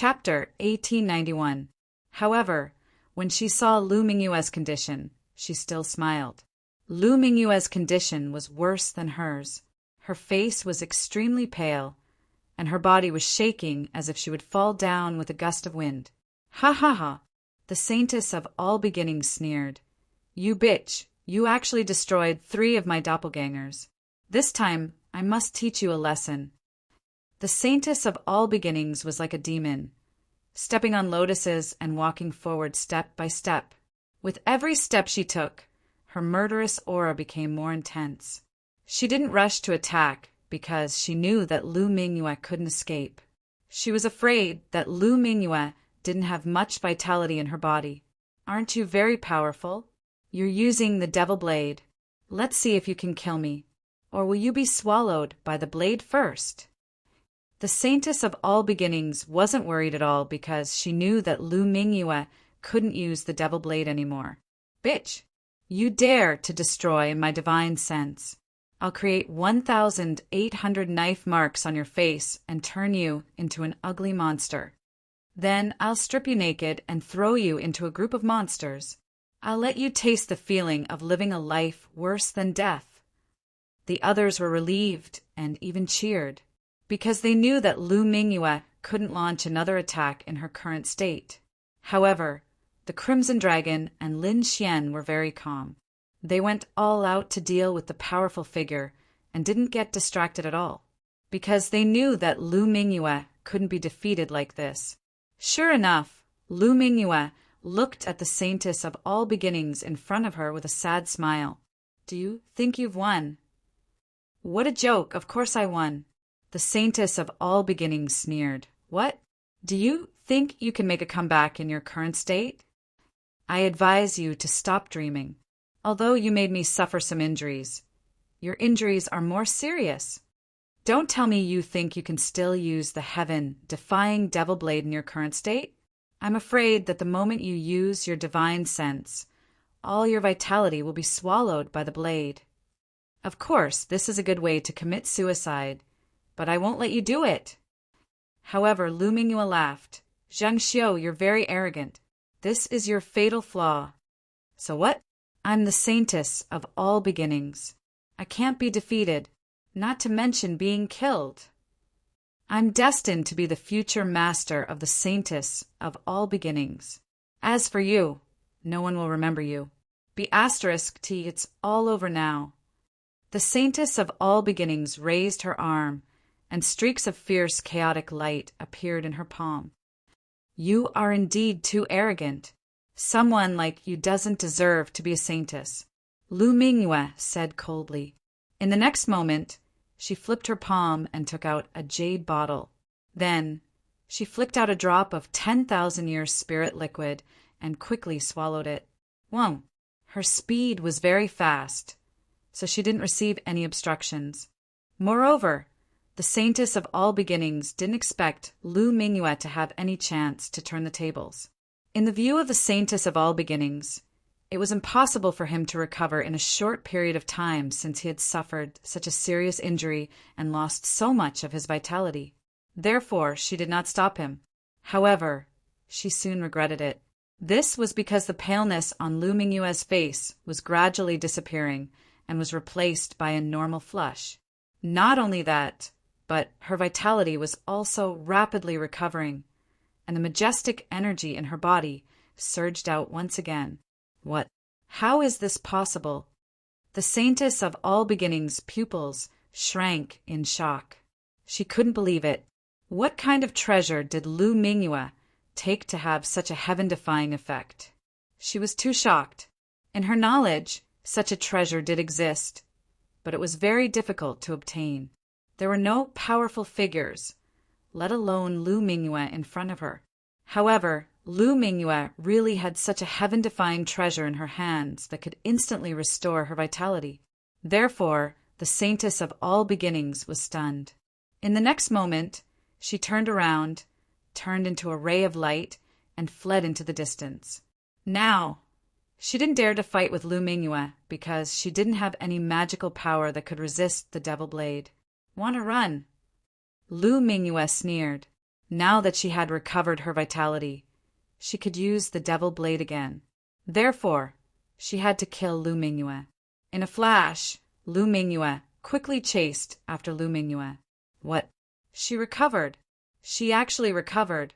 Chapter 1891. However, when she saw Lu Mingyue's condition, she still smiled. Lu Mingyue's condition was worse than hers. Her face was extremely pale, and her body was shaking as if she would fall down with a gust of wind. Ha ha ha! The saintess of all beginnings sneered. You bitch, you actually destroyed 3 of my doppelgangers. This time, I must teach you a lesson. The saintess of all beginnings was like a demon, stepping on lotuses and walking forward step by step. With every step she took, her murderous aura became more intense. She didn't rush to attack because she knew that Lu Mingyue couldn't escape. She was afraid that Lu Mingyue didn't have much vitality in her body. Aren't you very powerful? You're using the devil blade. Let's see if you can kill me. Or will you be swallowed by the blade first? The saintess of all beginnings wasn't worried at all because she knew that Lu Mingyue couldn't use the devil blade anymore. Bitch, you dare to destroy my divine sense. I'll create 1,800 knife marks on your face and turn you into an ugly monster. Then I'll strip you naked and throw you into a group of monsters. I'll let you taste the feeling of living a life worse than death. The others were relieved and even cheered, because they knew that Lu Mingyue couldn't launch another attack in her current state. However, the Crimson Dragon and Lin Xian were very calm. They went all out to deal with the powerful figure and didn't get distracted at all, because they knew that Lu Mingyue couldn't be defeated like this. Sure enough, Lu Mingyue looked at the saintess of all beginnings in front of her with a sad smile. Do you think you've won? What a joke, of course I won. The saintess of all beginnings sneered. What? Do you think you can make a comeback in your current state? I advise you to stop dreaming. Although you made me suffer some injuries, your injuries are more serious. Don't tell me you think you can still use the heaven-defying devil blade in your current state. I'm afraid that the moment you use your divine sense, all your vitality will be swallowed by the blade. Of course, this is a good way to commit suicide, but I won't let you do it. However, Lu Mingyue laughed. Zhang Xiu, you're very arrogant. This is your fatal flaw. So what? I'm the saintess of all beginnings. I can't be defeated, not to mention being killed. I'm destined to be the future master of the saintess of all beginnings. As for you, no one will remember you. Be asterisk T, it's all over now. The saintess of all beginnings raised her arm, and streaks of fierce, chaotic light appeared in her palm. You are indeed too arrogant. Someone like you doesn't deserve to be a saintess, Lu Mingyue said coldly. In the next moment, she flipped her palm and took out a jade bottle. Then, she flicked out a drop of 10,000 years spirit liquid and quickly swallowed it. Whoa! Her speed was very fast, so she didn't receive any obstructions. Moreover, the saintess of all beginnings didn't expect Lu Mingyue to have any chance to turn the tables. In the view of the saintess of all beginnings, it was impossible for him to recover in a short period of time since he had suffered such a serious injury and lost so much of his vitality. Therefore, she did not stop him. However, she soon regretted it. This was because the paleness on Lu Mingyue's face was gradually disappearing and was replaced by a normal flush. Not only that, but her vitality was also rapidly recovering, and the majestic energy in her body surged out once again. What? How is this possible? The saintess of all beginnings' pupils shrank in shock. She couldn't believe it. What kind of treasure did Lu Mingyue take to have such a heaven-defying effect? She was too shocked. In her knowledge, such a treasure did exist, but it was very difficult to obtain. There were no powerful figures, let alone Lu Mingyue, in front of her. However, Lu Mingyue really had such a heaven-defying treasure in her hands that could instantly restore her vitality. Therefore, the saintess of all beginnings was stunned. In the next moment, she turned around, turned into a ray of light, and fled into the distance. Now, she didn't dare to fight with Lu Mingyue because she didn't have any magical power that could resist the devil blade. Want to run? Lu Mingyue sneered. Now that she had recovered her vitality, she could use the devil blade again. Therefore, she had to kill Lu Mingyue. In a flash, Lu Mingyue quickly chased after Lu Mingyue. What? She recovered. She actually recovered.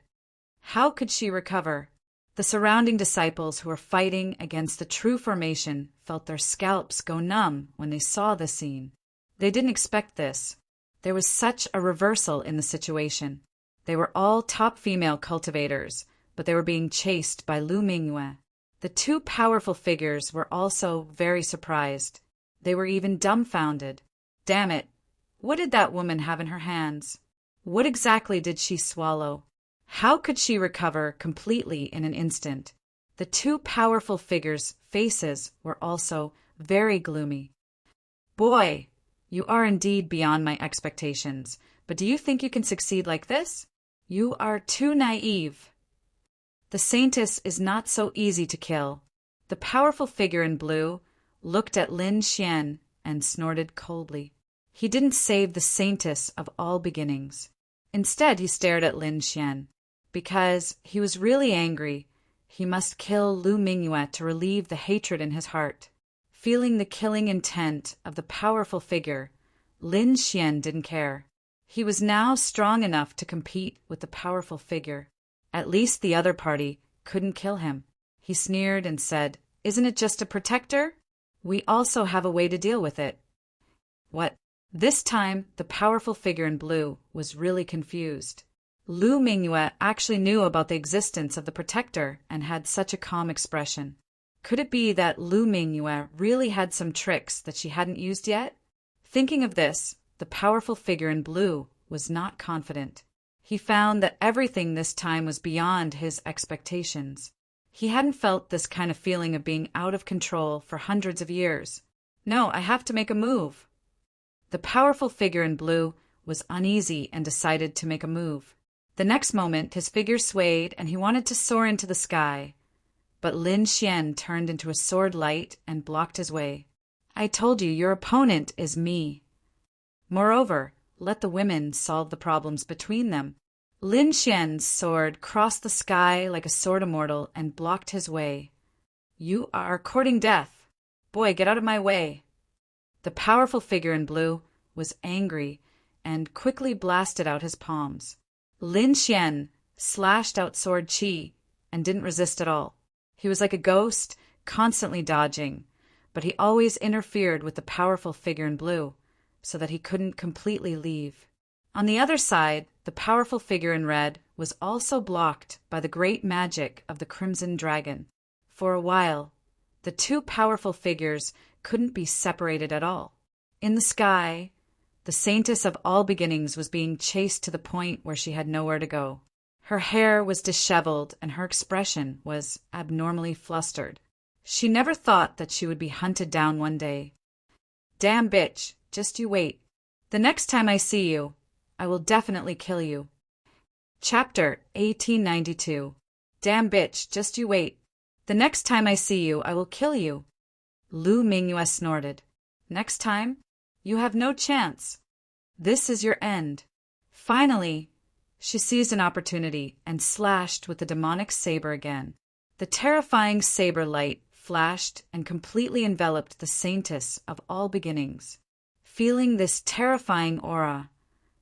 How could she recover? The surrounding disciples who were fighting against the true formation felt their scalps go numb when they saw the scene. They didn't expect this. There was such a reversal in the situation. They were all top female cultivators, but they were being chased by Lu Mingyue. The two powerful figures were also very surprised. They were even dumbfounded. Damn it! What did that woman have in her hands? What exactly did she swallow? How could she recover completely in an instant? The two powerful figures' faces were also very gloomy. Boy, you are indeed beyond my expectations, but do you think you can succeed like this? You are too naive. The Saintess is not so easy to kill. The powerful figure in blue looked at Lin Xian and snorted coldly. He didn't save the Saintess of all beginnings. Instead, he stared at Lin Xian. Because he was really angry, he must kill Lu Mingyue to relieve the hatred in his heart. Feeling the killing intent of the powerful figure, Lin Xian didn't care. He was now strong enough to compete with the powerful figure. At least the other party couldn't kill him. He sneered and said, "Isn't it just a protector? We also have a way to deal with it." What? This time, the powerful figure in blue was really confused. Lu Mingyue actually knew about the existence of the protector and had such a calm expression. Could it be that Lu Mingyue really had some tricks that she hadn't used yet? Thinking of this, the powerful figure in blue was not confident. He found that everything this time was beyond his expectations. He hadn't felt this kind of feeling of being out of control for hundreds of years. No, I have to make a move. The powerful figure in blue was uneasy and decided to make a move. The next moment, his figure swayed and he wanted to soar into the sky. But Lin Xian turned into a sword light and blocked his way. I told you, your opponent is me. Moreover, let the women solve the problems between them. Lin Xian's sword crossed the sky like a sword immortal and blocked his way. You are courting death. Boy, get out of my way. The powerful figure in blue was angry and quickly blasted out his palms. Lin Xian slashed out sword qi and didn't resist at all. He was like a ghost, constantly dodging, but he always interfered with the powerful figure in blue, so that he couldn't completely leave. On the other side, the powerful figure in red was also blocked by the great magic of the Crimson Dragon. For a while, the two powerful figures couldn't be separated at all. In the sky, the Saintess of all beginnings was being chased to the point where she had nowhere to go. Her hair was disheveled and her expression was abnormally flustered. She never thought that she would be hunted down one day. Damn bitch, just you wait. The next time I see you, I will definitely kill you. Chapter 1892. Damn bitch, just you wait. The next time I see you, I will kill you. Lu Mingyue snorted. Next time? You have no chance. This is your end. Finally, she seized an opportunity and slashed with the demonic saber again. The terrifying saber light flashed and completely enveloped the Saintess of all beginnings. Feeling this terrifying aura,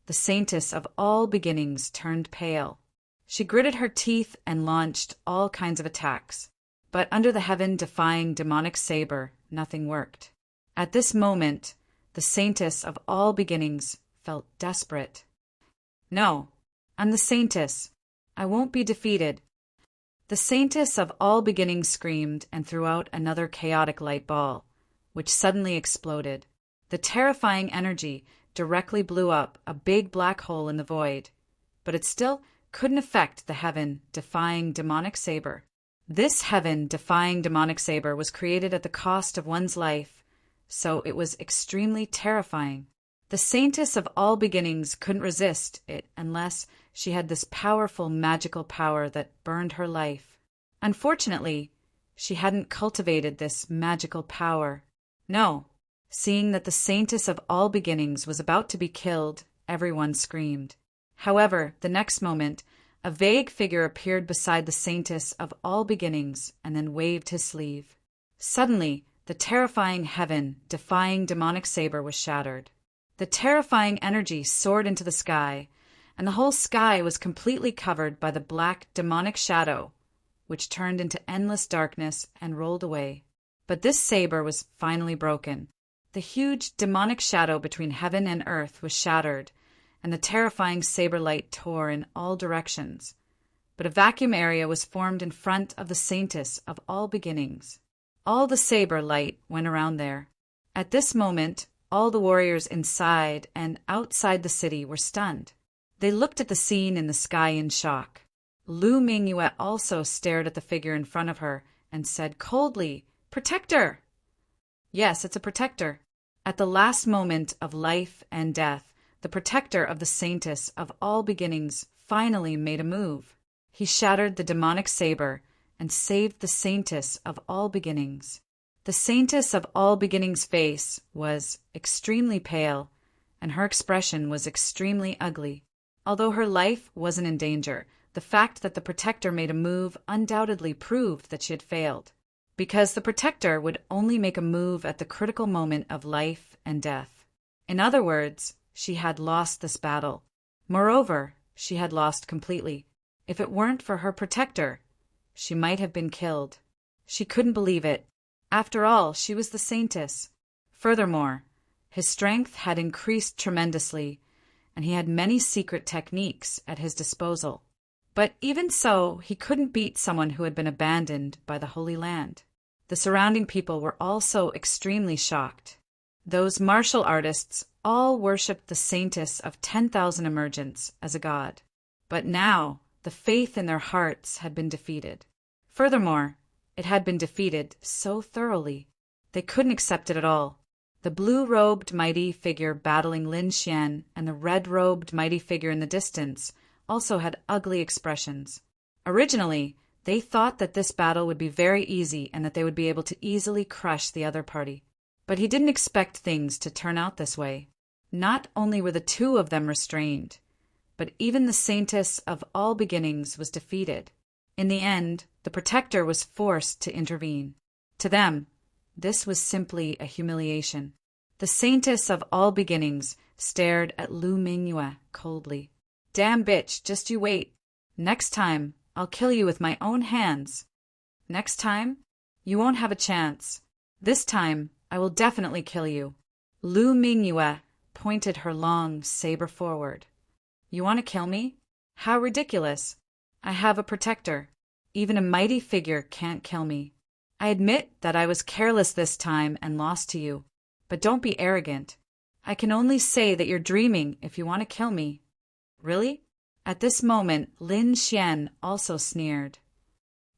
the Saintess of all beginnings turned pale. She gritted her teeth and launched all kinds of attacks. But under the heaven-defying demonic saber, nothing worked. At this moment, the Saintess of all beginnings felt desperate. No, I'm the Saintess. I won't be defeated. The Saintess of all beginnings screamed and threw out another chaotic light ball, which suddenly exploded. The terrifying energy directly blew up a big black hole in the void, but it still couldn't affect the heaven-defying demonic saber. This heaven-defying demonic saber was created at the cost of one's life, so it was extremely terrifying. The Saintess of all beginnings couldn't resist it unless she had this powerful magical power that burned her life. Unfortunately, she hadn't cultivated this magical power. No, seeing that the Saintess of all beginnings was about to be killed, everyone screamed. However, the next moment, a vague figure appeared beside the saintess of all beginnings and then waved his sleeve. Suddenly, the terrifying heaven-defying demonic saber was shattered. The terrifying energy soared into the sky, and the whole sky was completely covered by the black demonic shadow, which turned into endless darkness and rolled away. But this saber was finally broken. The huge demonic shadow between heaven and earth was shattered, and the terrifying saber light tore in all directions. But a vacuum area was formed in front of the saintess of all beginnings. All the saber light went around there. At this moment, all the warriors inside and outside the city were stunned. They looked at the scene in the sky in shock. Lu Mingyue also stared at the figure in front of her and said coldly, "Protector!" Yes, it's a protector. At the last moment of life and death, the protector of the saintess of all beginnings finally made a move. He shattered the demonic saber and saved the saintess of all beginnings. The saintess of all beginnings' face was extremely pale, and her expression was extremely ugly. Although her life wasn't in danger, the fact that the protector made a move undoubtedly proved that she had failed, because the protector would only make a move at the critical moment of life and death. In other words, she had lost this battle. Moreover, she had lost completely. If it weren't for her protector, she might have been killed. She couldn't believe it. After all, she was the saintess. Furthermore, his strength had increased tremendously, and he had many secret techniques at his disposal. But even so, he couldn't beat someone who had been abandoned by the Holy Land. The surrounding people were also extremely shocked. Those martial artists all worshipped the saintess of 10,000 emergence as a god. But now, the faith in their hearts had been defeated. Furthermore, it had been defeated so thoroughly. They couldn't accept it at all. The blue-robed mighty figure battling Lin Xian and the red-robed mighty figure in the distance also had ugly expressions. Originally, they thought that this battle would be very easy and that they would be able to easily crush the other party. But he didn't expect things to turn out this way. Not only were the two of them restrained, but even the saintess of all beginnings was defeated. In the end, the protector was forced to intervene. To them, this was simply a humiliation. The saintess of all beginnings stared at Lu Mingyue coldly. "Damn bitch, just you wait. Next time, I'll kill you with my own hands. Next time, you won't have a chance. This time, I will definitely kill you." Lu Mingyue pointed her long saber forward. "You want to kill me? How ridiculous. I have a protector. Even a mighty figure can't kill me. I admit that I was careless this time and lost to you, but don't be arrogant. I can only say that you're dreaming if you want to kill me." "Really?" At this moment, Lin Xian also sneered.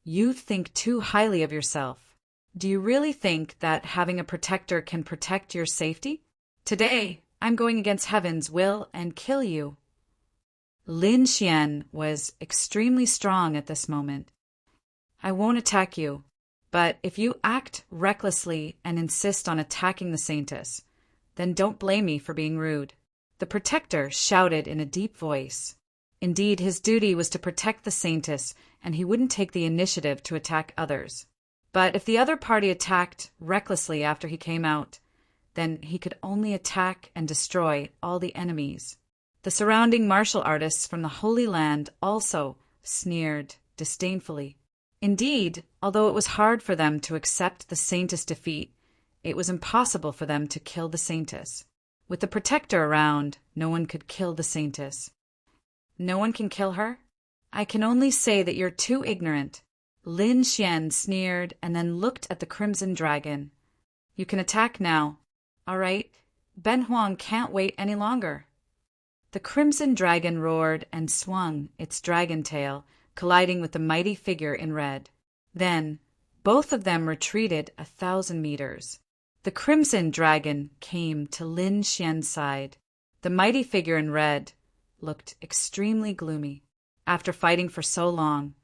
"You think too highly of yourself. Do you really think that having a protector can protect your safety? Today, I'm going against heaven's will and kill you." Lin Xian was extremely strong at this moment. "I won't attack you, but if you act recklessly and insist on attacking the saintess, then don't blame me for being rude." The protector shouted in a deep voice. Indeed, his duty was to protect the saintess, and he wouldn't take the initiative to attack others. But if the other party attacked recklessly after he came out, then he could only attack and destroy all the enemies. The surrounding martial artists from the Holy Land also sneered disdainfully. Indeed, although it was hard for them to accept the saintess' defeat, it was impossible for them to kill the saintess. With the protector around, no one could kill the saintess. "No one can kill her? I can only say that you're too ignorant." Lin Xian sneered and then looked at the Crimson Dragon. "You can attack now. All right, Ben Huang can't wait any longer." The Crimson Dragon roared and swung its dragon tail, colliding with the mighty figure in red. Then, both of them retreated 1,000 meters. The Crimson Dragon came to Lin Xian's side. The mighty figure in red looked extremely gloomy. After fighting for so long,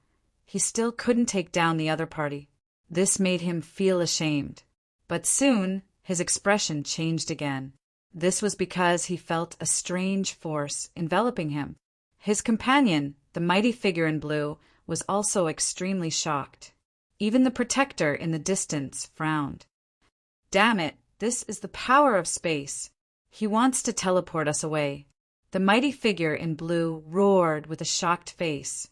he still couldn't take down the other party. This made him feel ashamed. But soon, his expression changed again. This was because he felt a strange force enveloping him. His companion, the mighty figure in blue, was also extremely shocked. Even the protector in the distance frowned. Damn it, this is the power of space. He wants to teleport us away. The mighty figure in blue roared with a shocked face.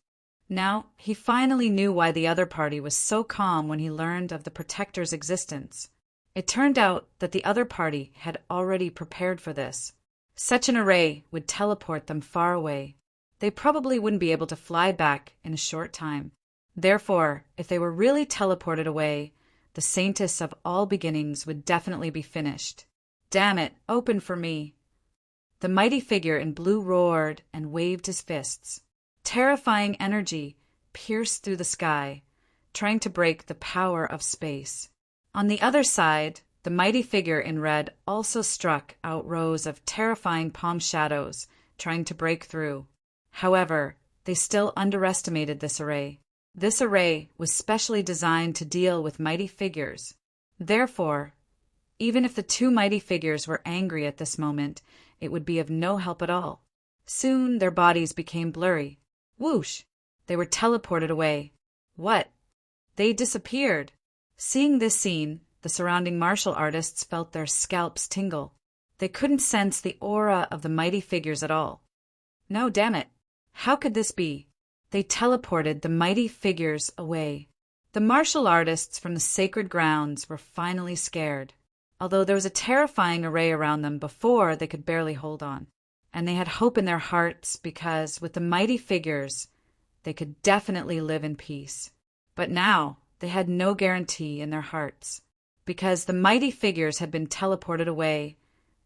Now, he finally knew why the other party was so calm when he learned of the protector's existence. It turned out that the other party had already prepared for this. Such an array would teleport them far away. They probably wouldn't be able to fly back in a short time. Therefore, if they were really teleported away, the Saintess of all beginnings would definitely be finished. Damn it, open for me. The mighty figure in blue roared and waved his fists. Terrifying energy pierced through the sky, trying to break the power of space. On the other side, the mighty figure in red also struck out rows of terrifying palm shadows, trying to break through. However, they still underestimated this array. This array was specially designed to deal with mighty figures. Therefore, even if the two mighty figures were angry at this moment, it would be of no help at all. Soon their bodies became blurry. Whoosh! They were teleported away. What? They disappeared. Seeing this scene, the surrounding martial artists felt their scalps tingle. They couldn't sense the aura of the mighty figures at all. No, damn it. How could this be? They teleported the mighty figures away. The martial artists from the sacred grounds were finally scared, although there was a terrifying array around them before they could barely hold on. And they had hope in their hearts because, with the mighty figures, they could definitely live in peace. But now, they had no guarantee in their hearts, because the mighty figures had been teleported away,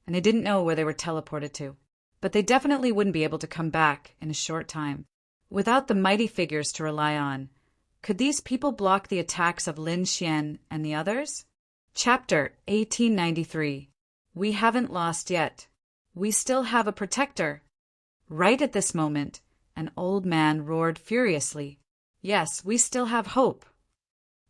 and they didn't know where they were teleported to. But they definitely wouldn't be able to come back in a short time. Without the mighty figures to rely on, could these people block the attacks of Lin Xian and the others? Chapter 1893. We haven't lost yet. We still have a protector. Right at this moment, an old man roared furiously. Yes, we still have hope.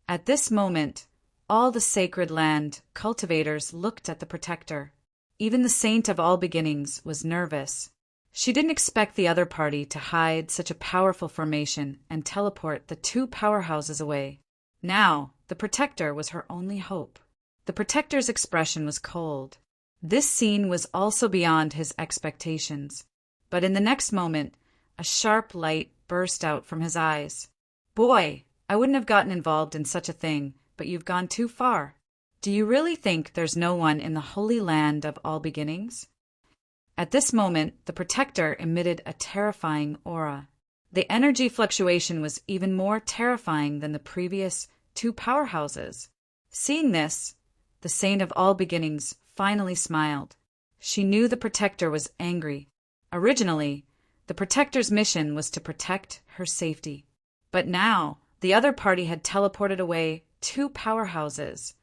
At this moment, all the sacred land cultivators looked at the protector. Even the saint of all beginnings was nervous. She didn't expect the other party to hide such a powerful formation and teleport the two powerhouses away. Now, the protector was her only hope. The protector's expression was cold. This scene was also beyond his expectations. But in the next moment, a sharp light burst out from his eyes. Boy, I wouldn't have gotten involved in such a thing, but you've gone too far. Do you really think there's no one in the holy land of all beginnings? At this moment, the protector emitted a terrifying aura. The energy fluctuation was even more terrifying than the previous two powerhouses. Seeing this, the saint of all beginnings finally smiled. She knew the protector was angry. Originally, the protector's mission was to protect her safety. But now, the other party had teleported away two powerhouses,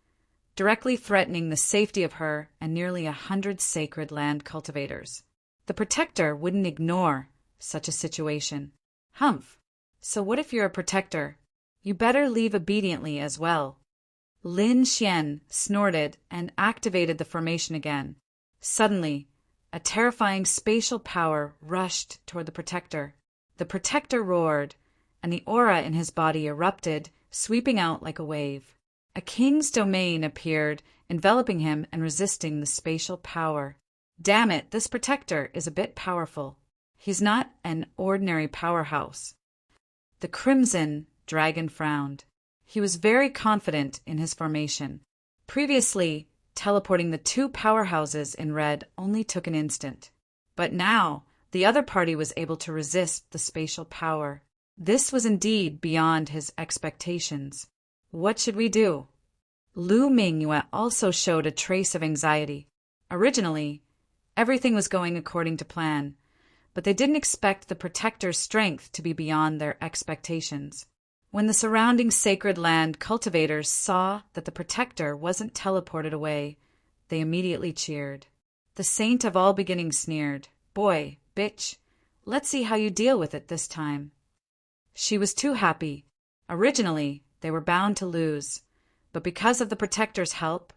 directly threatening the safety of her and nearly 100 sacred land cultivators. The protector wouldn't ignore such a situation. Humph. So what if you're a protector? You better leave obediently as well. Lin Xian snorted and activated the formation again. Suddenly, a terrifying spatial power rushed toward the protector. The protector roared, and the aura in his body erupted, sweeping out like a wave. A king's domain appeared, enveloping him and resisting the spatial power. Damn it, this protector is a bit powerful. He's not an ordinary powerhouse. The crimson dragon frowned. He was very confident in his formation. Previously, teleporting the two powerhouses in red only took an instant. But now, the other party was able to resist the spatial power. This was indeed beyond his expectations. What should we do? Lu Mingyue also showed a trace of anxiety. Originally, everything was going according to plan, but they didn't expect the protector's strength to be beyond their expectations. When the surrounding sacred land cultivators saw that the protector wasn't teleported away, they immediately cheered. The saint of all beginnings sneered, "Boy, bitch, let's see how you deal with it this time." She was too happy. Originally, they were bound to lose, but because of the protector's help,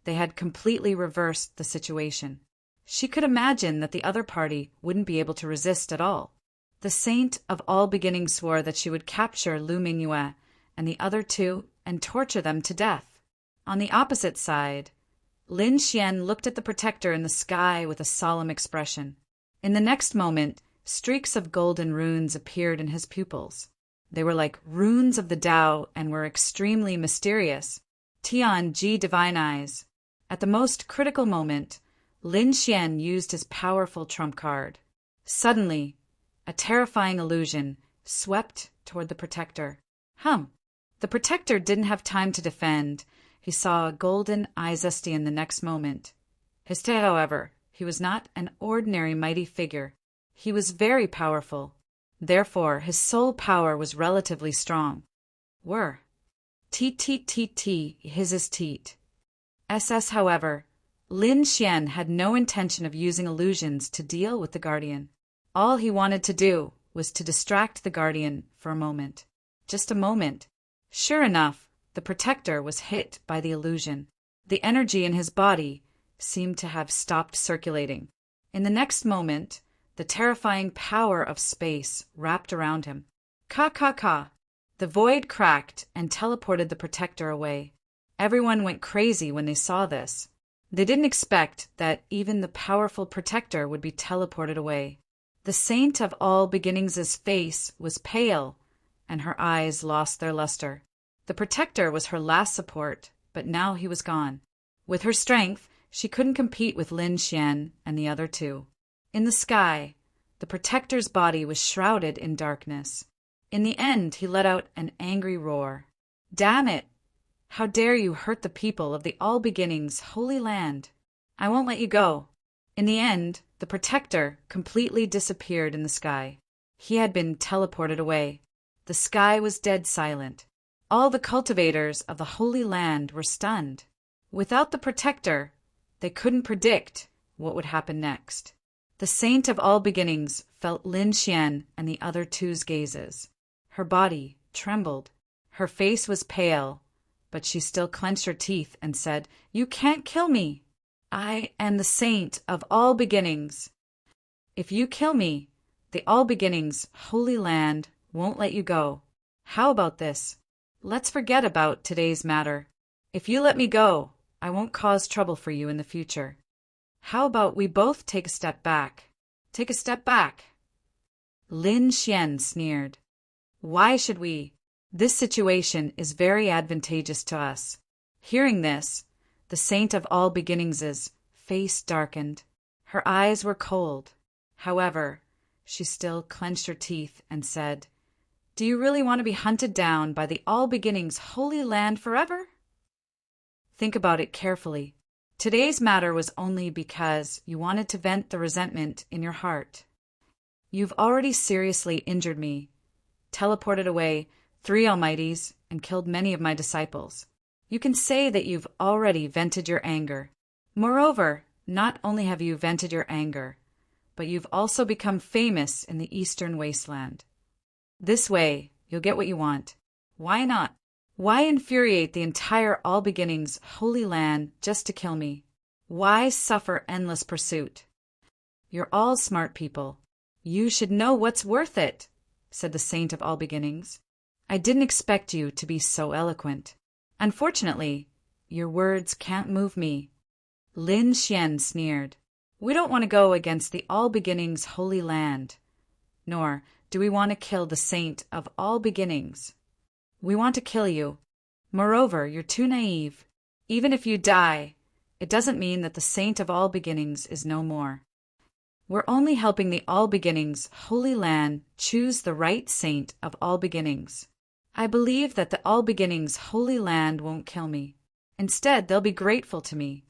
they had completely reversed the situation. She could imagine that the other party wouldn't be able to resist at all. The saint of all beginnings swore that she would capture Lu Mingyue and the other two and torture them to death. On the opposite side, Lin Xian looked at the protector in the sky with a solemn expression. In the next moment, streaks of golden runes appeared in his pupils. They were like runes of the Tao and were extremely mysterious. Tian Ji Divine Eyes. At the most critical moment, Lin Xian used his powerful trump card. Suddenly, a terrifying illusion swept toward the protector. The protector didn't have time to defend. He saw a golden Izestian the next moment. However, he was not an ordinary mighty figure. He was very powerful. Therefore, his soul power was relatively strong. His is teat. However, Lin Xian had no intention of using illusions to deal with the guardian. All he wanted to do was to distract the guardian for a moment. Just a moment. Sure enough, the protector was hit by the illusion. The energy in his body seemed to have stopped circulating. In the next moment, the terrifying power of space wrapped around him. Ka! The void cracked and teleported the protector away. Everyone went crazy when they saw this. They didn't expect that even the powerful protector would be teleported away. The saint of all beginnings' face was pale, and her eyes lost their luster. The protector was her last support, but now he was gone. With her strength, she couldn't compete with Lin Xian and the other two. In the sky, the protector's body was shrouded in darkness. In the end, he let out an angry roar. Damn it! How dare you hurt the people of the All Beginnings Holy Land? I won't let you go. In the end, the protector completely disappeared in the sky. He had been teleported away. The sky was dead silent. All the cultivators of the Holy Land were stunned. Without the protector, they couldn't predict what would happen next. The saint of all beginnings felt Lin Xian and the other two's gazes. Her body trembled. Her face was pale, but she still clenched her teeth and said, "You can't kill me. I am the saint of all beginnings. If you kill me, the All Beginnings Holy Land won't let you go. How about this? Let's forget about today's matter. If you let me go, I won't cause trouble for you in the future. How about we both take a step back? Take a step back." Lin Xian sneered. "Why should we? This situation is very advantageous to us." Hearing this, the saint of all beginnings' face darkened. Her eyes were cold. However, she still clenched her teeth and said, "Do you really want to be hunted down by the All Beginnings Holy Land forever? Think about it carefully. Today's matter was only because you wanted to vent the resentment in your heart. You've already seriously injured me, teleported away 3 Almighties, and killed many of my disciples. You can say that you've already vented your anger. Moreover, not only have you vented your anger, but you've also become famous in the Eastern Wasteland. This way, you'll get what you want. Why not? Why infuriate the entire All Beginnings Holy Land just to kill me? Why suffer endless pursuit? You're all smart people. You should know what's worth it," said the saint of all beginnings. "I didn't expect you to be so eloquent. Unfortunately, your words can't move me." Lin Xian sneered. "We don't want to go against the All Beginnings Holy Land, nor do we want to kill the saint of all beginnings. We want to kill you. Moreover, you're too naive. Even if you die, it doesn't mean that the saint of all beginnings is no more. We're only helping the All Beginnings Holy Land choose the right saint of all beginnings. I believe that the All Beginnings Holy Land won't kill me. Instead, they'll be grateful to me."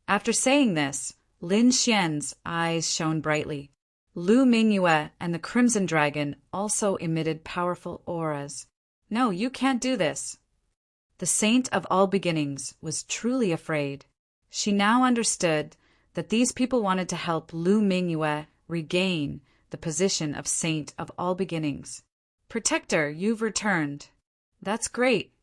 After saying this, Lin Xian's eyes shone brightly. Lu Mingyue and the Crimson Dragon also emitted powerful auras. "No, you can't do this." The saint of all beginnings was truly afraid. She now understood that these people wanted to help Lu Mingyue regain the position of saint of all beginnings. "Protector, you've returned. That's great."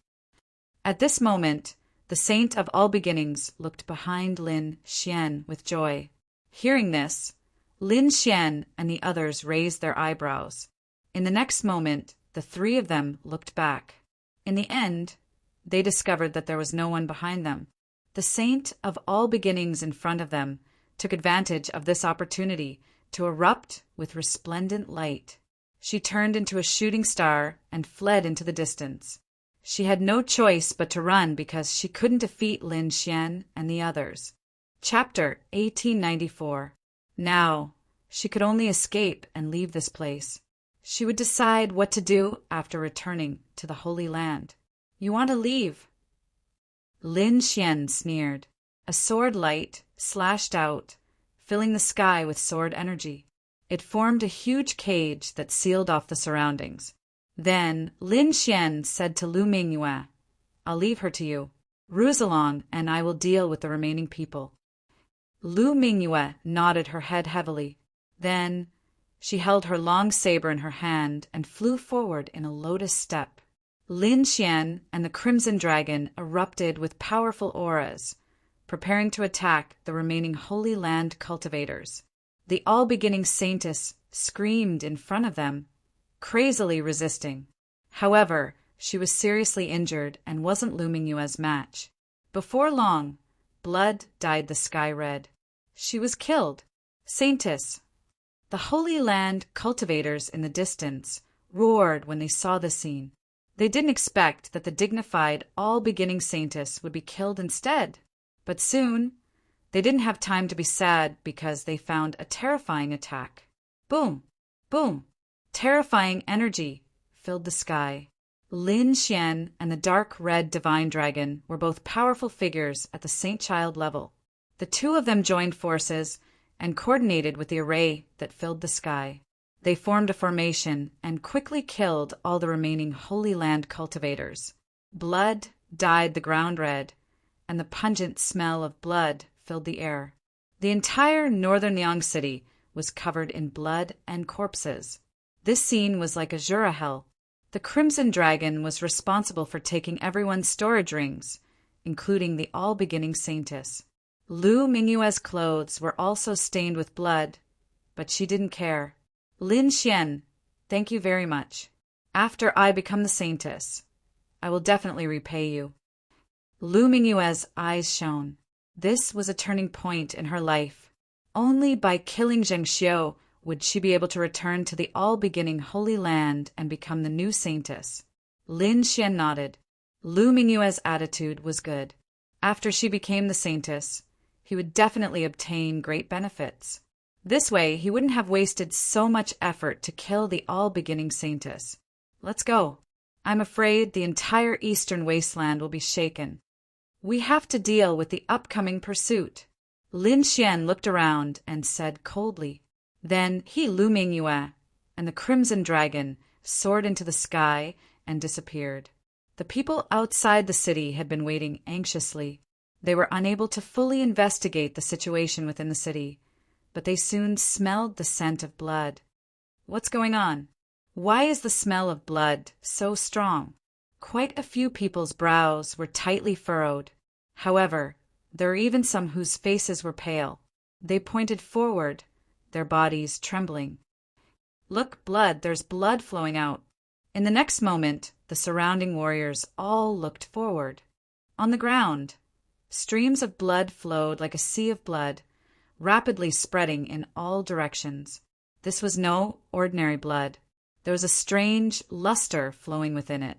At this moment, the saint of all beginnings looked behind Lin Xian with joy. Hearing this, Lin Xian and the others raised their eyebrows. In the next moment, the three of them looked back. In the end, they discovered that there was no one behind them. The saint of all beginnings in front of them took advantage of this opportunity to erupt with resplendent light. She turned into a shooting star and fled into the distance. She had no choice but to run because she couldn't defeat Lin Xian and the others. Chapter 1894. Now, she could only escape and leave this place. She would decide what to do after returning to the Holy Land. You want to leave? Lin Xian sneered. A sword light slashed out, filling the sky with sword energy. It formed a huge cage that sealed off the surroundings. Then Lin Xian said to Lu Mingyue, I'll leave her to you. Ruse along, and I will deal with the remaining people. Lu Mingyue nodded her head heavily. Then she held her long saber in her hand and flew forward in a lotus step. Lin Xian and the Crimson Dragon erupted with powerful auras, preparing to attack the remaining Holy Land cultivators. The all-beginning saintess screamed in front of them, crazily resisting. However, she was seriously injured and wasn't Lu Mingyue's match. Before long, blood dyed the sky red. She was killed. Saintess. The Holy Land cultivators in the distance roared when they saw the scene. They didn't expect that the dignified, all-beginning saintess would be killed instead. But soon, they didn't have time to be sad because they found a terrifying attack. Boom! Boom! Terrifying energy filled the sky. Lin Xian and the dark red divine dragon were both powerful figures at the Saint Child level. The two of them joined forces and coordinated with the array that filled the sky. They formed a formation and quickly killed all the remaining Holy Land cultivators. Blood dyed the ground red, and the pungent smell of blood filled the air. The entire northern Yang city was covered in blood and corpses. This scene was like a Jura hell. The Crimson Dragon was responsible for taking everyone's storage rings, including the all-beginning saintess. Lu Mingyue's clothes were also stained with blood, but she didn't care. Lin Xian, thank you very much. After I become the saintess, I will definitely repay you. Lu Mingyue's eyes shone. This was a turning point in her life. Only by killing Zheng Xiu would she be able to return to the all-beginning Holy Land and become the new saintess. Lin Xian nodded. Lu Mingyue's attitude was good. After she became the saintess, he would definitely obtain great benefits. This way, he wouldn't have wasted so much effort to kill the all-beginning saintess. Let's go. I'm afraid the entire eastern wasteland will be shaken. We have to deal with the upcoming pursuit. Lin Xian looked around and said coldly. Then he, Lu Mingyue, and the Crimson Dragon soared into the sky and disappeared. The people outside the city had been waiting anxiously. They were unable to fully investigate the situation within the city, but they soon smelled the scent of blood. What's going on? Why is the smell of blood so strong? Quite a few people's brows were tightly furrowed. However, there were even some whose faces were pale. They pointed forward, their bodies trembling. Look, blood, there's blood flowing out. In the next moment, the surrounding warriors all looked forward. On the ground, streams of blood flowed like a sea of blood, rapidly spreading in all directions. This was no ordinary blood. There was a strange luster flowing within it.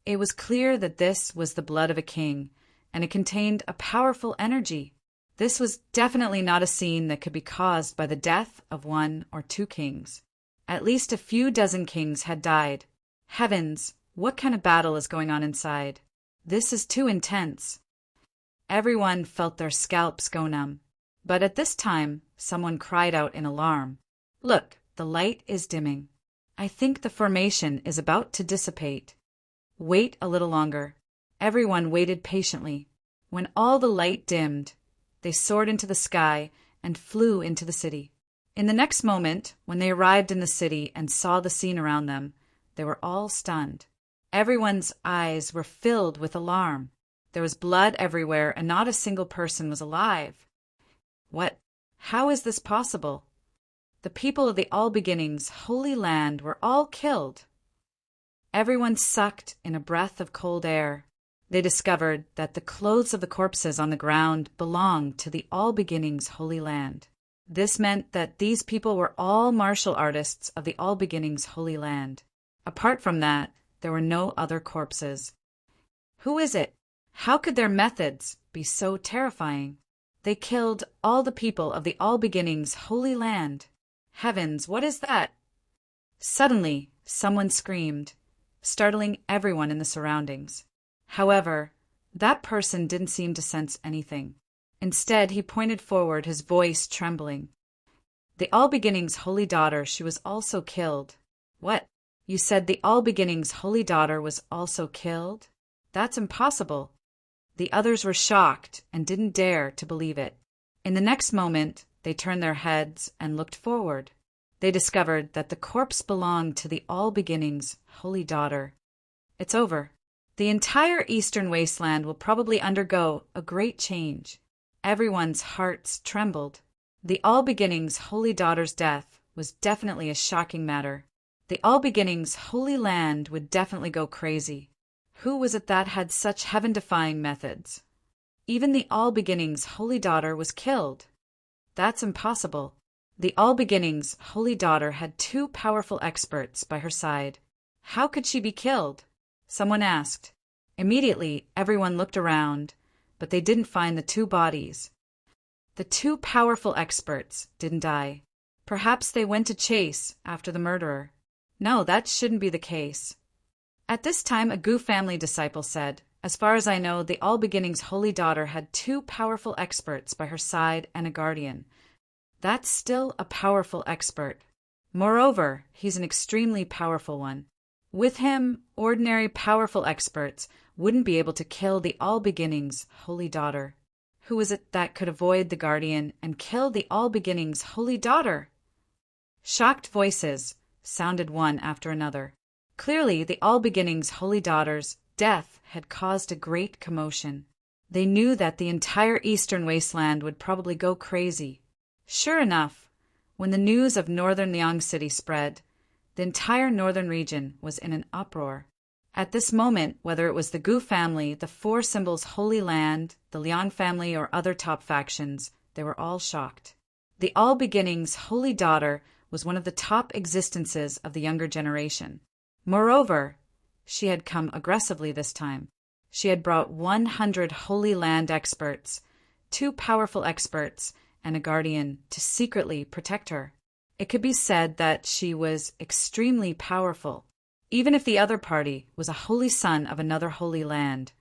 It was clear that this was the blood of a king, and it contained a powerful energy. This was definitely not a scene that could be caused by the death of one or two kings. At least a few dozen kings had died. Heavens, what kind of battle is going on inside? This is too intense. Everyone felt their scalps go numb. But at this time, someone cried out in alarm. Look, the light is dimming. I think the formation is about to dissipate. Wait a little longer. Everyone waited patiently. When all the light dimmed, they soared into the sky and flew into the city. In the next moment, when they arrived in the city and saw the scene around them, they were all stunned. Everyone's eyes were filled with alarm. There was blood everywhere and not a single person was alive. What? How is this possible? The people of the All Beginnings Holy Land were all killed. Everyone sucked in a breath of cold air. They discovered that the clothes of the corpses on the ground belonged to the All Beginnings Holy Land. This meant that these people were all martial artists of the All Beginnings Holy Land. Apart from that, there were no other corpses. Who is it? How could their methods be so terrifying? They killed all the people of the All Beginnings Holy Land. Heavens, what is that? Suddenly, someone screamed, startling everyone in the surroundings. However, that person didn't seem to sense anything. Instead, he pointed forward, his voice trembling. The All Beginnings Holy Daughter, she was also killed. What? You said the All Beginnings Holy Daughter was also killed? That's impossible. The others were shocked and didn't dare to believe it. In the next moment, they turned their heads and looked forward. They discovered that the corpse belonged to the All Beginnings Holy Daughter. It's over. The entire Eastern Wasteland will probably undergo a great change. Everyone's hearts trembled. The All Beginnings Holy Daughter's death was definitely a shocking matter. The All Beginnings Holy Land would definitely go crazy. Who was it that had such heaven-defying methods? Even the All Beginnings Holy Daughter was killed. That's impossible. The All Beginnings Holy Daughter had two powerful experts by her side. How could she be killed? Someone asked. Immediately, everyone looked around, but they didn't find the two bodies. The two powerful experts didn't die. Perhaps they went to chase after the murderer. No, that shouldn't be the case. At this time, a Gu family disciple said, "As far as I know, the All Beginnings Holy Daughter had two powerful experts by her side and a guardian. That's still a powerful expert. Moreover, he's an extremely powerful one. With him, ordinary powerful experts wouldn't be able to kill the All Beginnings Holy Daughter. Who is it that could avoid the guardian and kill the All Beginnings Holy Daughter?" Shocked voices sounded one after another. Clearly, the All Beginnings Holy Daughter's death had caused a great commotion. They knew that the entire Eastern Wasteland would probably go crazy. Sure enough, when the news of northern Liang City spread, the entire northern region was in an uproar. At this moment, whether it was the Gu family, the Four Symbols Holy Land, the Liang family, or other top factions, they were all shocked. The All Beginnings Holy Daughter was one of the top existences of the younger generation. Moreover, she had come aggressively this time. She had brought 100 Holy Land experts, two powerful experts, and a guardian to secretly protect her. It could be said that she was extremely powerful. Even if the other party was a holy son of another holy land,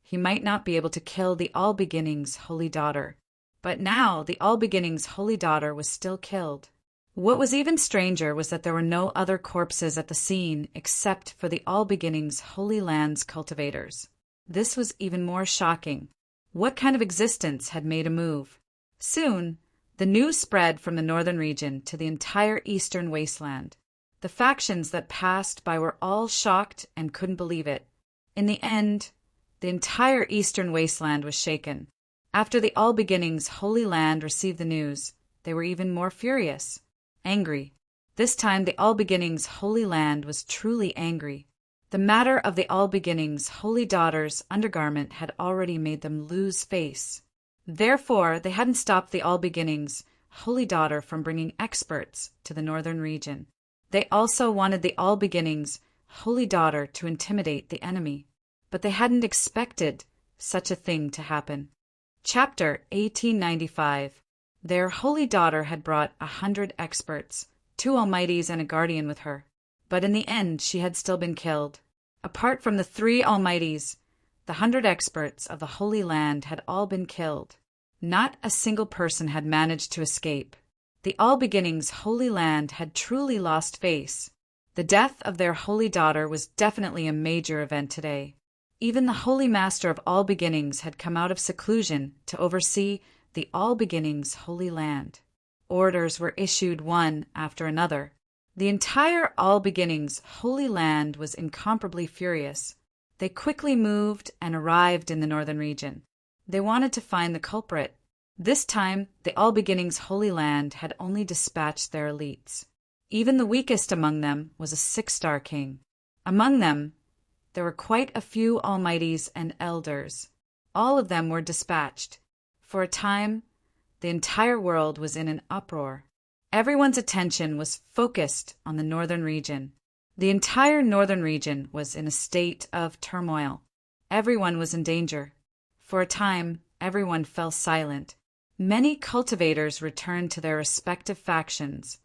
he might not be able to kill the All Beginnings Holy Daughter. But now the All Beginnings Holy Daughter was still killed. What was even stranger was that there were no other corpses at the scene except for the All Beginnings Holy Land's cultivators. This was even more shocking. What kind of existence had made a move? Soon, the news spread from the northern region to the entire Eastern Wasteland. The factions that passed by were all shocked and couldn't believe it. In the end, the entire Eastern Wasteland was shaken. After the All Beginnings Holy Land received the news, they were even more furious. Angry. This time the All Beginnings Holy Land was truly angry. The matter of the All Beginnings Holy Daughter's undergarment had already made them lose face. Therefore, they hadn't stopped the All Beginnings Holy Daughter from bringing experts to the northern region. They also wanted the All Beginnings Holy Daughter to intimidate the enemy, but they hadn't expected such a thing to happen. Chapter 1895. Their Holy Daughter had brought 100 experts, 2 Almighties and a guardian with her, but in the end she had still been killed. Apart from the 3 Almighties, the 100 experts of the Holy Land had all been killed. Not a single person had managed to escape. The All Beginnings Holy Land had truly lost face. The death of their Holy Daughter was definitely a major event today. Even the Holy Master of All Beginnings had come out of seclusion to oversee the All Beginnings Holy Land. Orders were issued one after another. The entire All Beginnings Holy Land was incomparably furious. They quickly moved and arrived in the northern region. They wanted to find the culprit. This time, the All Beginnings Holy Land had only dispatched their elites. Even the weakest among them was a 6-star king. Among them, there were quite a few almighties and elders. All of them were dispatched. For a time, the entire world was in an uproar. Everyone's attention was focused on the northern region. The entire northern region was in a state of turmoil. Everyone was in danger. For a time, everyone fell silent. Many cultivators returned to their respective factions,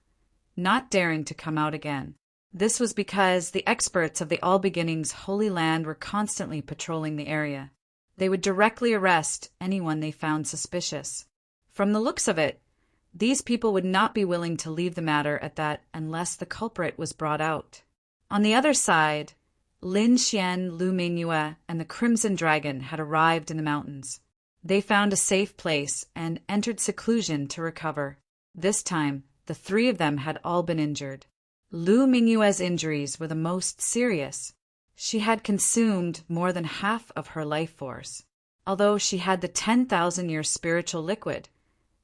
not daring to come out again. This was because the experts of the All Beginnings Holy Land were constantly patrolling the area. They would directly arrest anyone they found suspicious. From the looks of it, these people would not be willing to leave the matter at that unless the culprit was brought out. On the other side, Lin Xian, Lu Mingyue, and the Crimson Dragon had arrived in the mountains. They found a safe place and entered seclusion to recover. This time, the 3 of them had all been injured. Lu Mingyue's injuries were the most serious. She had consumed more than half of her life force. Although she had the 10,000-year spiritual liquid,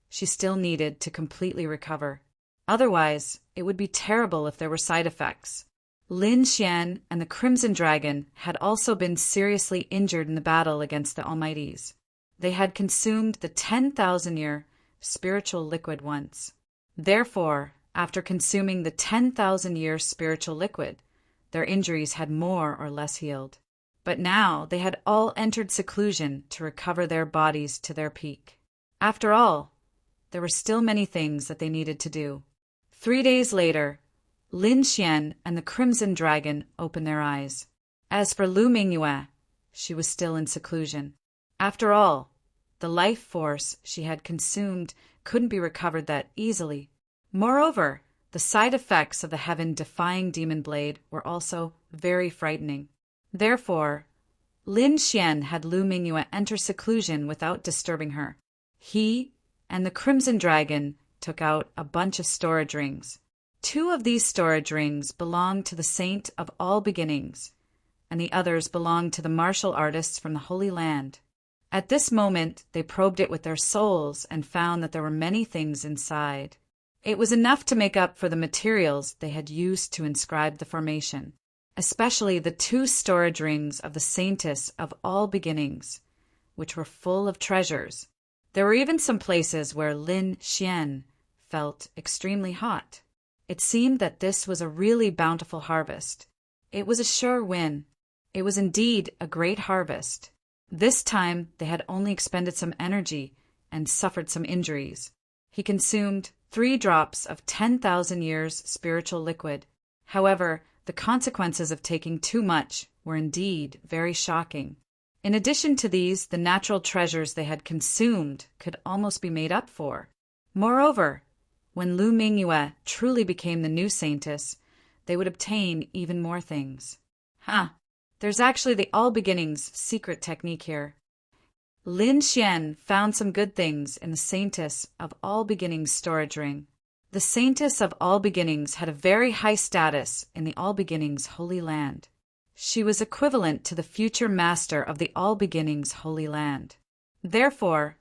she still needed to completely recover. Otherwise, it would be terrible if there were side effects. Lin Xian and the Crimson Dragon had also been seriously injured in the battle against the Almighties. They had consumed the 10,000-year spiritual liquid once. Therefore, after consuming the 10,000-year spiritual liquid, their injuries had more or less healed. But now they had all entered seclusion to recover their bodies to their peak. After all, there were still many things that they needed to do. 3 days later, Lin Xian and the Crimson Dragon opened their eyes. As for Lu Mingyue, she was still in seclusion. After all, the life force she had consumed couldn't be recovered that easily. Moreover, the side effects of the heaven-defying demon blade were also very frightening. Therefore, Lin Xian had Lu Mingyue enter seclusion without disturbing her. He and the Crimson Dragon took out a bunch of storage rings. 2 of these storage rings belonged to the Saint of All Beginnings, and the others belonged to the martial artists from the Holy Land. At this moment, they probed it with their souls and found that there were many things inside. It was enough to make up for the materials they had used to inscribe the formation, especially the 2 storage rings of the Saintess of All Beginnings, which were full of treasures. There were even some places where Lin Xian felt extremely hot. It seemed that this was a really bountiful harvest. It was a sure win. It was indeed a great harvest. This time they had only expended some energy and suffered some injuries. He consumed 3 drops of 10,000 years spiritual liquid. However, the consequences of taking too much were indeed very shocking. In addition to these, the natural treasures they had consumed could almost be made up for. Moreover, when Lu Mingyue truly became the new saintess, they would obtain even more things. There's actually the All Beginnings secret technique here. Lin Xian found some good things in the Saintess of All Beginnings storage ring. The Saintess of All Beginnings had a very high status in the All Beginnings Holy Land. She was equivalent to the future master of the All Beginnings Holy Land. Therefore,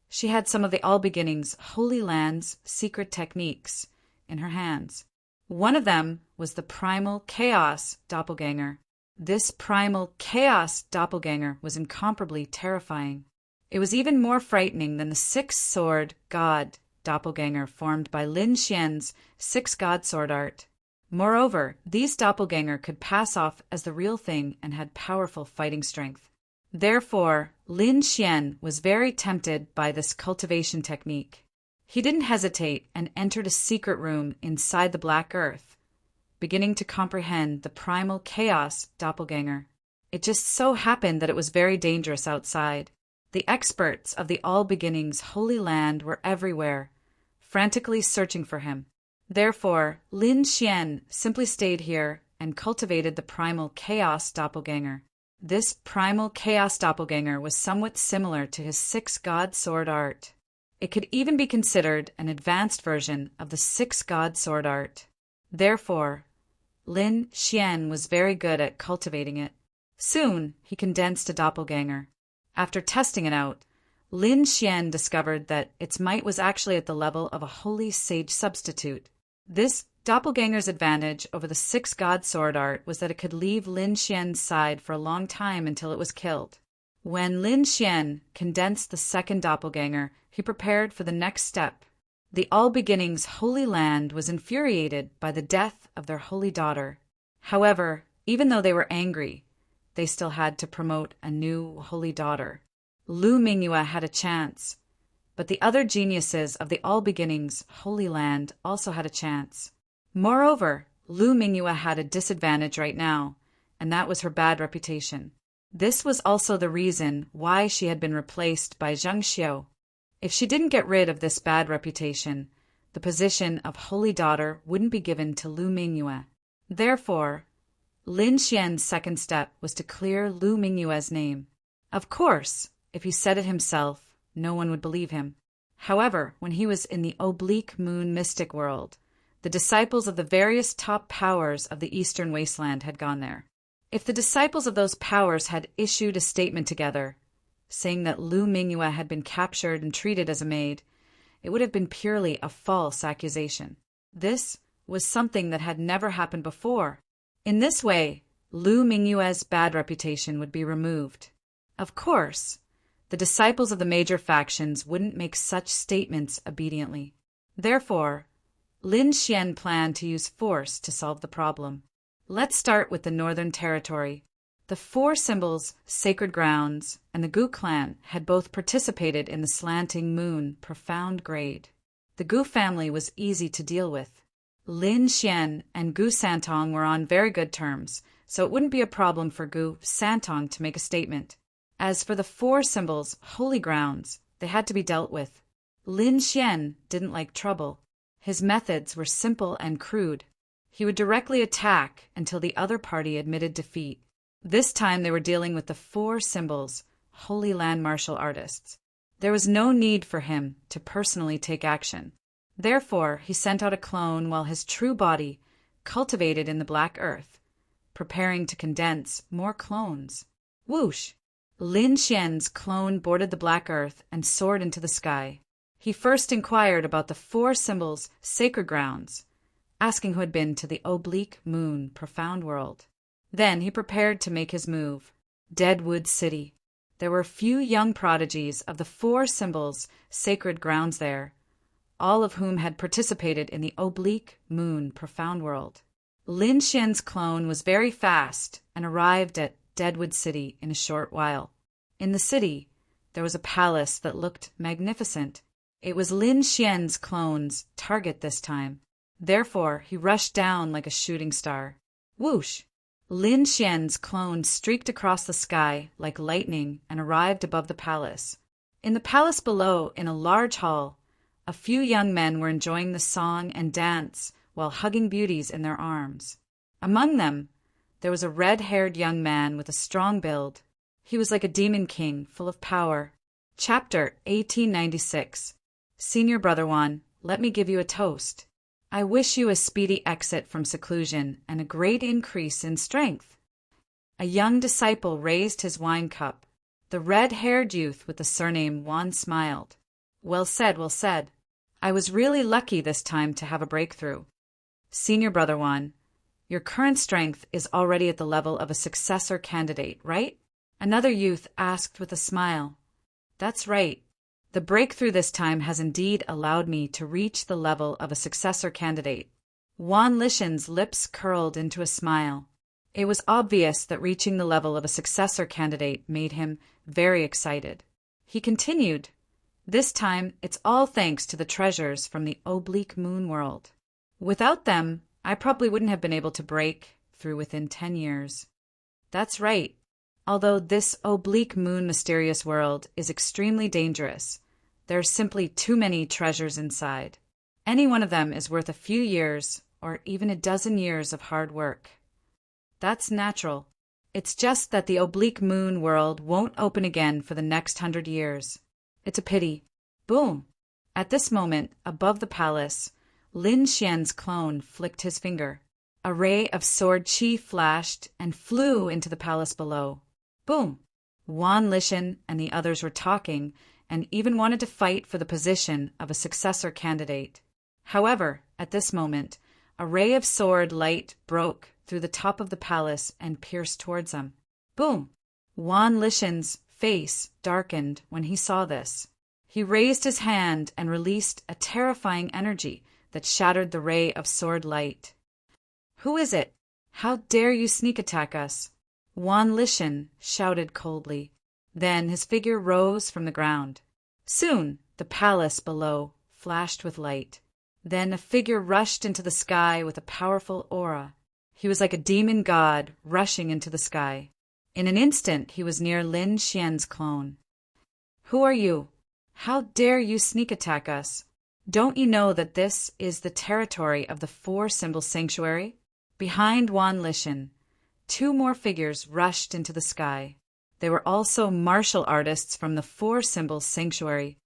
she had some of the All Beginnings Holy Land's secret techniques in her hands. One of them was the Primal Chaos Doppelganger. This Primal Chaos Doppelganger was incomparably terrifying. It was even more frightening than the 6-sword God Doppelganger formed by Lin Xian's 6-god sword art. Moreover, these doppelganger could pass off as the real thing and had powerful fighting strength. Therefore, Lin Xian was very tempted by this cultivation technique. He didn't hesitate and entered a secret room inside the Black Earth, beginning to comprehend the Primal Chaos Doppelganger. It just so happened that it was very dangerous outside. The experts of the All Beginnings Holy Land were everywhere, frantically searching for him. Therefore, Lin Xian simply stayed here and cultivated the Primal Chaos Doppelganger. This Primal Chaos Doppelganger was somewhat similar to his 6-god sword art. It could even be considered an advanced version of the 6-god sword art. Therefore, Lin Xian was very good at cultivating it. Soon, he condensed a doppelganger. After testing it out, Lin Xian discovered that its might was actually at the level of a holy sage substitute. This doppelganger's advantage over the six-god sword art was that it could leave Lin Xian's side for a long time until it was killed. When Lin Xian condensed the second doppelganger, he prepared for the next step. The All-Beginnings Holy Land was infuriated by the death of their holy daughter. However, even though they were angry, they still had to promote a new holy daughter. Lu Mingyue had a chance, but the other geniuses of the All-Beginnings Holy Land also had a chance. Moreover, Lu Mingyue had a disadvantage right now, and that was her bad reputation. This was also the reason why she had been replaced by Zheng Xiu. If she didn't get rid of this bad reputation, the position of holy daughter wouldn't be given to Lu Mingyue. Therefore, Lin Xian's second step was to clear Lu Mingyue's name. Of course, if he said it himself, no one would believe him. However, when he was in the oblique moon mystic world, the disciples of the various top powers of the Eastern Wasteland had gone there. If the disciples of those powers had issued a statement together, saying that Lu Mingyue had been captured and treated as a maid, it would have been purely a false accusation. This was something that had never happened before. In this way, Lu Mingyue's bad reputation would be removed. Of course, the disciples of the major factions wouldn't make such statements obediently. Therefore, Lin Xian planned to use force to solve the problem. Let's start with the Northern Territory. The four symbols, Sacred Grounds, and the Gu clan had both participated in the Slanting Moon Profound Grade. The Gu family was easy to deal with. Lin Xian and Gu Santong were on very good terms, so it wouldn't be a problem for Gu Santong to make a statement. As for the four symbols, Holy Grounds, they had to be dealt with. Lin Xian didn't like trouble. His methods were simple and crude. He would directly attack until the other party admitted defeat. This time they were dealing with the four symbols, Holy Land martial artists. There was no need for him to personally take action. Therefore, he sent out a clone while his true body cultivated in the black earth, preparing to condense more clones. Whoosh! Lin Xian's clone boarded the black earth and soared into the sky. He first inquired about the four symbols' sacred grounds, asking who had been to the oblique moon profound world. Then he prepared to make his move. Deadwood City. There were a few young prodigies of the four symbols' sacred grounds there, all of whom had participated in the oblique moon profound world. Lin Xian's clone was very fast and arrived at Deadwood City in a short while. In the city, there was a palace that looked magnificent. It was Lin Xian's clone's target this time. Therefore, he rushed down like a shooting star. Whoosh! Lin Xian's clone streaked across the sky like lightning and arrived above the palace. In the palace below, in a large hall, a few young men were enjoying the song and dance while hugging beauties in their arms. Among them, there was a red-haired young man with a strong build. He was like a demon king, full of power. Chapter 1896. Senior Brother Juan, let me give you a toast. I wish you a speedy exit from seclusion and a great increase in strength. A young disciple raised his wine cup. The red-haired youth with the surname Juan smiled. Well said, well said. I was really lucky this time to have a breakthrough. Senior Brother Juan, your current strength is already at the level of a successor candidate, right? Another youth asked with a smile. That's right. The breakthrough this time has indeed allowed me to reach the level of a successor candidate. Juan Lishan's lips curled into a smile. It was obvious that reaching the level of a successor candidate made him very excited. He continued, this time it's all thanks to the treasures from the oblique moon world. Without them, I probably wouldn't have been able to break through within 10 years. That's right. Although this oblique moon mysterious world is extremely dangerous, there are simply too many treasures inside. Any one of them is worth a few years or even a dozen years of hard work. That's natural. It's just that the oblique moon world won't open again for the next 100 years. It's a pity. Boom! At this moment, above the palace, Lin Xian's clone flicked his finger. A ray of sword chi flashed and flew into the palace below. Boom! Juan Lishan and the others were talking, and even wanted to fight for the position of a successor candidate. However, at this moment, a ray of sword light broke through the top of the palace and pierced towards him. Boom! Wan Lishan's face darkened when he saw this. He raised his hand and released a terrifying energy that shattered the ray of sword light. "Who is it? How dare you sneak attack us?" Wan Lishan shouted coldly. Then his figure rose from the ground. Soon the palace below flashed with light. Then a figure rushed into the sky with a powerful aura. He was like a demon god rushing into the sky. In an instant he was near Lin Xian's clone. "Who are you? How dare you sneak attack us? Don't you know that this is the territory of the Four Symbols Sanctuary?" Behind Wan Lishan, two more figures rushed into the sky. They were also martial artists from the Four Symbols Sanctuary.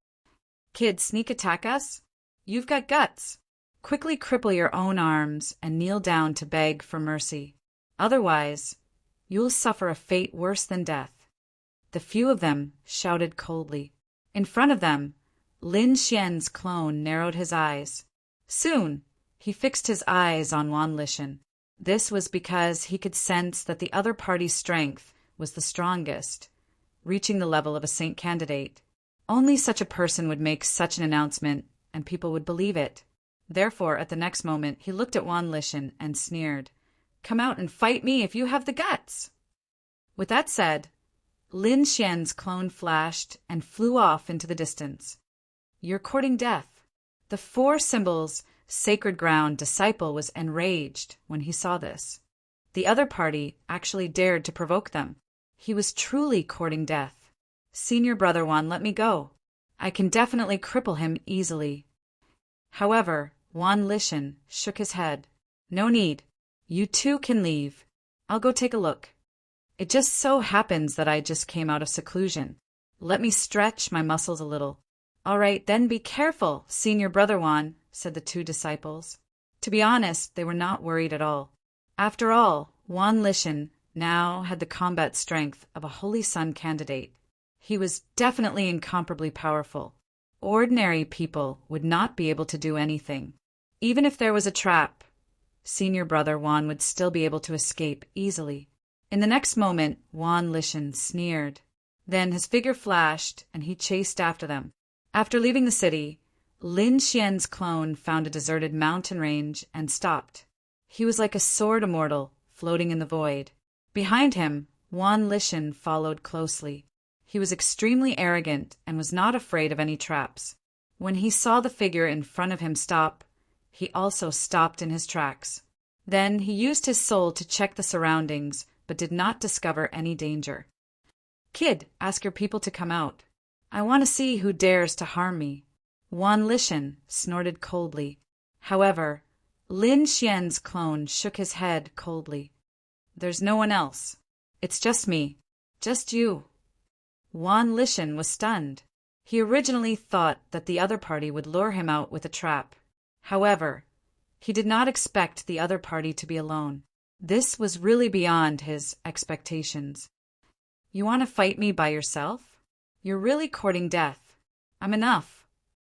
"Kid, sneak attack us? You've got guts. Quickly cripple your own arms and kneel down to beg for mercy. Otherwise, you'll suffer a fate worse than death." The few of them shouted coldly. In front of them, Lin Xian's clone narrowed his eyes. Soon, he fixed his eyes on Wan Lishan. This was because he could sense that the other party's strength was the strongest, reaching the level of a saint candidate. Only such a person would make such an announcement, and people would believe it. Therefore, at the next moment, he looked at Wan Lishan and sneered, "Come out and fight me if you have the guts!" With that said, Lin Xian's clone flashed and flew off into the distance. "You're courting death." The Four Symbols Sacred Ground disciple was enraged when he saw this. The other party actually dared to provoke them. He was truly courting death. "Senior brother Wan, let me go. I can definitely cripple him easily." However, Wan Lishan shook his head. "No need. You two can leave. I'll go take a look. It just so happens that I just came out of seclusion. Let me stretch my muscles a little." "All right, then be careful, Senior brother Wan," said the two disciples. To be honest, they were not worried at all. After all, Wan Lishan now had the combat strength of a Holy Sun candidate. He was definitely incomparably powerful. Ordinary people would not be able to do anything. Even if there was a trap, Senior brother Wan would still be able to escape easily. In the next moment, Wan Lishan sneered. Then his figure flashed, and he chased after them. After leaving the city, Lin Xian's clone found a deserted mountain range and stopped. He was like a sword immortal floating in the void. Behind him, Wan Lishan followed closely. He was extremely arrogant and was not afraid of any traps. When he saw the figure in front of him stop, he also stopped in his tracks. Then he used his soul to check the surroundings, but did not discover any danger. "Kid, ask your people to come out. I want to see who dares to harm me." Wan Lishan snorted coldly. However, Lin Xian's clone shook his head coldly. "There's no one else. It's just me. Just you." Wan Lishan was stunned. He originally thought that the other party would lure him out with a trap. However, he did not expect the other party to be alone. This was really beyond his expectations. "You want to fight me by yourself? You're really courting death. I'm enough."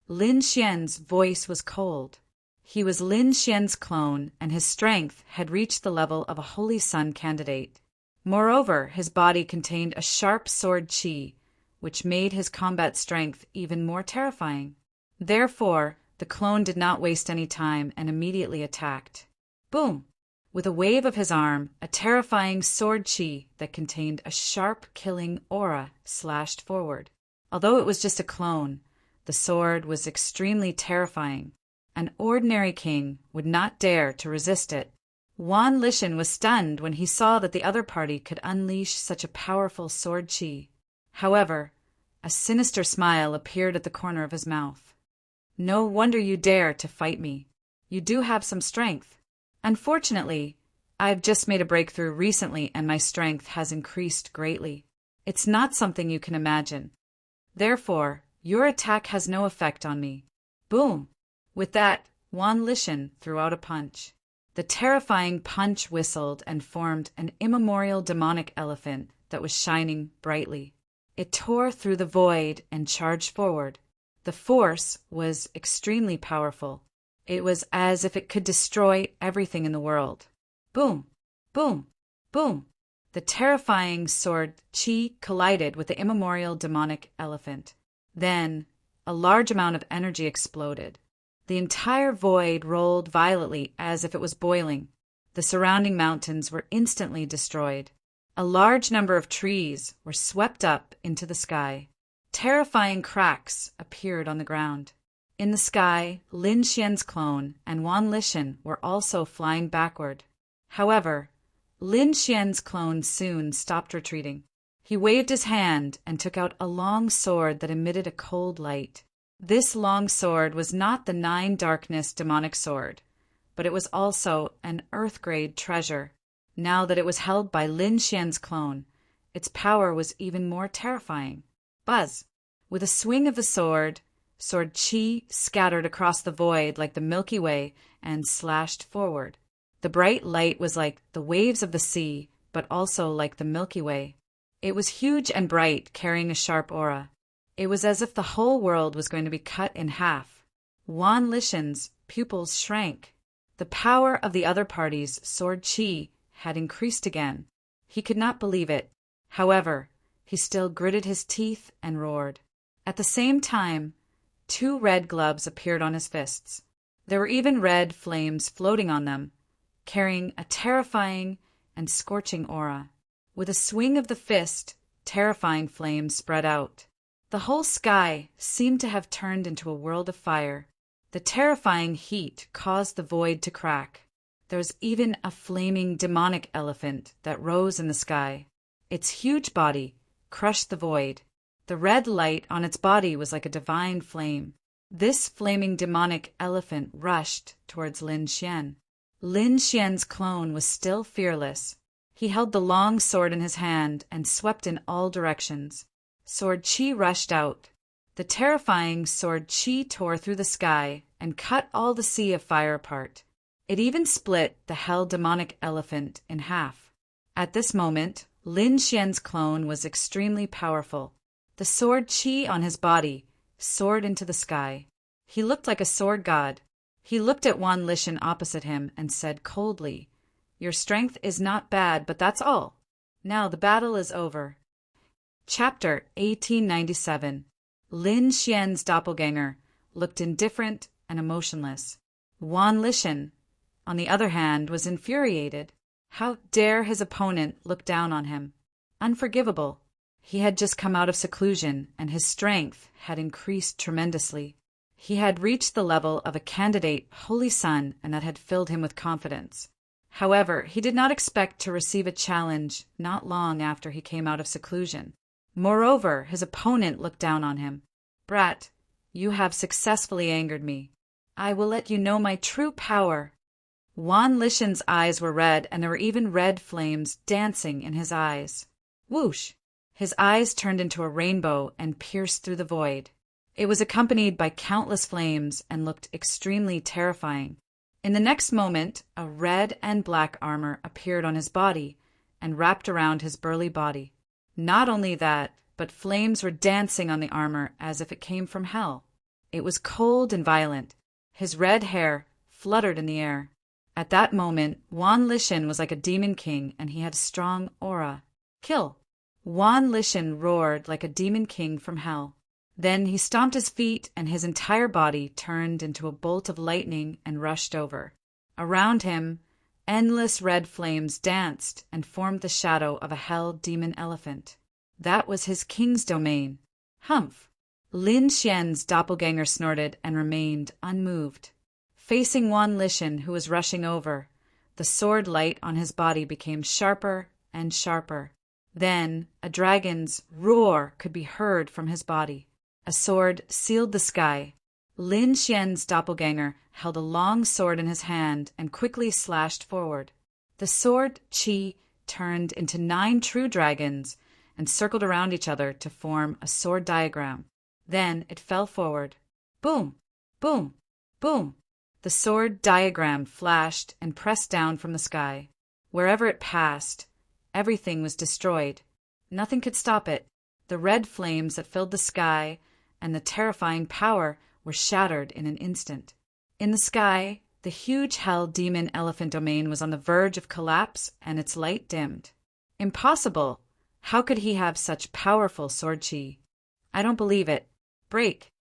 Lin Xian's voice was cold. He was Lin Xian's clone, and his strength had reached the level of a Holy Sun candidate. Moreover, his body contained a sharp sword chi, which made his combat strength even more terrifying. Therefore, the clone did not waste any time and immediately attacked. Boom! With a wave of his arm, a terrifying sword chi that contained a sharp, killing aura slashed forward. Although it was just a clone, the sword was extremely terrifying. An ordinary king would not dare to resist it. Wan Lishan was stunned when he saw that the other party could unleash such a powerful sword chi. However, a sinister smile appeared at the corner of his mouth. "No wonder you dare to fight me. You do have some strength. Unfortunately, I've just made a breakthrough recently and my strength has increased greatly. It's not something you can imagine. Therefore, your attack has no effect on me." Boom! With that, Wan Lishan threw out a punch. The terrifying punch whistled and formed an immemorial demonic elephant that was shining brightly. It tore through the void and charged forward. The force was extremely powerful. It was as if it could destroy everything in the world. Boom! Boom! Boom! The terrifying sword Chi collided with the immemorial demonic elephant. Then, a large amount of energy exploded. The entire void rolled violently as if it was boiling. The surrounding mountains were instantly destroyed. A large number of trees were swept up into the sky. Terrifying cracks appeared on the ground. In the sky, Lin Xian's clone and Wan Lishan were also flying backward. However, Lin Xian's clone soon stopped retreating. He waved his hand and took out a long sword that emitted a cold light. This long sword was not the Nine Darkness demonic sword, but it was also an Earth-grade treasure. Now that it was held by Lin Xian's clone, its power was even more terrifying. Buzz! With a swing of the sword Qi scattered across the void like the Milky Way and slashed forward. The bright light was like the waves of the sea, but also like the Milky Way. It was huge and bright, carrying a sharp aura. It was as if the whole world was going to be cut in half. Wan Lishan's pupils shrank. The power of the other party's sword Qi had increased again. He could not believe it. However, he still gritted his teeth and roared. At the same time, 2 red gloves appeared on his fists. There were even red flames floating on them, carrying a terrifying and scorching aura. With a swing of the fist, terrifying flames spread out. The whole sky seemed to have turned into a world of fire. The terrifying heat caused the void to crack. There was even a flaming demonic elephant that rose in the sky. Its huge body crushed the void. The red light on its body was like a divine flame. This flaming demonic elephant rushed towards Lin Xian. Lin Xian's clone was still fearless. He held the long sword in his hand and swept in all directions. Sword Qi rushed out. The terrifying sword Qi tore through the sky and cut all the sea of fire apart. It even split the hell demonic elephant in half. At this moment, Lin Xian's clone was extremely powerful. The sword Qi on his body soared into the sky. He looked like a sword god. He looked at Wan Lishan opposite him and said coldly, "Your strength is not bad, but that's all. Now the battle is over." Chapter 1897. Lin Xian's doppelganger looked indifferent and emotionless. Wan Lishan, on the other hand, was infuriated. How dare his opponent look down on him? Unforgivable. He had just come out of seclusion, and his strength had increased tremendously. He had reached the level of a candidate holy son, and that had filled him with confidence. However, he did not expect to receive a challenge not long after he came out of seclusion. Moreover, his opponent looked down on him. "Brat, you have successfully angered me. I will let you know my true power." Wan Lishan's eyes were red, and there were even red flames dancing in his eyes. Whoosh! His eyes turned into a rainbow and pierced through the void. It was accompanied by countless flames and looked extremely terrifying. In the next moment, a red and black armor appeared on his body and wrapped around his burly body. Not only that, but flames were dancing on the armor as if it came from hell. It was cold and violent. His red hair fluttered in the air. At that moment, Wan Lishan was like a demon king, and he had a strong aura. "Kill!" Wan Lishan roared like a demon king from hell. Then he stomped his feet, and his entire body turned into a bolt of lightning and rushed over. Around him, endless red flames danced and formed the shadow of a hell demon elephant. That was his king's domain. Humph! Lin Xian's doppelganger snorted and remained unmoved. Facing Wan Lishan, who was rushing over, the sword light on his body became sharper and sharper. Then a dragon's roar could be heard from his body. A sword sealed the sky. Lin Xian's doppelganger held a long sword in his hand and quickly slashed forward. The sword Qi turned into 9 true dragons and circled around each other to form a sword diagram. Then it fell forward. Boom! Boom! Boom! The sword diagram flashed and pressed down from the sky. Wherever it passed, everything was destroyed. Nothing could stop it. The red flames that filled the sky and the terrifying power were shattered in an instant. In the sky, the huge hell demon elephant domain was on the verge of collapse and its light dimmed. Impossible! How could he have such powerful sword chi? I don't believe it. Break!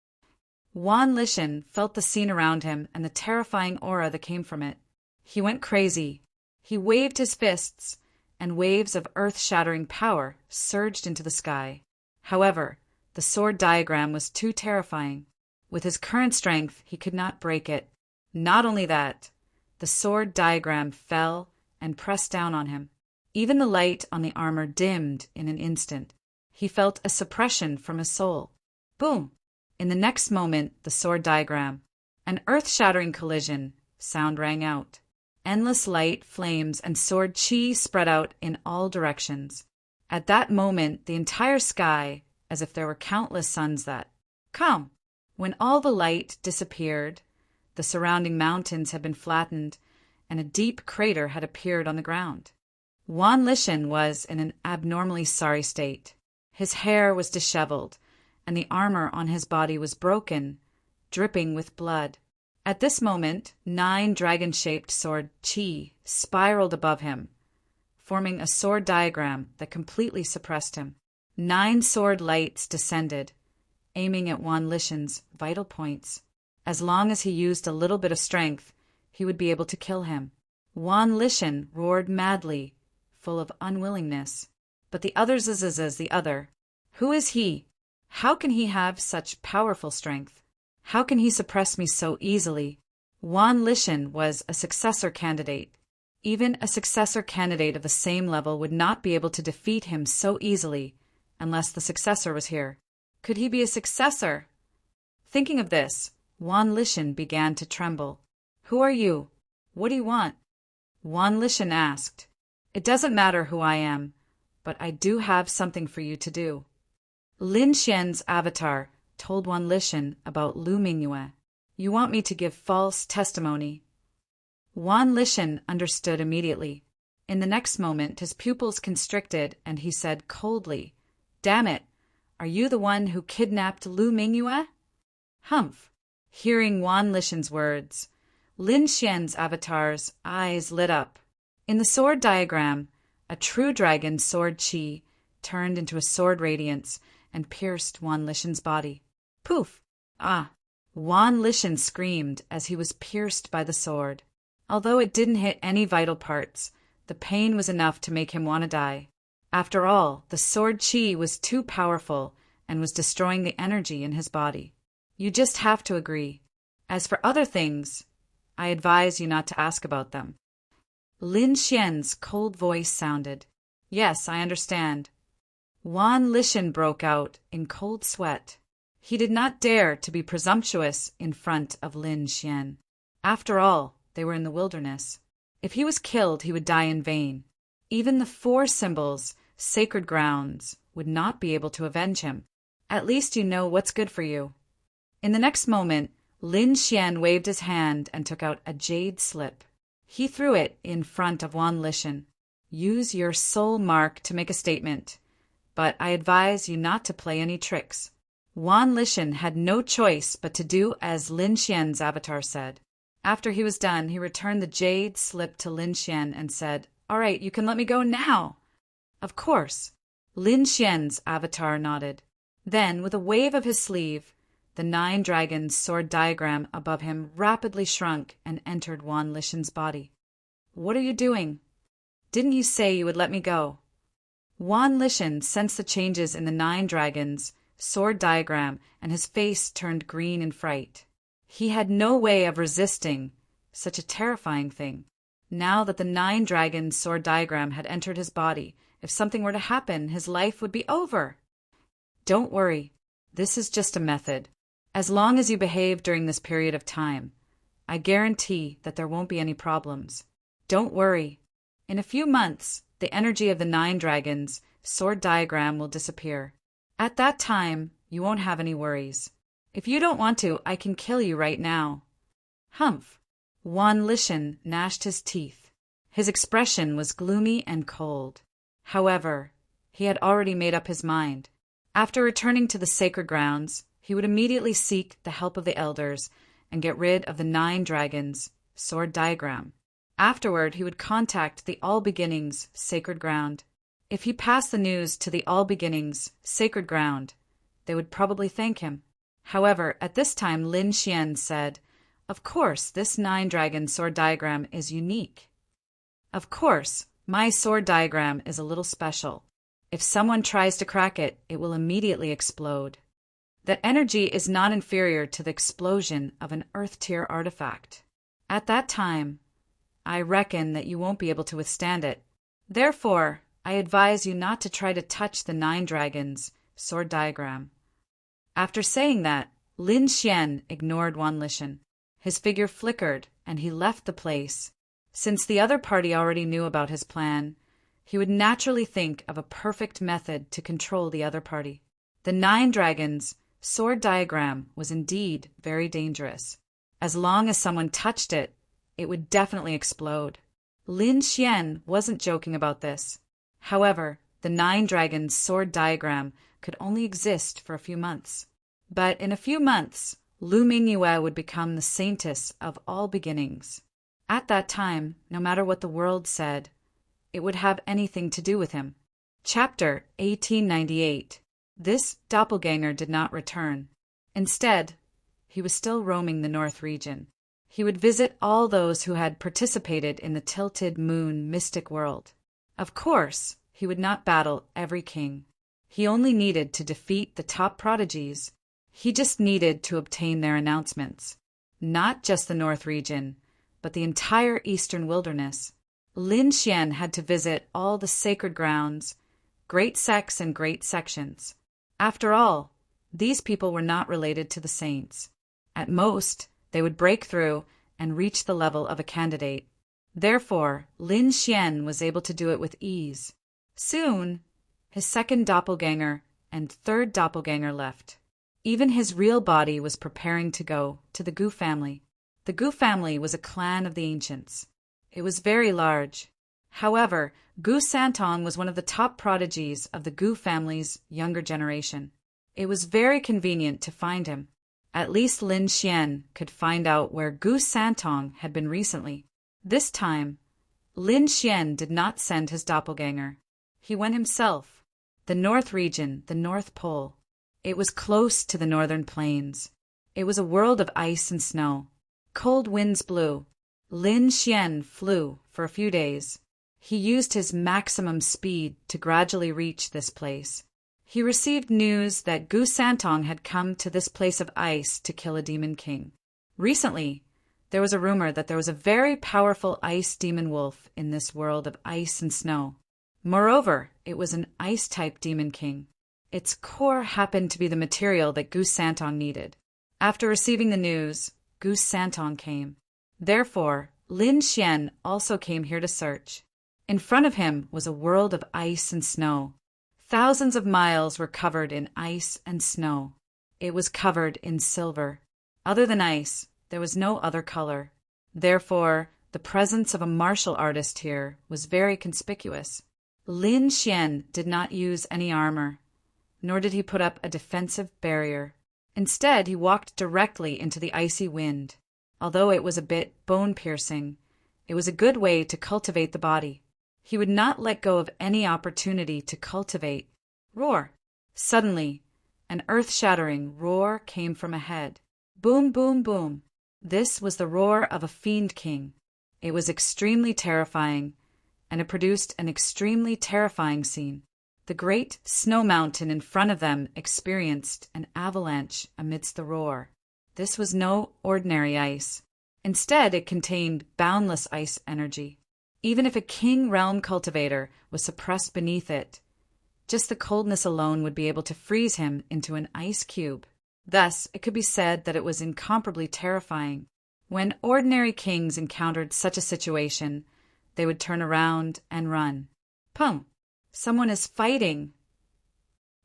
Wan Lishan felt the scene around him and the terrifying aura that came from it. He went crazy. He waved his fists, and waves of earth-shattering power surged into the sky. However, the sword diagram was too terrifying. With his current strength, he could not break it. Not only that, the sword diagram fell and pressed down on him. Even the light on the armor dimmed in an instant. He felt a suppression from his soul. Boom! In the next moment, the sword diagram. An earth-shattering collision. Sound rang out. Endless light, flames, and sword chi spread out in all directions. At that moment, the entire sky, as if there were countless suns that come. When all the light disappeared, the surrounding mountains had been flattened, and a deep crater had appeared on the ground. Wan Lishan was in an abnormally sorry state. His hair was disheveled, and the armor on his body was broken, dripping with blood. At this moment, 9 dragon-shaped sword chi spiraled above him, forming a sword diagram that completely suppressed him. 9 sword lights descended, aiming at Wan Lishan's vital points. As long as he used a little bit of strength, he would be able to kill him. Wan Lishan roared madly, full of unwillingness. But the other's the other. Who is he? How can he have such powerful strength? How can he suppress me so easily? Wan Lishan was a successor candidate. Even a successor candidate of the same level would not be able to defeat him so easily, unless the successor was here. Could he be a successor? Thinking of this, Wan Lishan began to tremble. Who are you? What do you want? Wan Lishan asked. It doesn't matter who I am, but I do have something for you to do. Lin Xian's avatar told Wan Lishan about Lu Mingyue. You want me to give false testimony? Wan Lishan understood immediately. In the next moment, his pupils constricted, and he said coldly, Damn it! Are you the one who kidnapped Lu Mingyue? Humph! Hearing Wan Lishan's words, Lin Xian's avatar's eyes lit up. In the sword diagram, a true dragon's sword chi turned into a sword radiance and pierced Wan Lishan's body. Poof! Ah! Wan Lishan screamed as he was pierced by the sword. Although it didn't hit any vital parts, the pain was enough to make him want to die. After all, the sword chi was too powerful and was destroying the energy in his body. You just have to agree. As for other things, I advise you not to ask about them. Lin Xian's cold voice sounded. Yes, I understand. Wan Lishan broke out in cold sweat. He did not dare to be presumptuous in front of Lin Xian. After all, they were in the wilderness. If he was killed, he would die in vain. Even the 4 symbols, sacred grounds, would not be able to avenge him. At least you know what's good for you. In the next moment, Lin Xian waved his hand and took out a jade slip. He threw it in front of Wan Lishan. Use your soul mark to make a statement, but I advise you not to play any tricks. Wan Lishan had no choice but to do as Lin Xian's avatar said. After he was done, he returned the jade slip to Lin Xian and said, All right, you can let me go now. Of course. Lin Xian's avatar nodded. Then, with a wave of his sleeve, the 9 dragons' sword diagram above him rapidly shrunk and entered Wan Lishan's body. What are you doing? Didn't you say you would let me go? Wan Lishan sensed the changes in the 9 dragons' sword diagram, and his face turned green in fright. He had no way of resisting such a terrifying thing. Now that the 9 dragons' sword diagram had entered his body, if something were to happen, his life would be over. Don't worry. This is just a method. As long as you behave during this period of time, I guarantee that there won't be any problems. Don't worry. In a few months, the energy of the 9 dragons' sword diagram will disappear. At that time, you won't have any worries. If you don't want to, I can kill you right now. Humph! Wan Lishan gnashed his teeth. His expression was gloomy and cold. However, he had already made up his mind. After returning to the sacred grounds, he would immediately seek the help of the elders and get rid of the 9 dragons, sword diagram. Afterward, he would contact the All Beginnings sacred ground. If he passed the news to the All Beginnings sacred ground, they would probably thank him. However, at this time Lin Xian said, "Of course, this 9-dragon sword diagram is unique. Of course, my sword diagram is a little special. If someone tries to crack it, it will immediately explode. That energy is not inferior to the explosion of an Earth-tier artifact. At that time, I reckon that you won't be able to withstand it. Therefore, I advise you not to try to touch the 9 dragons sword diagram." After saying that, Lin Xian ignored Wan Lishan. His figure flickered, and he left the place. Since the other party already knew about his plan, he would naturally think of a perfect method to control the other party. The 9 dragons sword diagram was indeed very dangerous. As long as someone touched it, it would definitely explode. Lin Xian wasn't joking about this. However, the 9 dragons sword diagram could only exist for a few months. But in a few months, Lu Mingyue would become the saintess of all beginnings. At that time, no matter what the world said, it would have anything to do with him. Chapter 1898. This doppelganger did not return. Instead, he was still roaming the North region. He would visit all those who had participated in the Tilted Moon mystic world. Of course, he would not battle every king. He only needed to defeat the top prodigies. He just needed to obtain their announcements. Not just the North region, but the entire Eastern wilderness. Lin Xian had to visit all the sacred grounds, great sects and great sections. After all, these people were not related to the saints. At most, they would break through and reach the level of a candidate. Therefore, Lin Xian was able to do it with ease. Soon, his second doppelganger and third doppelganger left. Even his real body was preparing to go to the Gu family. The Gu family was a clan of the ancients. It was very large. However, Gu Santong was one of the top prodigies of the Gu family's younger generation. It was very convenient to find him. At least Lin Xian could find out where Gu Santong had been recently. This time, Lin Xian did not send his doppelganger. He went himself. The North region, the North Pole. It was close to the northern plains. It was a world of ice and snow. Cold winds blew. Lin Xian flew for a few days. He used his maximum speed to gradually reach this place. He received news that Gu Santong had come to this place of ice to kill a demon king. Recently, there was a rumor that there was a very powerful ice demon wolf in this world of ice and snow. Moreover, it was an ice-type demon king. Its core happened to be the material that Gu Santong needed. After receiving the news, Gu Santong came. Therefore, Lin Xian also came here to search. In front of him was a world of ice and snow. Thousands of miles were covered in ice and snow. It was covered in silver. Other than ice, there was no other color. Therefore, the presence of a martial artist here was very conspicuous. Lin Xian did not use any armor, nor did he put up a defensive barrier. Instead, he walked directly into the icy wind. Although it was a bit bone-piercing, it was a good way to cultivate the body. He would not let go of any opportunity to cultivate. Roar! Suddenly, an earth-shattering roar came from ahead. Boom, boom, boom. This was the roar of a fiend king. It was extremely terrifying, and it produced an extremely terrifying scene. The great snow mountain in front of them experienced an avalanche amidst the roar. This was no ordinary ice. Instead, it contained boundless ice energy. Even if a king realm cultivator was suppressed beneath it, just the coldness alone would be able to freeze him into an ice cube. Thus, it could be said that it was incomparably terrifying. When ordinary kings encountered such a situation, they would turn around and run. Pum! Someone is fighting!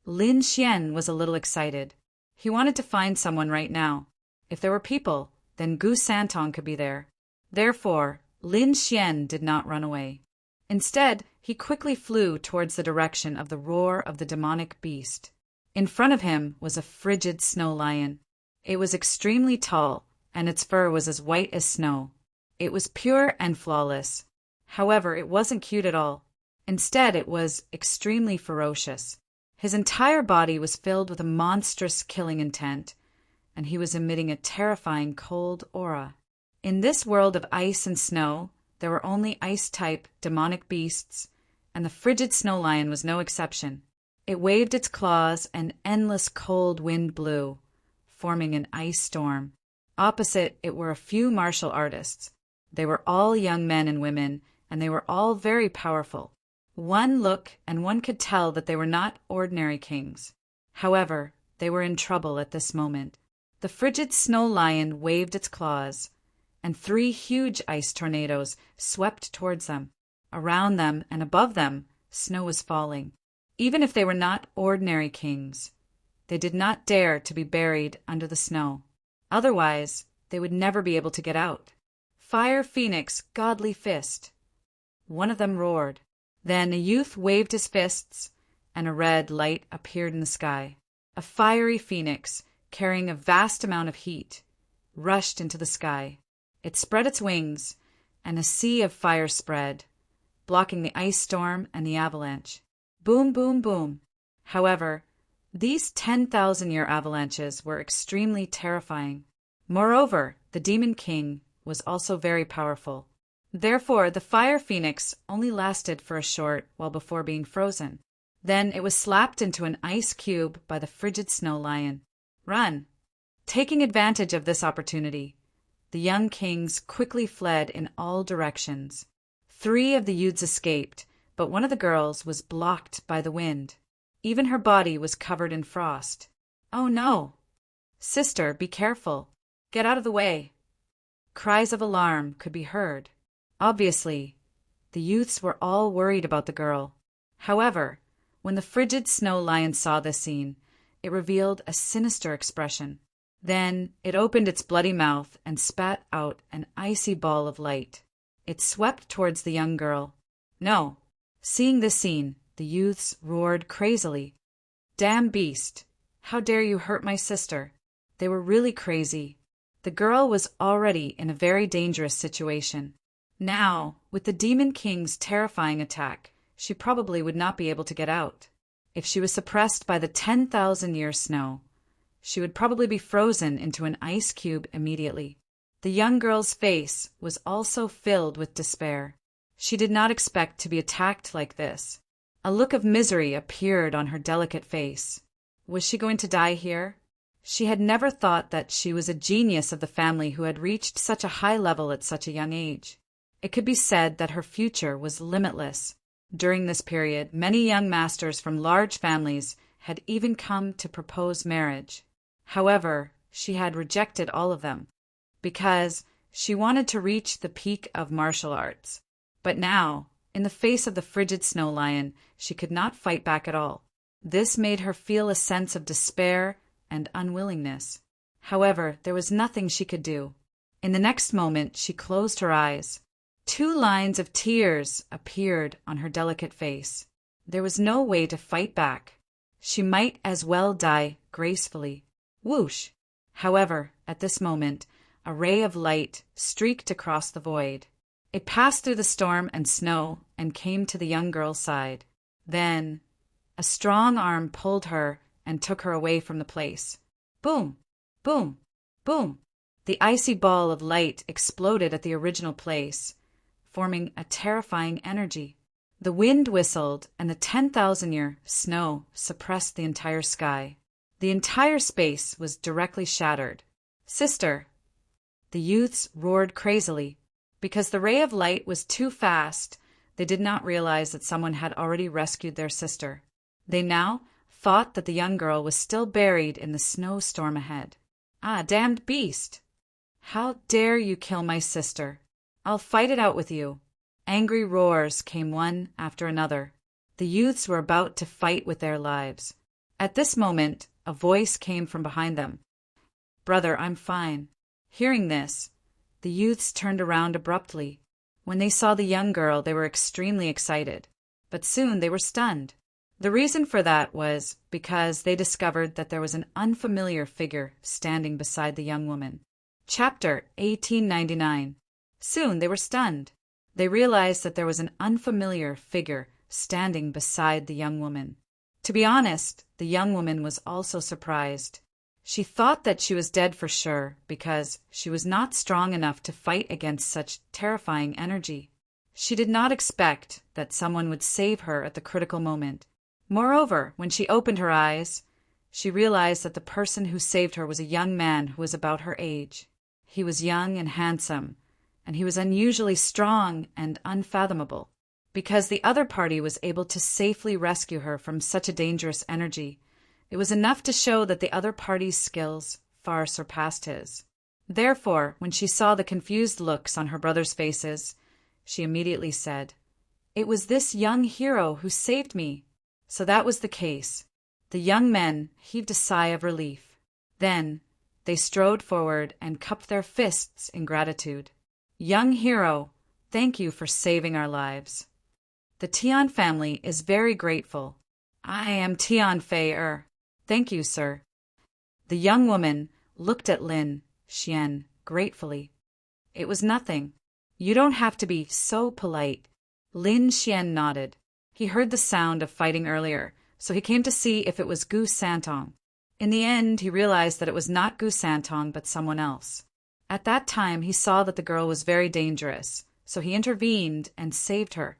Lin Xian was a little excited. He wanted to find someone right now. If there were people, then Gu Santong could be there. Therefore, Lin Xian did not run away. Instead, he quickly flew towards the direction of the roar of the demonic beast. In front of him was a frigid snow lion. It was extremely tall, and its fur was as white as snow. It was pure and flawless. However, it wasn't cute at all. Instead, it was extremely ferocious. His entire body was filled with a monstrous killing intent, and he was emitting a terrifying cold aura. In this world of ice and snow, there were only ice-type demonic beasts, and the frigid snow lion was no exception. It waved its claws, and endless cold wind blew, forming an ice storm. Opposite it were a few martial artists. They were all young men and women, and they were all very powerful. One look, and one could tell that they were not ordinary kings. However, they were in trouble at this moment. The frigid snow lion waved its claws, and 3 huge ice tornadoes swept towards them. Around them and above them, snow was falling. Even if they were not ordinary kings, they did not dare to be buried under the snow. Otherwise, they would never be able to get out. Fire Phoenix, godly fist. One of them roared. Then a youth waved his fists, and a red light appeared in the sky. A fiery phoenix, carrying a vast amount of heat, rushed into the sky. It spread its wings, and a sea of fire spread, blocking the ice storm and the avalanche. Boom, boom, boom. However, these 10,000-year avalanches were extremely terrifying. Moreover, the Demon King was also very powerful. Therefore, the Fire Phoenix only lasted for a short while before being frozen. Then it was slapped into an ice cube by the frigid snow lion. Run! Taking advantage of this opportunity, the young kings quickly fled in all directions. 3 of the youths escaped, but one of the girls was blocked by the wind. Even her body was covered in frost. Oh no! Sister, be careful! Get out of the way! Cries of alarm could be heard. Obviously, the youths were all worried about the girl. However, when the frigid snow lion saw this scene, it revealed a sinister expression. Then it opened its bloody mouth and spat out an icy ball of light. It swept towards the young girl. No! Seeing this scene, the youths roared crazily. Damn beast! How dare you hurt my sister? They were really crazy. The girl was already in a very dangerous situation. Now, with the Demon King's terrifying attack, she probably would not be able to get out. If she was suppressed by the 10,000-year snow, she would probably be frozen into an ice cube immediately. The young girl's face was also filled with despair. She did not expect to be attacked like this. A look of misery appeared on her delicate face. Was she going to die here? She had never thought that she was a genius of the family who had reached such a high level at such a young age. It could be said that her future was limitless. During this period, many young masters from large families had even come to propose marriage. However, she had rejected all of them, because she wanted to reach the peak of martial arts. But now, in the face of the frigid snow lion, she could not fight back at all. This made her feel a sense of despair and unwillingness. However, there was nothing she could do. In the next moment, she closed her eyes. 2 lines of tears appeared on her delicate face. There was no way to fight back. She might as well die gracefully. Whoosh! However, at this moment, a ray of light streaked across the void. It passed through the storm and snow and came to the young girl's side. Then, a strong arm pulled her and took her away from the place. Boom! Boom! Boom! The icy ball of light exploded at the original place, forming a terrifying energy. The wind whistled, and the 10,000-year snow suppressed the entire sky. The entire space was directly shattered. Sister! The youths roared crazily. Because the ray of light was too fast, they did not realize that someone had already rescued their sister. They now thought that the young girl was still buried in the snowstorm ahead. Ah, damned beast! How dare you kill my sister? I'll fight it out with you. Angry roars came one after another. The youths were about to fight with their lives. At this moment, a voice came from behind them. Brother, I'm fine. Hearing this, the youths turned around abruptly. When they saw the young girl, they were extremely excited. But soon they were stunned. The reason for that was because they discovered that there was an unfamiliar figure standing beside the young woman. Chapter 1899. Soon they were stunned. They realized that there was an unfamiliar figure standing beside the young woman. To be honest, the young woman was also surprised. She thought that she was dead for sure because she was not strong enough to fight against such terrifying energy. She did not expect that someone would save her at the critical moment. Moreover, when she opened her eyes, she realized that the person who saved her was a young man who was about her age. He was young and handsome, and he was unusually strong and unfathomable. Because the other party was able to safely rescue her from such a dangerous energy, it was enough to show that the other party's skills far surpassed his. Therefore, when she saw the confused looks on her brothers' faces, she immediately said, "It was this young hero who saved me." So that was the case. The young men heaved a sigh of relief. Then they strode forward and cupped their fists in gratitude. "Young hero, thank you for saving our lives. The Tian family is very grateful. I am Tian Fei. Thank you, sir." The young woman looked at Lin Xian gratefully. "It was nothing. You don't have to be so polite." Lin Xian nodded. He heard the sound of fighting earlier, so he came to see if it was Gu Santong. In the end, he realized that it was not Gu Santong but someone else. At that time, he saw that the girl was very dangerous, so he intervened and saved her.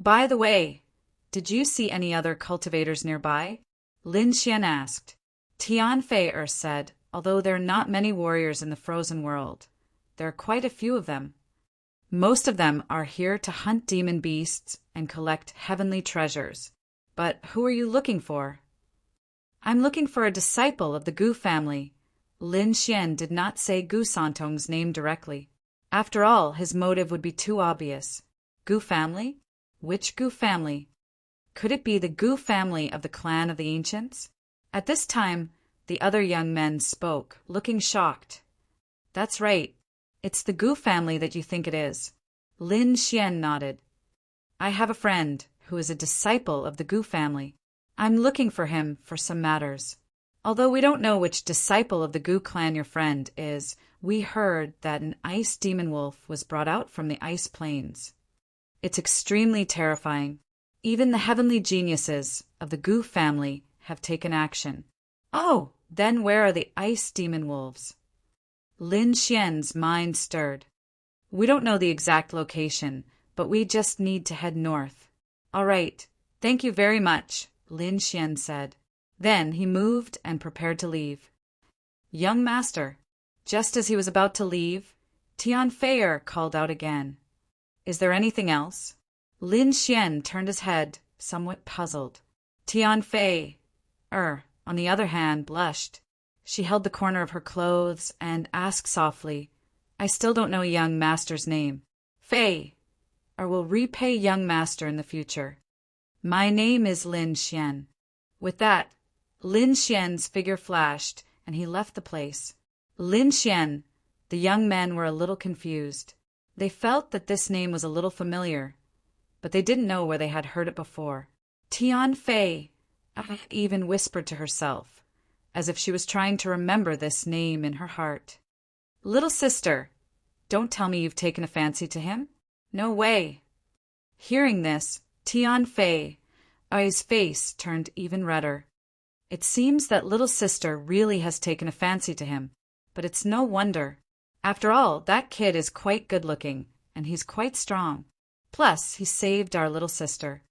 "By the way, did you see any other cultivators nearby?" Lin Xian asked. Tian Fei said, "Although there are not many warriors in the frozen world, there are quite a few of them. Most of them are here to hunt demon beasts and collect heavenly treasures. But who are you looking for?" "I'm looking for a disciple of the Gu family." Lin Xian did not say Gu Santong's name directly. After all, his motive would be too obvious. Gu family? Which Gu family? Could it be the Gu family of the clan of the ancients? At this time, the other young men spoke, looking shocked. "That's right. It's the Gu family that you think it is." Lin Xian nodded. "I have a friend who is a disciple of the Gu family. I'm looking for him for some matters. Although we don't know which disciple of the Gu clan your friend is, we heard that an ice demon wolf was brought out from the ice plains. It's extremely terrifying. Even the heavenly geniuses of the Gu family have taken action." "Oh, then where are the ice demon wolves?" Lin Xian's mind stirred. "We don't know the exact location, but we just need to head north." "All right. Thank you very much," Lin Xian said. Then he moved and prepared to leave. "Young master." Just as he was about to leave, Tian Fei called out again. "Is there anything else?" Lin Xian turned his head, somewhat puzzled. Tian Fei, on the other hand, blushed. She held the corner of her clothes and asked softly, "I still don't know young master's name." "Fei, will repay young master in the future. My name is Lin Xian." With that, Lin Xian's figure flashed, and he left the place. Lin Xian, the young men were a little confused. They felt that this name was a little familiar, but they didn't know where they had heard it before. Tian Fei even whispered to herself, as if she was trying to remember this name in her heart. "Little sister, don't tell me you've taken a fancy to him? No way." Hearing this, Tian Fei's face turned even redder. It seems that little sister really has taken a fancy to him, but it's no wonder. After all, that kid is quite good-looking, and he's quite strong. Plus, he saved our little sister.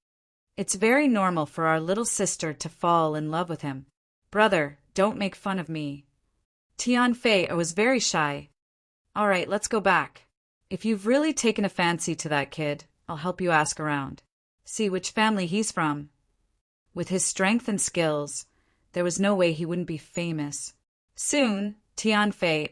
It's very normal for our little sister to fall in love with him. Brother, don't make fun of me. Tian Fei was very shy. All right, let's go back. If you've really taken a fancy to that kid, I'll help you ask around. See which family he's from. With his strength and skills, there was no way he wouldn't be famous. Soon, Tian Fei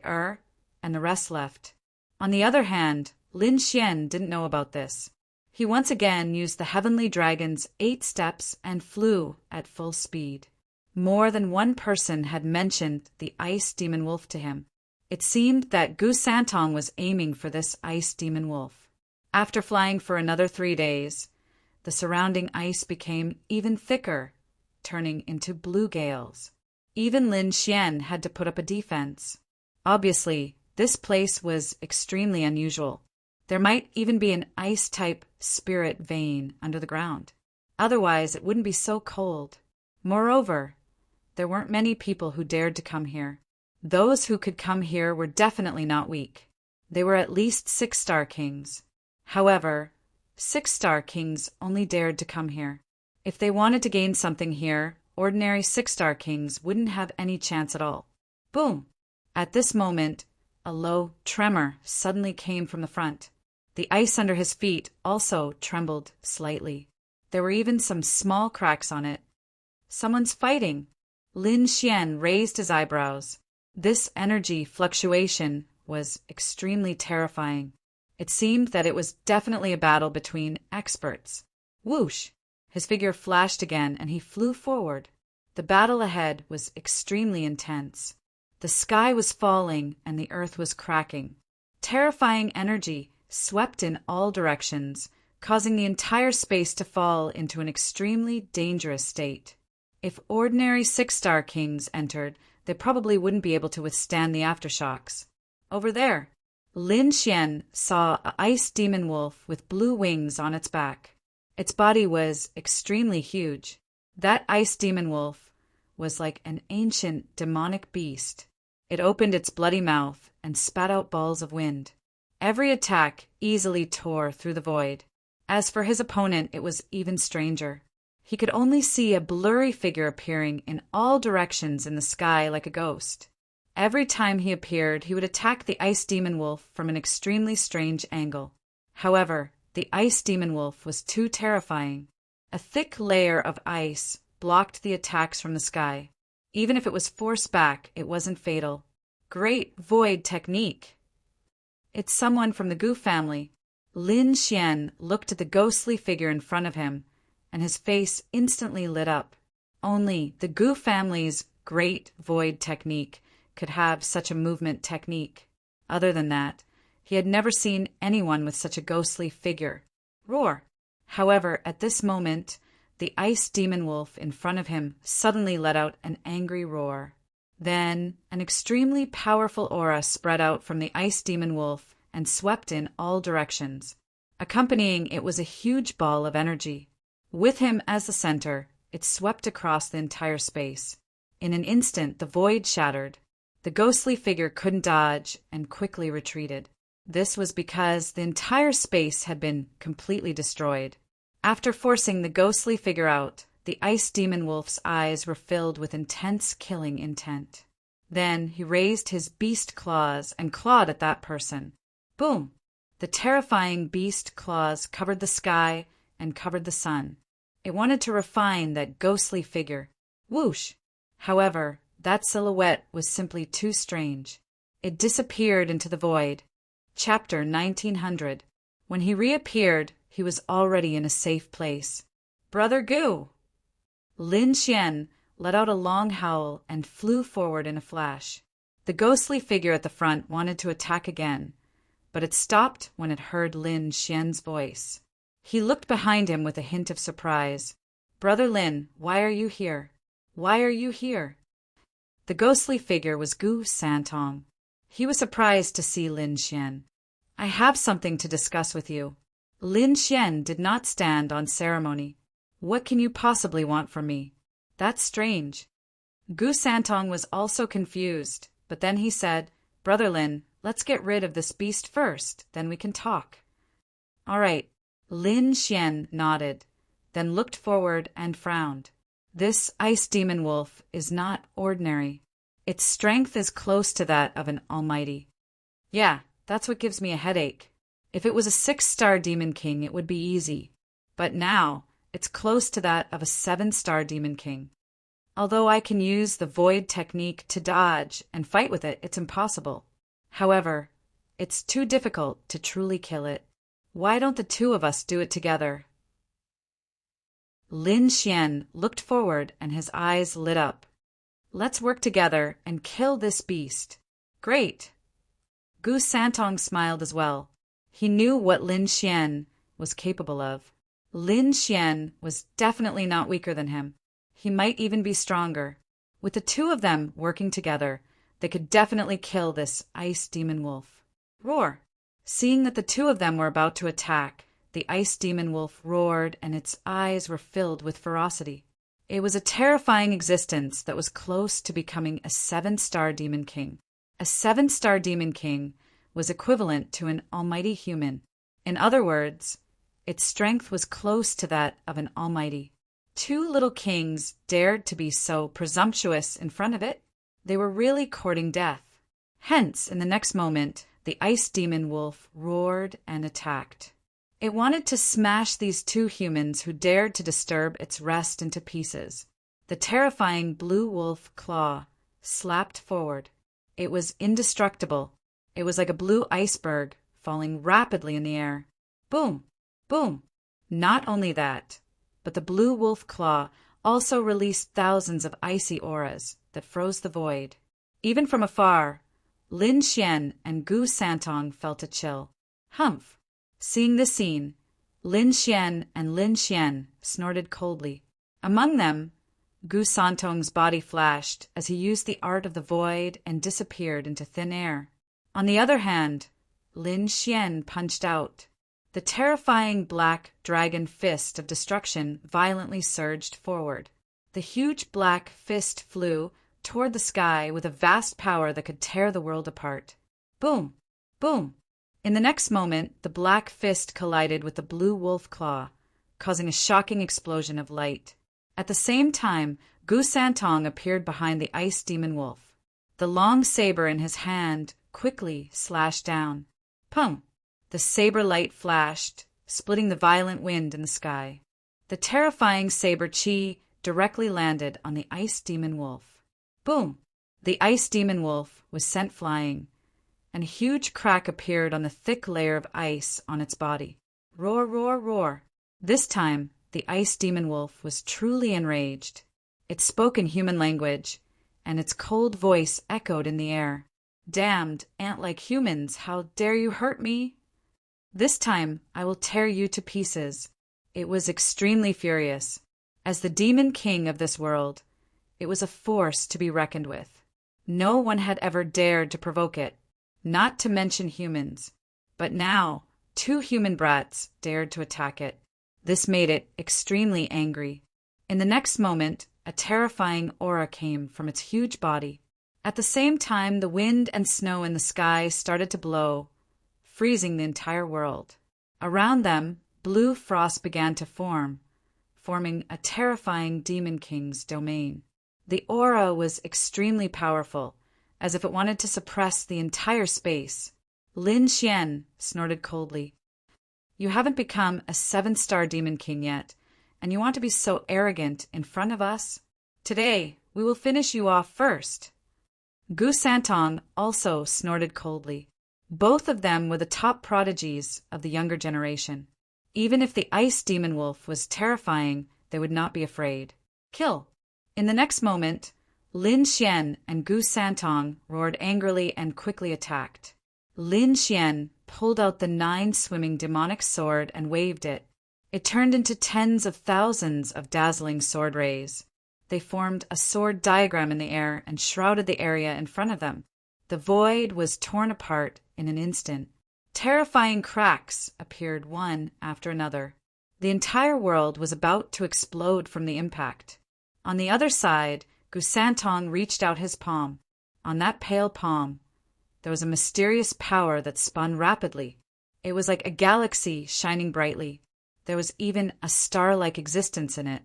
and the rest left. On the other hand, Lin Xian didn't know about this. He once again used the heavenly dragon's 8 steps and flew at full speed. More than one person had mentioned the ice demon wolf to him. It seemed that Gu Santong was aiming for this ice demon wolf. After flying for another 3 days, The surrounding ice became even thicker, turning into blue gales. Even Lin Xian had to put up a defense. Obviously, this place was extremely unusual. There might even be an ice-type spirit vein under the ground. Otherwise, it wouldn't be so cold. Moreover, there weren't many people who dared to come here. Those who could come here were definitely not weak. They were at least 6-star kings. However, 6-star kings only dared to come here. If they wanted to gain something here, ordinary 6-star kings wouldn't have any chance at all. Boom! At this moment, a low tremor suddenly came from the front. The ice under his feet also trembled slightly. There were even some small cracks on it. Someone's fighting. Lin Xian raised his eyebrows. This energy fluctuation was extremely terrifying. It seemed that it was definitely a battle between experts. Whoosh! His figure flashed again and he flew forward. The battle ahead was extremely intense. The sky was falling and the earth was cracking. Terrifying energy swept in all directions, causing the entire space to fall into an extremely dangerous state. If ordinary 6-star kings entered, they probably wouldn't be able to withstand the aftershocks. Over there, Lin Xian saw an ice demon wolf with blue wings on its back. Its body was extremely huge. That ice demon wolf was like an ancient demonic beast. It opened its bloody mouth and spat out balls of wind. Every attack easily tore through the void. As for his opponent, it was even stranger. He could only see a blurry figure appearing in all directions in the sky like a ghost. Every time he appeared, he would attack the ice demon wolf from an extremely strange angle. However, the ice demon wolf was too terrifying. A thick layer of ice blocked the attacks from the sky. Even if it was forced back, it wasn't fatal. Great void technique! It's someone from the Gu family. Lin Xian looked at the ghostly figure in front of him, and his face instantly lit up. Only the Gu family's great void technique could have such a movement technique. Other than that, he had never seen anyone with such a ghostly figure. Roar! However, at this moment, the ice demon wolf in front of him suddenly let out an angry roar. Then, an extremely powerful aura spread out from the ice demon wolf and swept in all directions. Accompanying it was a huge ball of energy. With him as the center, it swept across the entire space. In an instant, the void shattered. The ghostly figure couldn't dodge and quickly retreated. This was because the entire space had been completely destroyed. After forcing the ghostly figure out, the ice demon wolf's eyes were filled with intense killing intent. Then he raised his beast claws and clawed at that person. Boom! The terrifying beast claws covered the sky and covered the sun. It wanted to refine that ghostly figure. Whoosh! However, that silhouette was simply too strange. It disappeared into the void. Chapter 1900. When he reappeared, he was already in a safe place. Brother Gu! Lin Xian let out a long howl and flew forward in a flash. The ghostly figure at the front wanted to attack again, but it stopped when it heard Lin Xian's voice. He looked behind him with a hint of surprise. Brother Lin, why are you here? Why are you here? The ghostly figure was Gu Santong. He was surprised to see Lin Xian. I have something to discuss with you. Lin Xian did not stand on ceremony. What can you possibly want from me? That's strange. Gu Santong was also confused, but then he said, Brother Lin, let's get rid of this beast first, then we can talk. All right. Lin Xian nodded, then looked forward and frowned. This ice demon wolf is not ordinary. Its strength is close to that of an almighty. Yeah, that's what gives me a headache. If it was a 6-star demon king, it would be easy. But now, it's close to that of a 7-star demon king. Although I can use the void technique to dodge and fight with it, it's impossible. However, it's too difficult to truly kill it. Why don't the two of us do it together? Lin Xian looked forward and his eyes lit up. Let's work together and kill this beast. Great! Gu Santong smiled as well. He knew what Lin Xian was capable of. Lin Xian was definitely not weaker than him. He might even be stronger. With the two of them working together, they could definitely kill this ice demon wolf. Roar! Seeing that the two of them were about to attack, the ice demon wolf roared and its eyes were filled with ferocity. It was a terrifying existence that was close to becoming a 7-star demon king. A 7-star demon king was equivalent to an almighty human. In other words, its strength was close to that of an almighty. Two little kings dared to be so presumptuous in front of it. They were really courting death. Hence, in the next moment, the ice demon wolf roared and attacked. It wanted to smash these two humans who dared to disturb its rest into pieces. The terrifying blue wolf claw slapped forward. It was indestructible. It was like a blue iceberg falling rapidly in the air. Boom! Boom! Not only that, but the blue wolf claw also released thousands of icy auras that froze the void. Even from afar, Lin Xian and Gu Santong felt a chill. Humph! Seeing this scene, Lin Xian and Lin Xian snorted coldly. Among them, Gu Santong's body flashed as he used the art of the void and disappeared into thin air. On the other hand, Lin Xian punched out. The terrifying black dragon fist of destruction violently surged forward. The huge black fist flew toward the sky with a vast power that could tear the world apart. Boom! Boom! In the next moment, the black fist collided with the blue wolf claw, causing a shocking explosion of light. At the same time, Gu Santong appeared behind the ice demon wolf. The long saber in his hand quickly slashed down. Pum! The saber light flashed, splitting the violent wind in the sky. The terrifying saber chi directly landed on the ice demon wolf. Boom! The ice demon wolf was sent flying, and a huge crack appeared on the thick layer of ice on its body. Roar, roar, roar! This time, the ice demon wolf was truly enraged. It spoke in human language, and its cold voice echoed in the air. Damned, ant-like humans, how dare you hurt me? This time I will tear you to pieces. It was extremely furious. As the demon king of this world, it was a force to be reckoned with. No one had ever dared to provoke it, not to mention humans. But now, two human brats dared to attack it. This made it extremely angry. In the next moment, a terrifying aura came from its huge body. At the same time, the wind and snow in the sky started to blow, freezing the entire world. Around them, blue frost began to form, forming a terrifying demon king's domain. The aura was extremely powerful, as if it wanted to suppress the entire space. Lin Xian snorted coldly. You haven't become a 7-star demon king yet, and you want to be so arrogant in front of us? Today, we will finish you off first. Gu Santong also snorted coldly. Both of them were the top prodigies of the younger generation. Even if the ice demon wolf was terrifying, they would not be afraid. Kill! In the next moment, Lin Xian and Gu Santong roared angrily and quickly attacked. Lin Xian pulled out the 9-swimming demonic sword and waved it. It turned into tens of thousands of dazzling sword rays. They formed a sword diagram in the air and shrouded the area in front of them. The void was torn apart in an instant. Terrifying cracks appeared one after another. The entire world was about to explode from the impact. On the other side, Gu Santong reached out his palm. On that pale palm, there was a mysterious power that spun rapidly. It was like a galaxy shining brightly. There was even a star-like existence in it.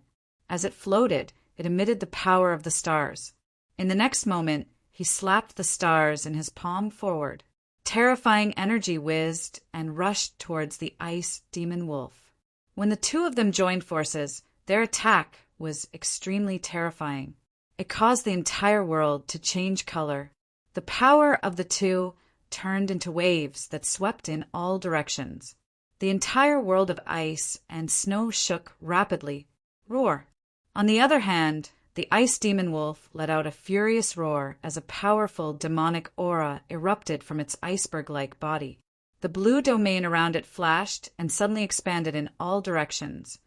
As it floated, it emitted the power of the stars. In the next moment, he slapped the stars in his palm forward. Terrifying energy whizzed and rushed towards the ice demon wolf. When the two of them joined forces, their attack was extremely terrifying. It caused the entire world to change color. The power of the two turned into waves that swept in all directions. The entire world of ice and snow shook rapidly. Roar! On the other hand, the ice demon wolf let out a furious roar as a powerful demonic aura erupted from its iceberg-like body. The blue domain around it flashed and suddenly expanded in all directions,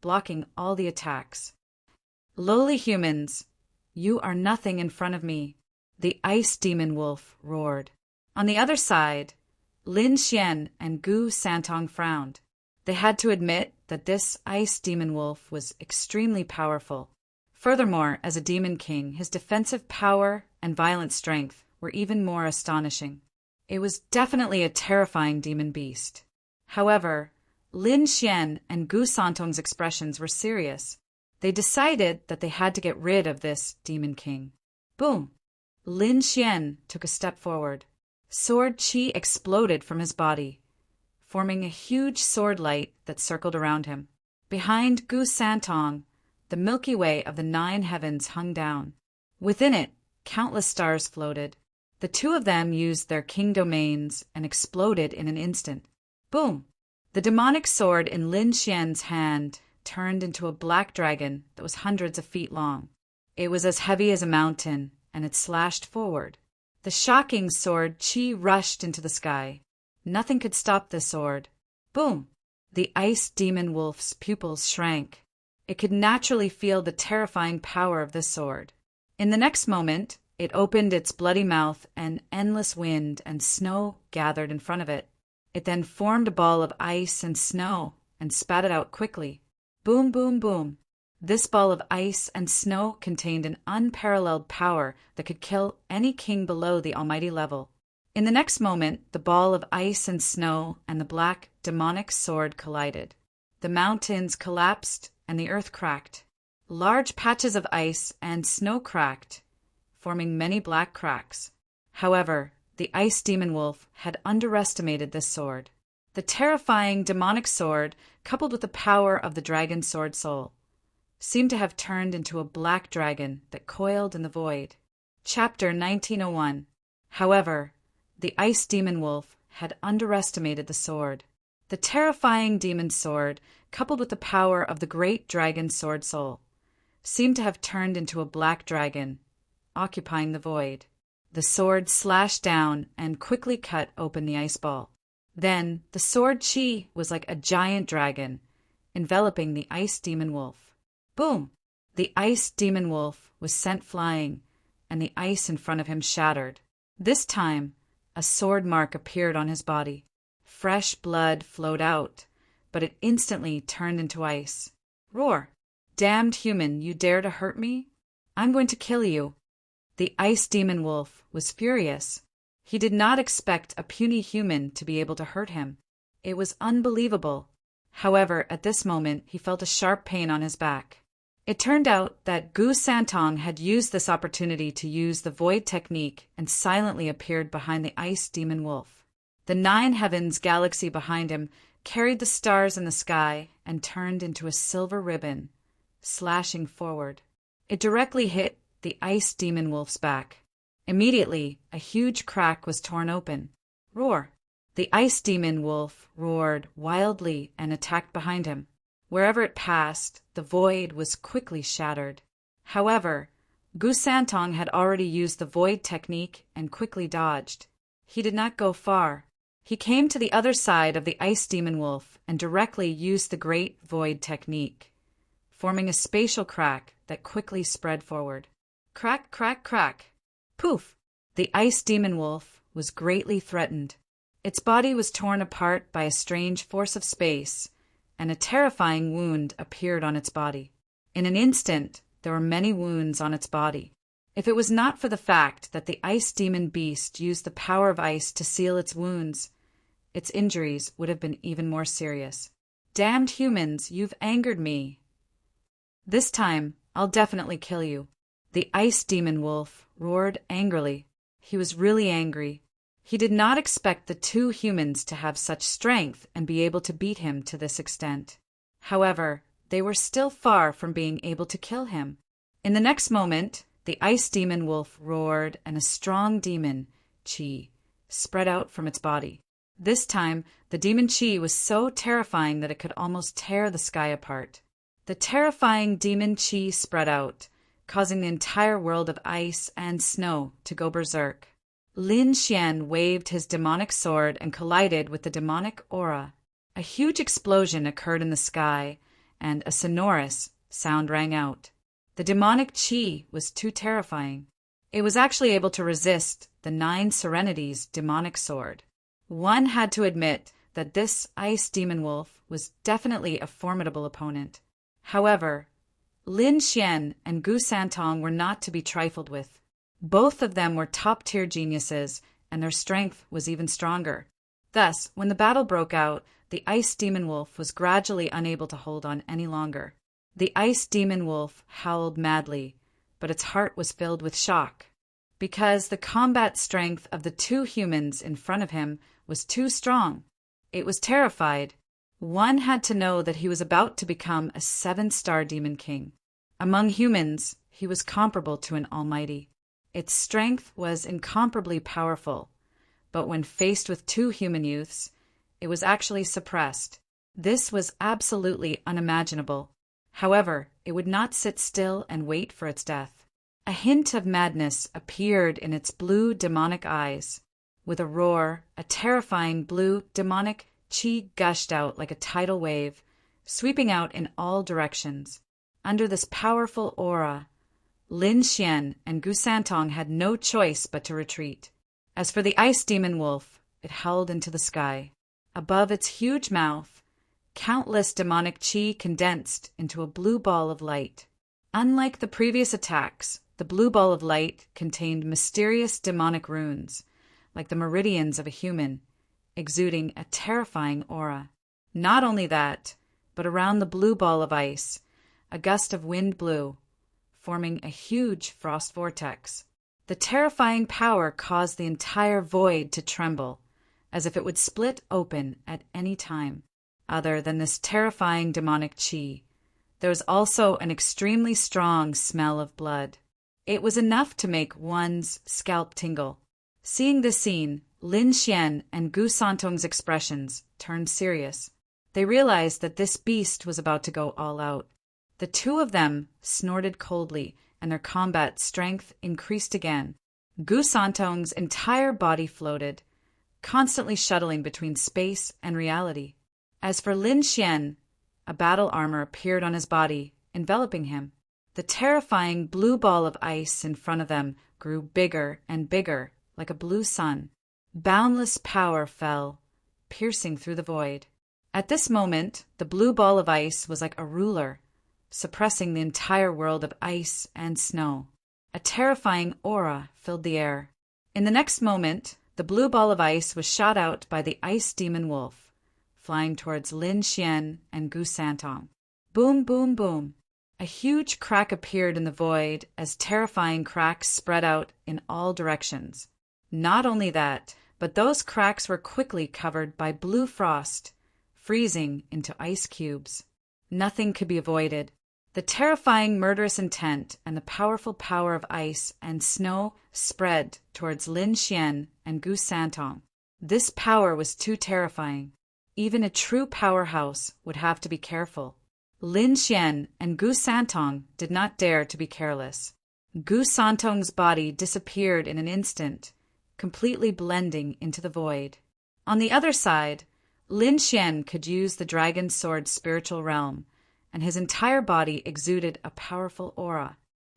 blocking all the attacks. "Lowly humans, you are nothing in front of me," the ice demon wolf roared. On the other side, Lin Xian and Gu Santong frowned. They had to admit that this ice demon wolf was extremely powerful. Furthermore, as a demon king, his defensive power and violent strength were even more astonishing. It was definitely a terrifying demon beast. However, Lin Xian and Gu Santong's expressions were serious. They decided that they had to get rid of this demon king. Boom! Lin Xian took a step forward. Sword chi exploded from his body, forming a huge sword light that circled around him. Behind Gu Santong, the Milky Way of the 9 heavens hung down. Within it, countless stars floated. The two of them used their king domains and exploded in an instant. Boom! The demonic sword in Lin Xian's hand turned into a black dragon that was hundreds of feet long. It was as heavy as a mountain, and it slashed forward. The shocking sword chi rushed into the sky. Nothing could stop the sword. Boom! The ice demon wolf's pupils shrank. It could naturally feel the terrifying power of this sword. In the next moment, it opened its bloody mouth and endless wind and snow gathered in front of it. It then formed a ball of ice and snow and spat it out quickly. Boom, boom, boom. This ball of ice and snow contained an unparalleled power that could kill any king below the almighty level. In the next moment, the ball of ice and snow and the black demonic sword collided. The mountains collapsed and the earth cracked. Large patches of ice and snow cracked, forming many black cracks. However, the ice demon wolf had underestimated this sword. The terrifying demonic sword, coupled with the power of the dragon sword soul, seemed to have turned into a black dragon that coiled in the void. Chapter 1901. However, the ice demon wolf had underestimated the sword. The terrifying demon sword, coupled with the power of the great dragon sword soul, seemed to have turned into a black dragon, occupying the void. The sword slashed down and quickly cut open the ice ball. Then the sword chi was like a giant dragon, enveloping the ice demon wolf. Boom! The ice demon wolf was sent flying, and the ice in front of him shattered. This time, a sword mark appeared on his body. Fresh blood flowed out, but it instantly turned into ice. Roar! Damned human, you dare to hurt me? I'm going to kill you. The ice demon wolf was furious. He did not expect a puny human to be able to hurt him. It was unbelievable. However, at this moment, he felt a sharp pain on his back. It turned out that Gu Santong had used this opportunity to use the void technique and silently appeared behind the ice demon wolf. The 9 heavens galaxy behind him carried the stars in the sky and turned into a silver ribbon, slashing forward. It directly hit the ice demon wolf's back. Immediately, a huge crack was torn open. Roar! The ice demon wolf roared wildly and attacked behind him. Wherever it passed, the void was quickly shattered. However, Gu Santong had already used the void technique and quickly dodged. He did not go far. He came to the other side of the ice demon wolf and directly used the great void technique, forming a spatial crack that quickly spread forward. Crack, crack, crack. Poof! The ice demon wolf was greatly threatened. Its body was torn apart by a strange force of space, and a terrifying wound appeared on its body. In an instant, there were many wounds on its body. If it was not for the fact that the ice demon beast used the power of ice to seal its wounds, its injuries would have been even more serious. Damned humans, you've angered me. This time, I'll definitely kill you. The ice demon wolf roared angrily. He was really angry. He did not expect the 2 humans to have such strength and be able to beat him to this extent. However, they were still far from being able to kill him. In the next moment, the ice demon wolf roared and a strong demon, chi, spread out from its body. This time, the demon chi was so terrifying that it could almost tear the sky apart. The terrifying demon chi spread out, causing the entire world of ice and snow to go berserk. Lin Xian waved his demonic sword and collided with the demonic aura. A huge explosion occurred in the sky, and a sonorous sound rang out. The demonic qi was too terrifying. It was actually able to resist the 9 Serenities' demonic sword. One had to admit that this ice demon wolf was definitely a formidable opponent. However, Lin Xian and Gu Santong were not to be trifled with. Both of them were top-tier geniuses, and their strength was even stronger. Thus, when the battle broke out, the ice demon wolf was gradually unable to hold on any longer. The ice demon wolf howled madly, but its heart was filled with shock. Because the combat strength of the 2 humans in front of him was too strong. It was terrified. One had to know that he was about to become a 7-star demon king. Among humans, he was comparable to an almighty. Its strength was incomparably powerful, but when faced with 2 human youths, it was actually suppressed. This was absolutely unimaginable. However, it would not sit still and wait for its death. A hint of madness appeared in its blue demonic eyes. With a roar, a terrifying blue demonic qi gushed out like a tidal wave, sweeping out in all directions. Under this powerful aura, Lin Xian and Gu Santong had no choice but to retreat. As for the ice demon wolf, it howled into the sky. Above its huge mouth, countless demonic qi condensed into a blue ball of light. Unlike the previous attacks, the blue ball of light contained mysterious demonic runes, like the meridians of a human, exuding a terrifying aura. Not only that, but around the blue ball of ice, a gust of wind blew, forming a huge frost vortex. The terrifying power caused the entire void to tremble, as if it would split open at any time. Other than this terrifying demonic qi, there was also an extremely strong smell of blood. It was enough to make one's scalp tingle. Seeing this scene, Lin Xian and Gu Santong's expressions turned serious. They realized that this beast was about to go all out. The 2 of them snorted coldly, and their combat strength increased again. Gu Santong's entire body floated, constantly shuttling between space and reality. As for Lin Xian, a battle armor appeared on his body, enveloping him. The terrifying blue ball of ice in front of them grew bigger and bigger, like a blue sun. Boundless power fell, piercing through the void. At this moment, the blue ball of ice was like a ruler, suppressing the entire world of ice and snow. A terrifying aura filled the air. In the next moment, the blue ball of ice was shot out by the ice demon wolf, flying towards Lin Xian and Gu Santong. Boom, boom, boom. A huge crack appeared in the void as terrifying cracks spread out in all directions. Not only that, but those cracks were quickly covered by blue frost, freezing into ice cubes. Nothing could be avoided. The terrifying murderous intent and the powerful power of ice and snow spread towards Lin Xian and Gu Santong. This power was too terrifying. Even a true powerhouse would have to be careful. Lin Xian and Gu Santong did not dare to be careless. Gu Santong's body disappeared in an instant, completely blending into the void. On the other side, Lin Xian could use the dragon sword's spiritual realm, and his entire body exuded a powerful aura.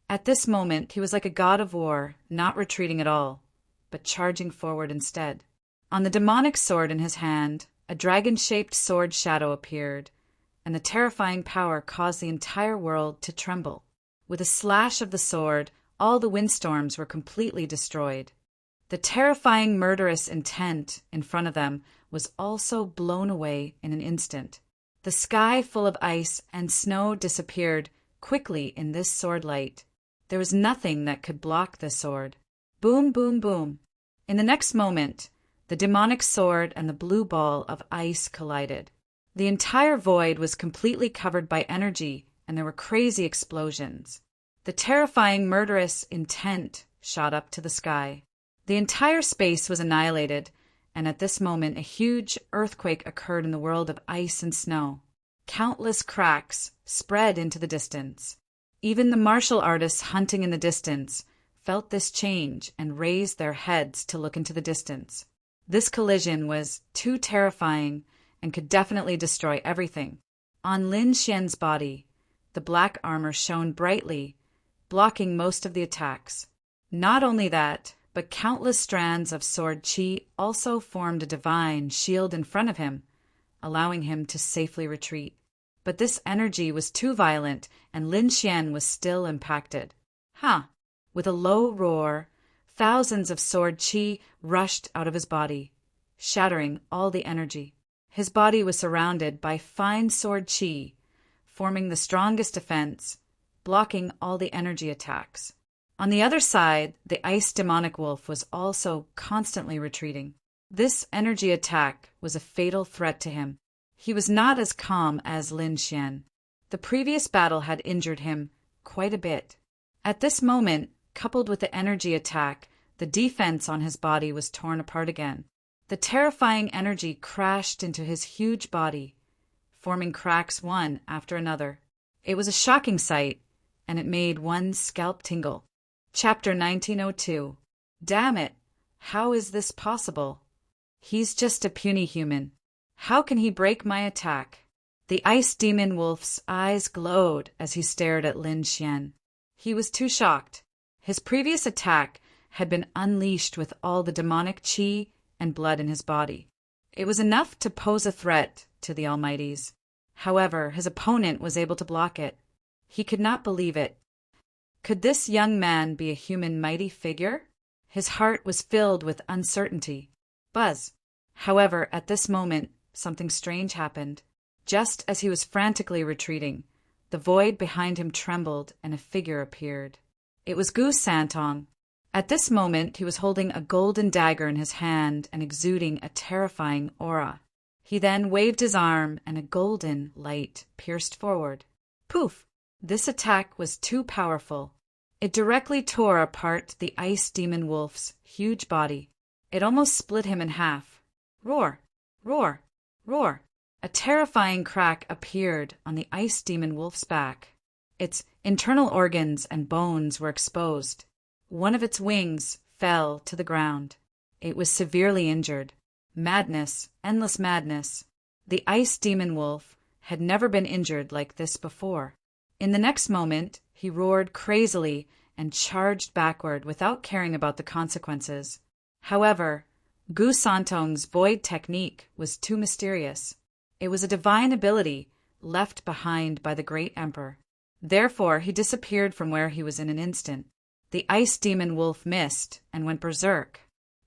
At this moment, he was like a god of war, not retreating at all, but charging forward instead. On the demonic sword in his hand, a dragon-shaped sword shadow appeared, and the terrifying power caused the entire world to tremble. With a slash of the sword, all the windstorms were completely destroyed. The terrifying murderous intent in front of them was also blown away in an instant. The sky full of ice and snow disappeared quickly in this sword light. There was nothing that could block the sword. Boom, boom, boom. In the next moment, the demonic sword and the blue ball of ice collided. The entire void was completely covered by energy, and there were crazy explosions. The terrifying murderous intent shot up to the sky. The entire space was annihilated, and at this moment a huge earthquake occurred in the world of ice and snow. Countless cracks spread into the distance. Even the martial artists hunting in the distance felt this change and raised their heads to look into the distance. This collision was too terrifying and could definitely destroy everything. On Lin Xian's body, the black armor shone brightly, blocking most of the attacks. Not only that, but countless strands of sword qi also formed a divine shield in front of him, allowing him to safely retreat. But this energy was too violent, and Lin Xian was still impacted. With a low roar, thousands of sword qi rushed out of his body, shattering all the energy. His body was surrounded by fine sword qi, forming the strongest defense, blocking all the energy attacks. On the other side, the ice demonic wolf was also constantly retreating. This energy attack was a fatal threat to him. He was not as calm as Lin Xian. The previous battle had injured him quite a bit. At this moment, coupled with the energy attack, the defense on his body was torn apart again. The terrifying energy crashed into his huge body, forming cracks one after another. It was a shocking sight, and it made one's scalp tingle. Chapter 1902. Damn it! How is this possible? He's just a puny human. How can he break my attack? The ice demon wolf's eyes glowed as he stared at Lin Xian. He was too shocked. His previous attack had been unleashed with all the demonic qi and blood in his body. It was enough to pose a threat to the Almighties. However, his opponent was able to block it. He could not believe it. Could this young man be a human mighty figure? His heart was filled with uncertainty. Buzz. However, at this moment, something strange happened. Just as he was frantically retreating, the void behind him trembled and a figure appeared. It was Gu Santong. At this moment, he was holding a golden dagger in his hand and exuding a terrifying aura. He then waved his arm and a golden light pierced forward. Poof! This attack was too powerful. It directly tore apart the ice demon wolf's huge body. It almost split him in half. Roar! Roar! Roar! A terrifying crack appeared on the ice demon wolf's back. Its internal organs and bones were exposed. One of its wings fell to the ground. It was severely injured. Madness, endless madness. The ice demon wolf had never been injured like this before. In the next moment, he roared crazily and charged backward without caring about the consequences. However, Gu Santong's void technique was too mysterious. It was a divine ability left behind by the great emperor. Therefore, he disappeared from where he was in an instant. The ice demon wolf missed and went berserk.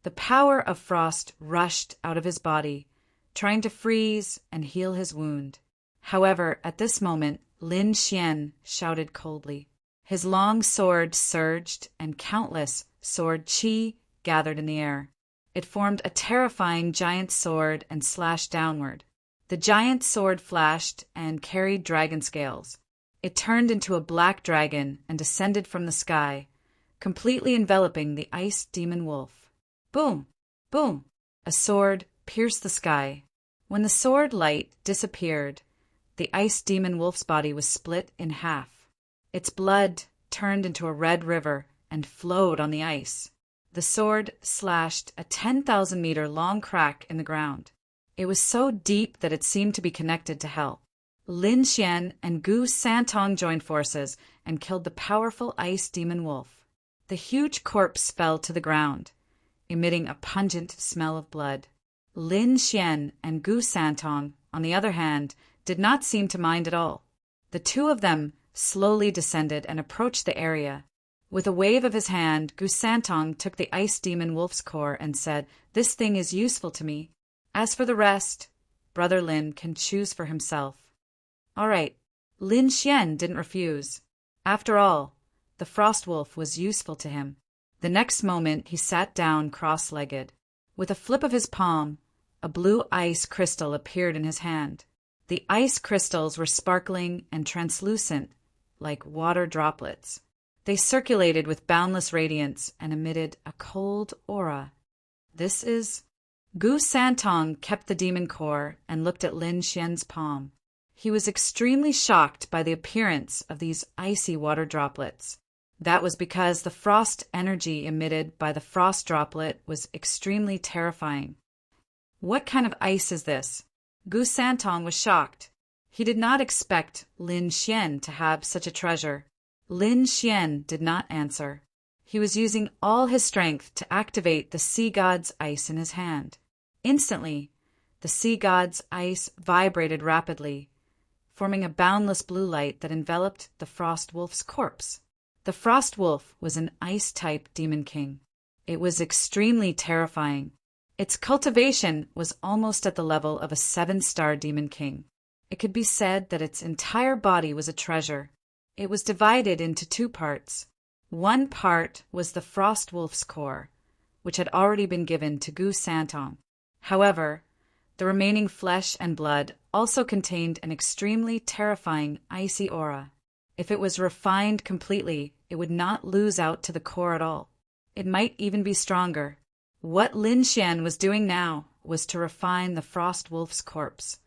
The power of frost rushed out of his body, trying to freeze and heal his wound. However, at this moment, Lin Xian shouted coldly. His long sword surged, and countless sword qi gathered in the air. It formed a terrifying giant sword and slashed downward. The giant sword flashed and carried dragon scales. It turned into a black dragon and descended from the sky, completely enveloping the ice demon wolf. Boom! Boom! A sword pierced the sky. When the sword light disappeared, the ice demon wolf's body was split in half. Its blood turned into a red river and flowed on the ice. The sword slashed a 10,000-meter long crack in the ground. It was so deep that it seemed to be connected to hell. Lin Xian and Gu Santong joined forces and killed the powerful ice demon wolf. The huge corpse fell to the ground, emitting a pungent smell of blood. Lin Xian and Gu Santong, on the other hand, did not seem to mind at all. The two of them slowly descended and approached the area. With a wave of his hand, Gu Santong took the ice demon wolf's core and said, "This thing is useful to me. As for the rest, Brother Lin can choose for himself." All right, Lin Xian didn't refuse. After all, the frost wolf was useful to him. The next moment, he sat down cross-legged. With a flip of his palm, a blue ice crystal appeared in his hand. The ice crystals were sparkling and translucent, like water droplets. They circulated with boundless radiance and emitted a cold aura. This is... Gu Santong kept the demon core and looked at Lin Xian's palm. He was extremely shocked by the appearance of these icy water droplets. That was because the frost energy emitted by the frost droplet was extremely terrifying. What kind of ice is this? Gu Santong was shocked. He did not expect Lin Xian to have such a treasure. Lin Xian did not answer. He was using all his strength to activate the sea god's ice in his hand. Instantly, the sea god's ice vibrated rapidly, forming a boundless blue light that enveloped the Frost Wolf's corpse. The Frost Wolf was an ice-type demon king. It was extremely terrifying. Its cultivation was almost at the level of a 7-star demon king. It could be said that its entire body was a treasure. It was divided into 2 parts. One part was the Frost Wolf's core, which had already been given to Gu Santong. However, the remaining flesh and blood also contained an extremely terrifying icy aura. If it was refined completely, it would not lose out to the core at all. It might even be stronger. What Lin Xian was doing now was to refine the Frost Wolf's corpse,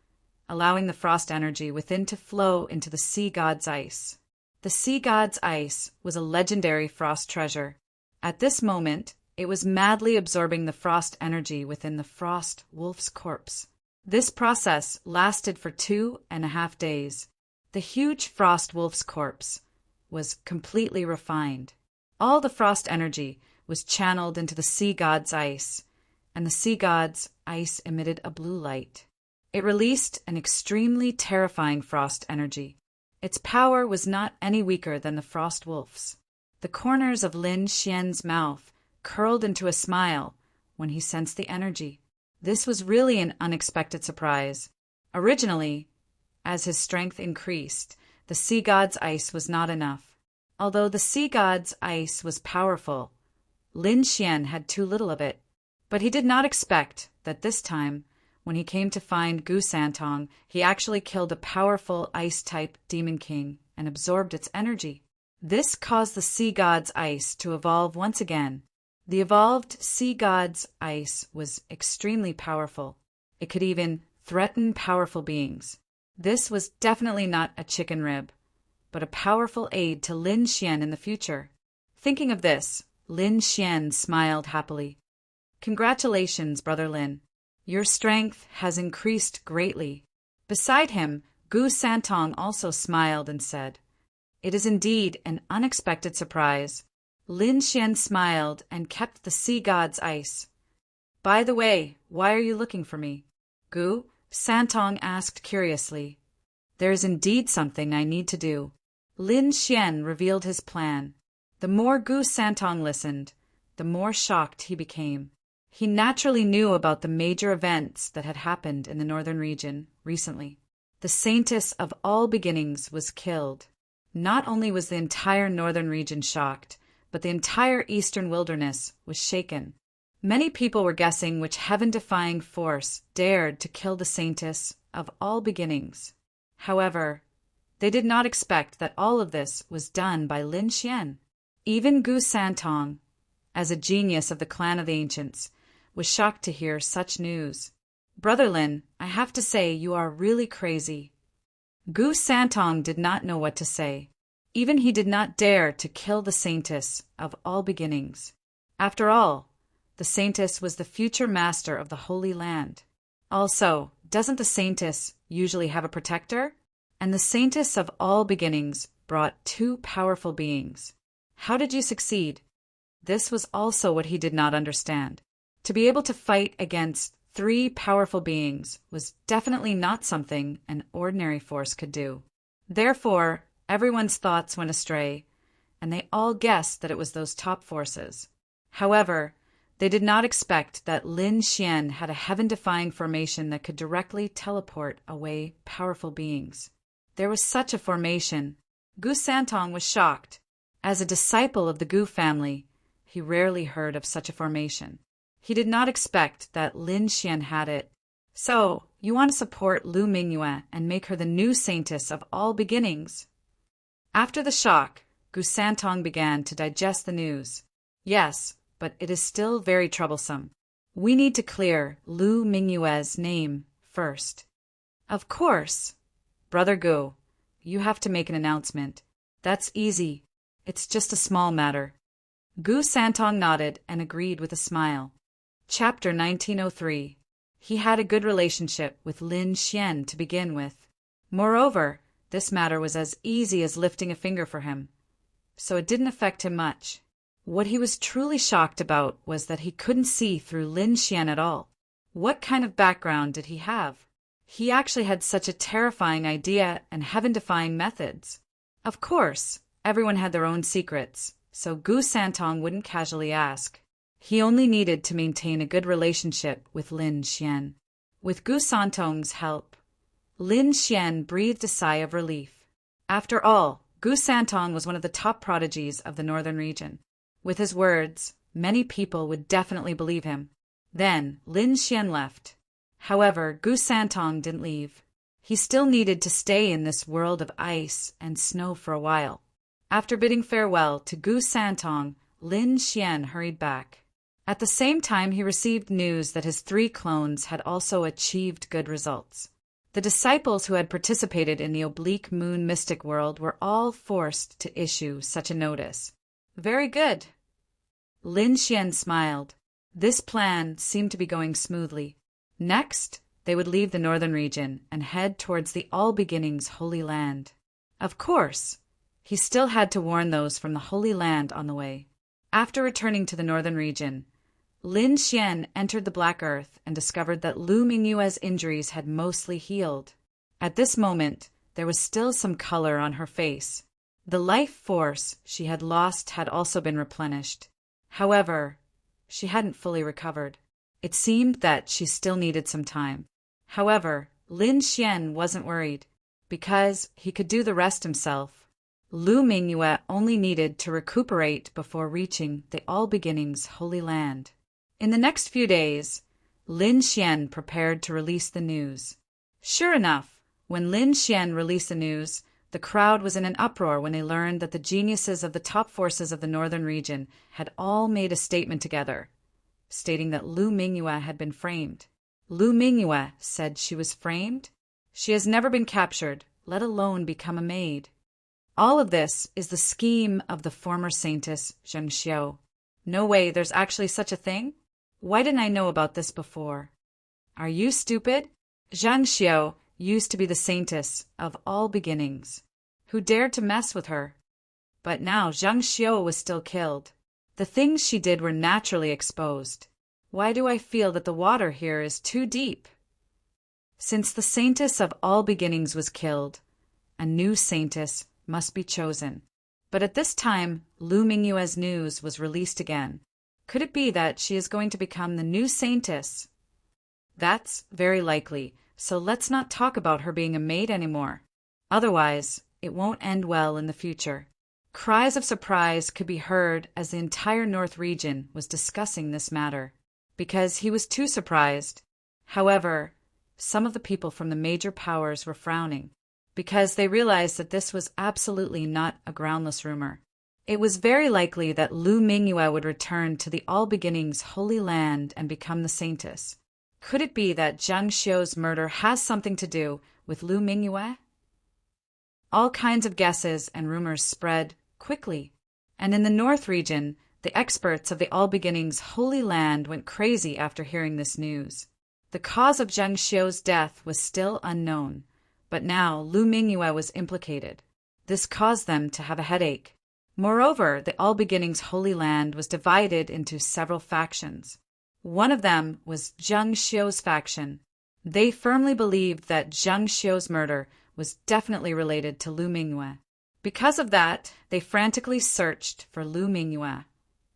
allowing the frost energy within to flow into the sea god's ice. The sea god's ice was a legendary frost treasure. At this moment, it was madly absorbing the frost energy within the Frost Wolf's corpse. This process lasted for 2.5 days. The huge Frost Wolf's corpse was completely refined. All the frost energy was channeled into the sea god's ice, and the sea god's ice emitted a blue light. It released an extremely terrifying frost energy. Its power was not any weaker than the Frost Wolf's. The corners of Lin Xian's mouth curled into a smile when he sensed the energy. This was really an unexpected surprise. Originally, as his strength increased, the sea god's ice was not enough. Although the sea god's ice was powerful, Lin Xian had too little of it. But he did not expect that this time, when he came to find Gu Santong, he actually killed a powerful ice-type demon king and absorbed its energy. This caused the sea god's ice to evolve once again. The evolved sea god's ice was extremely powerful. It could even threaten powerful beings. This was definitely not a chicken rib, but a powerful aid to Lin Xian in the future. Thinking of this, Lin Xian smiled happily. Congratulations, Brother Lin. Your strength has increased greatly. Beside him, Gu Santong also smiled and said, It is indeed an unexpected surprise. Lin Xian smiled and kept the sea god's ice. By the way, why are you looking for me? Gu Santong asked curiously. There is indeed something I need to do. Lin Xian revealed his plan. The more Gu Santong listened, the more shocked he became. He naturally knew about the major events that had happened in the northern region recently. The saintess of all beginnings was killed. Not only was the entire northern region shocked, but the entire eastern wilderness was shaken. Many people were guessing which heaven-defying force dared to kill the saintess of all beginnings. However, they did not expect that all of this was done by Lin Xian. Even Gu Santong, as a genius of the clan of the ancients, was shocked to hear such news. Brother Lin, I have to say you are really crazy. Gu Santong did not know what to say. Even he did not dare to kill the saintess of all beginnings. After all, the saintess was the future master of the Holy Land. Also, doesn't the saintess usually have a protector? And the saintess of all beginnings brought 2 powerful beings. How did you succeed? This was also what he did not understand. To be able to fight against 3 powerful beings was definitely not something an ordinary force could do. Therefore, everyone's thoughts went astray, and they all guessed that it was those top forces. However, they did not expect that Lin Xian had a heaven-defying formation that could directly teleport away powerful beings. There was such a formation. Gu Santong was shocked. As a disciple of the Gu family, he rarely heard of such a formation. He did not expect that Lin Xian had it. So, you want to support Lu Mingyue and make her the new saintess of all beginnings? After the shock, Gu Santong began to digest the news. Yes, but it is still very troublesome. We need to clear Lu Mingyue's name first. Of course. Brother Gu, you have to make an announcement. That's easy. It's just a small matter. Gu Santong nodded and agreed with a smile. Chapter 1903. He had a good relationship with Lin Xian to begin with. Moreover, this matter was as easy as lifting a finger for him, so it didn't affect him much. What he was truly shocked about was that he couldn't see through Lin Xian at all. What kind of background did he have? He actually had such a terrifying idea and heaven-defying methods. Of course, everyone had their own secrets, so Gu Santong wouldn't casually ask. He only needed to maintain a good relationship with Lin Xian. With Gu Santong's help, Lin Xian breathed a sigh of relief. After all, Gu Santong was one of the top prodigies of the northern region. With his words, many people would definitely believe him. Then, Lin Xian left. However, Gu Santong didn't leave. He still needed to stay in this world of ice and snow for a while. After bidding farewell to Gu Santong, Lin Xian hurried back. At the same time, he received news that his 3 clones had also achieved good results. The disciples who had participated in the Oblique Moon Mystic World were all forced to issue such a notice. Very good. Lin Xian smiled. This plan seemed to be going smoothly. Next, they would leave the northern region and head towards the All Beginnings Holy Land. Of course, he still had to warn those from the Holy Land on the way. After returning to the northern region, Lin Xian entered the Black Earth and discovered that Lu Mingyue's injuries had mostly healed. At this moment, there was still some color on her face. The life force she had lost had also been replenished. However, she hadn't fully recovered. It seemed that she still needed some time. However, Lin Xian wasn't worried, because he could do the rest himself. Lu Mingyue only needed to recuperate before reaching the All Beginnings Holy Land. In the next few days, Lin Xian prepared to release the news. Sure enough, when Lin Xian released the news, the crowd was in an uproar when they learned that the geniuses of the top forces of the northern region had all made a statement together, stating that Lu Mingyue had been framed. Lu Mingyue said she was framed? She has never been captured, let alone become a maid. All of this is the scheme of the former saintess Zheng Xiu. No way, there's actually such a thing? Why didn't I know about this before? Are you stupid? Zheng Xiu used to be the saintess of all beginnings. Who dared to mess with her? But now Zheng Xiu was still killed. The things she did were naturally exposed. Why do I feel that the water here is too deep? Since the saintess of all beginnings was killed, a new saintess must be chosen. But at this time, Lu Mingyue's news was released again. Could it be that she is going to become the new saintess? That's very likely, so let's not talk about her being a maid anymore. Otherwise, it won't end well in the future. Cries of surprise could be heard as the entire North region was discussing this matter, because he was too surprised. However, some of the people from the major powers were frowning, because they realized that this was absolutely not a groundless rumor. It was very likely that Lu Mingyue would return to the All Beginnings Holy Land and become the saintess. Could it be that Zheng Xiu's murder has something to do with Lu Mingyue? All kinds of guesses and rumors spread quickly, and in the North region, the experts of the All Beginnings Holy Land went crazy after hearing this news. The cause of Zheng Xiu's death was still unknown, but now Lu Mingyue was implicated. This caused them to have a headache. Moreover, the All Beginnings Holy Land was divided into several factions. One of them was Zheng Xiu's faction. They firmly believed that Zheng Xiu's murder was definitely related to Lu Mingyue. Because of that, they frantically searched for Lu Mingyue,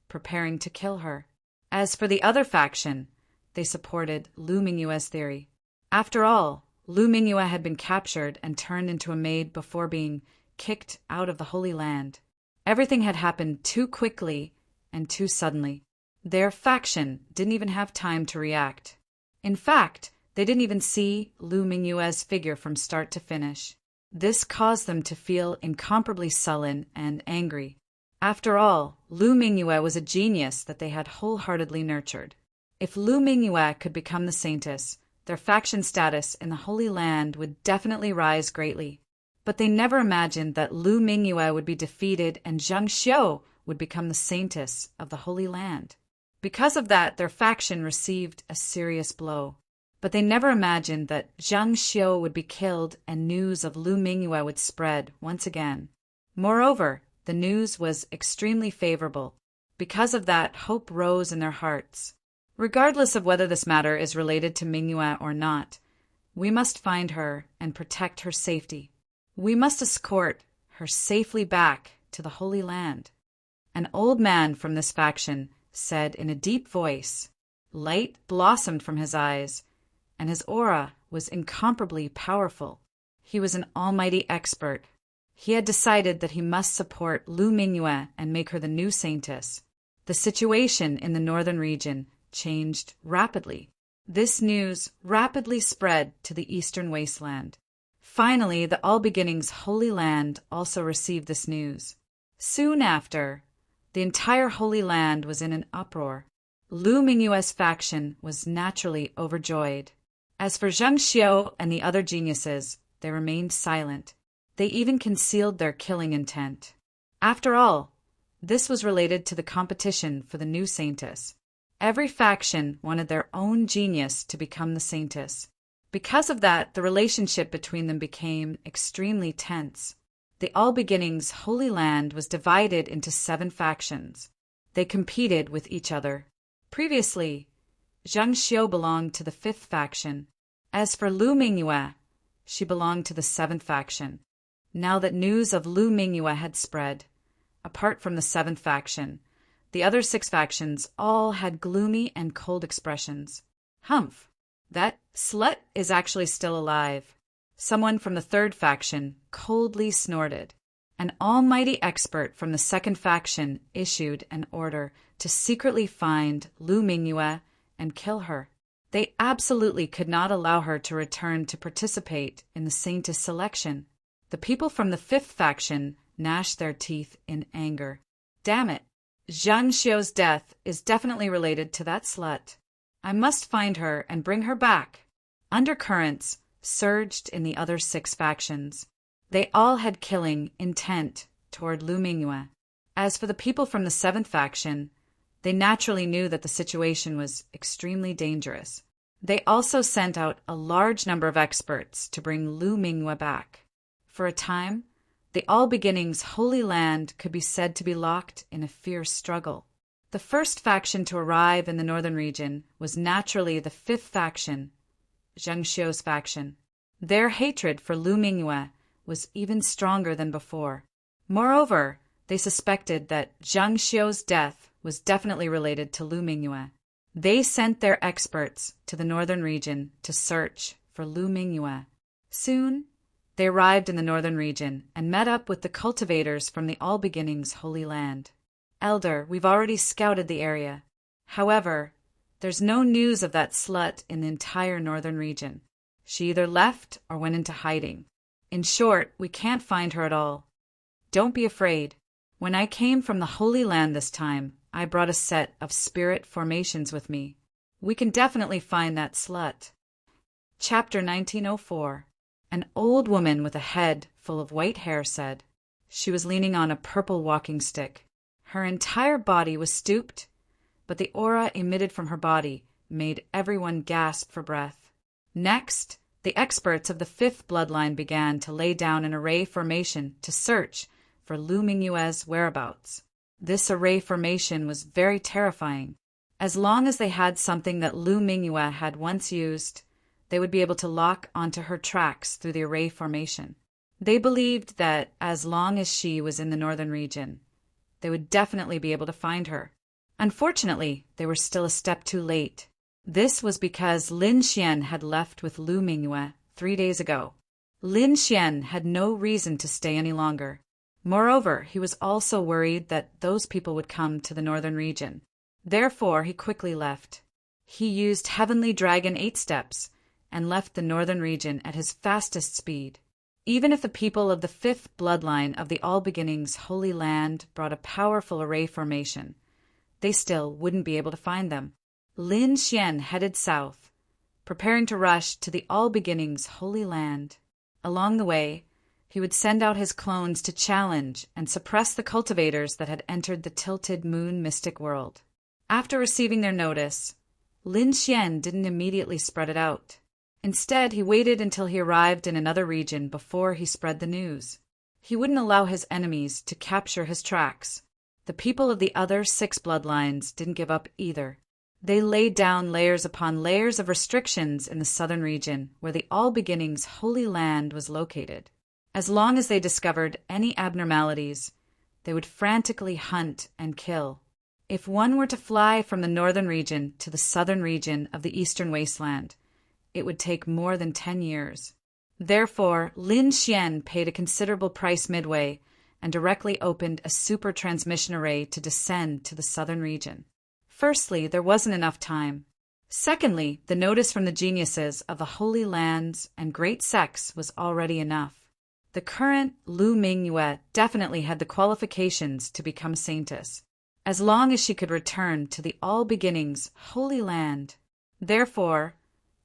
preparing to kill her. As for the other faction, they supported Lu Mingyue's theory. After all, Lu Mingyue had been captured and turned into a maid before being kicked out of the Holy Land. Everything had happened too quickly and too suddenly. Their faction didn't even have time to react. In fact, they didn't even see Lu Mingyue's figure from start to finish. This caused them to feel incomparably sullen and angry. After all, Lu Mingyue was a genius that they had wholeheartedly nurtured. If Lu Mingyue could become the saintess, their faction status in the Holy Land would definitely rise greatly. But they never imagined that Lu Mingyue would be defeated and Zhang Xiu would become the saintess of the Holy Land. Because of that, their faction received a serious blow. But they never imagined that Zhang Xiu would be killed and news of Lu Mingyue would spread once again. Moreover, the news was extremely favorable. Because of that, hope rose in their hearts. Regardless of whether this matter is related to Mingyue or not, we must find her and protect her safety. We must escort her safely back to the Holy Land. An old man from this faction said in a deep voice. Light blossomed from his eyes, and his aura was incomparably powerful. He was an almighty expert. He had decided that he must support Lu Mingyue and make her the new saintess. The situation in the northern region changed rapidly. This news rapidly spread to the eastern wasteland. Finally, the All Beginnings Holy Land also received this news. Soon after, the entire Holy Land was in an uproar. Lu Mingyue's faction was naturally overjoyed. As for Zhang Xiu and the other geniuses, they remained silent. They even concealed their killing intent. After all, this was related to the competition for the new saintess. Every faction wanted their own genius to become the saintess. Because of that, the relationship between them became extremely tense. The All Beginnings Holy Land was divided into 7 factions. They competed with each other. Previously, Zhang Xiu belonged to the 5th faction. As for Lu Mingyue, she belonged to the 7th faction. Now that news of Lu Mingyue had spread, apart from the 7th faction, the other 6 factions all had gloomy and cold expressions. Humph! That slut is actually still alive. Someone from the 3rd faction coldly snorted. An almighty expert from the 2nd faction issued an order to secretly find Lu Mingyue and kill her. They absolutely could not allow her to return to participate in the saintess selection. The people from the 5th faction gnashed their teeth in anger. Damn it! Zhang Xiu's death is definitely related to that slut. I must find her and bring her back. Undercurrents surged in the other 6 factions. They all had killing intent toward Lu Mingyue. As for the people from the 7th faction, they naturally knew that the situation was extremely dangerous. They also sent out a large number of experts to bring Lu Mingyue back. For a time, the All Beginnings Holy Land could be said to be locked in a fierce struggle. The first faction to arrive in the northern region was naturally the 5th faction, Zhang Xiu's faction. Their hatred for Lu Mingyue was even stronger than before. Moreover, they suspected that Zhang Xiu's death was definitely related to Lu Mingyue. They sent their experts to the northern region to search for Lu Mingyue. Soon, they arrived in the northern region and met up with the cultivators from the All Beginnings Holy Land. Elder, we've already scouted the area. However, there's no news of that slut in the entire northern region. She either left or went into hiding. In short, we can't find her at all. Don't be afraid. When I came from the Holy Land this time, I brought a set of spirit formations with me. We can definitely find that slut. Chapter 1904. An old woman with a head full of white hair said. She was leaning on a purple walking stick. Her entire body was stooped, but the aura emitted from her body made everyone gasp for breath. Next, the experts of the 5th bloodline began to lay down an array formation to search for Lu Mingyue's whereabouts. This array formation was very terrifying. As long as they had something that Lu Mingyue had once used, they would be able to lock onto her tracks through the array formation. They believed that as long as she was in the northern region, they would definitely be able to find her. Unfortunately, they were still a step too late. This was because Lin Xian had left with Lu Mingyue 3 days ago. Lin Xian had no reason to stay any longer. Moreover, he was also worried that those people would come to the northern region. Therefore, he quickly left. He used Heavenly Dragon 8 steps and left the northern region at his fastest speed. Even if the people of the 5th bloodline of the All Beginnings Holy Land brought a powerful array formation, they still wouldn't be able to find them. Lin Xian headed south, preparing to rush to the All Beginnings Holy Land. Along the way, He would send out his clones to challenge and suppress the cultivators that had entered the tilted moon mystic world. After receiving their notice, Lin Xian didn't immediately spread it out. Instead, he waited until he arrived in another region before he spread the news. He wouldn't allow his enemies to capture his tracks. The people of the other 6 bloodlines didn't give up either. They laid down layers upon layers of restrictions in the southern region where the All Beginnings Holy Land was located. As long as they discovered any abnormalities, they would frantically hunt and kill. If one were to fly from the northern region to the southern region of the eastern wasteland, it would take more than 10 years. Therefore, Lin Xian paid a considerable price midway and directly opened a super transmission array to descend to the southern region. Firstly, there wasn't enough time. Secondly, the notice from the geniuses of the Holy Lands and Great Sects was already enough. The current Lu Mingyue definitely had the qualifications to become saintess, as long as she could return to the All Beginnings Holy Land. Therefore,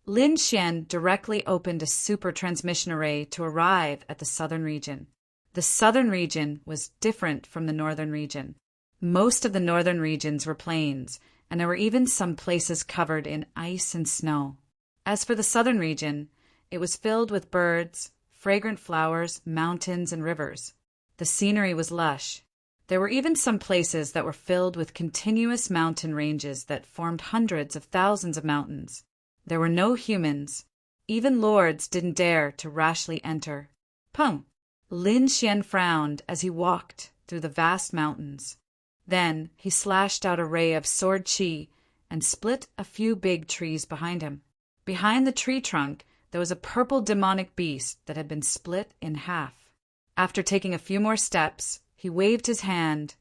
Lin Xian directly opened a super transmission array to arrive at the southern region. The southern region was different from the northern region. Most of the northern regions were plains, and there were even some places covered in ice and snow. As for the southern region, it was filled with birds, fragrant flowers, mountains, and rivers. The scenery was lush. There were even some places that were filled with continuous mountain ranges that formed hundreds of thousands of mountains. There were no humans. Even lords didn't dare to rashly enter. Pum! Lin Xian frowned as he walked through the vast mountains. Then he slashed out a ray of sword chi and split a few big trees behind him. Behind the tree trunk, there was a purple demonic beast that had been split in half. After taking a few more steps, he waved his hand,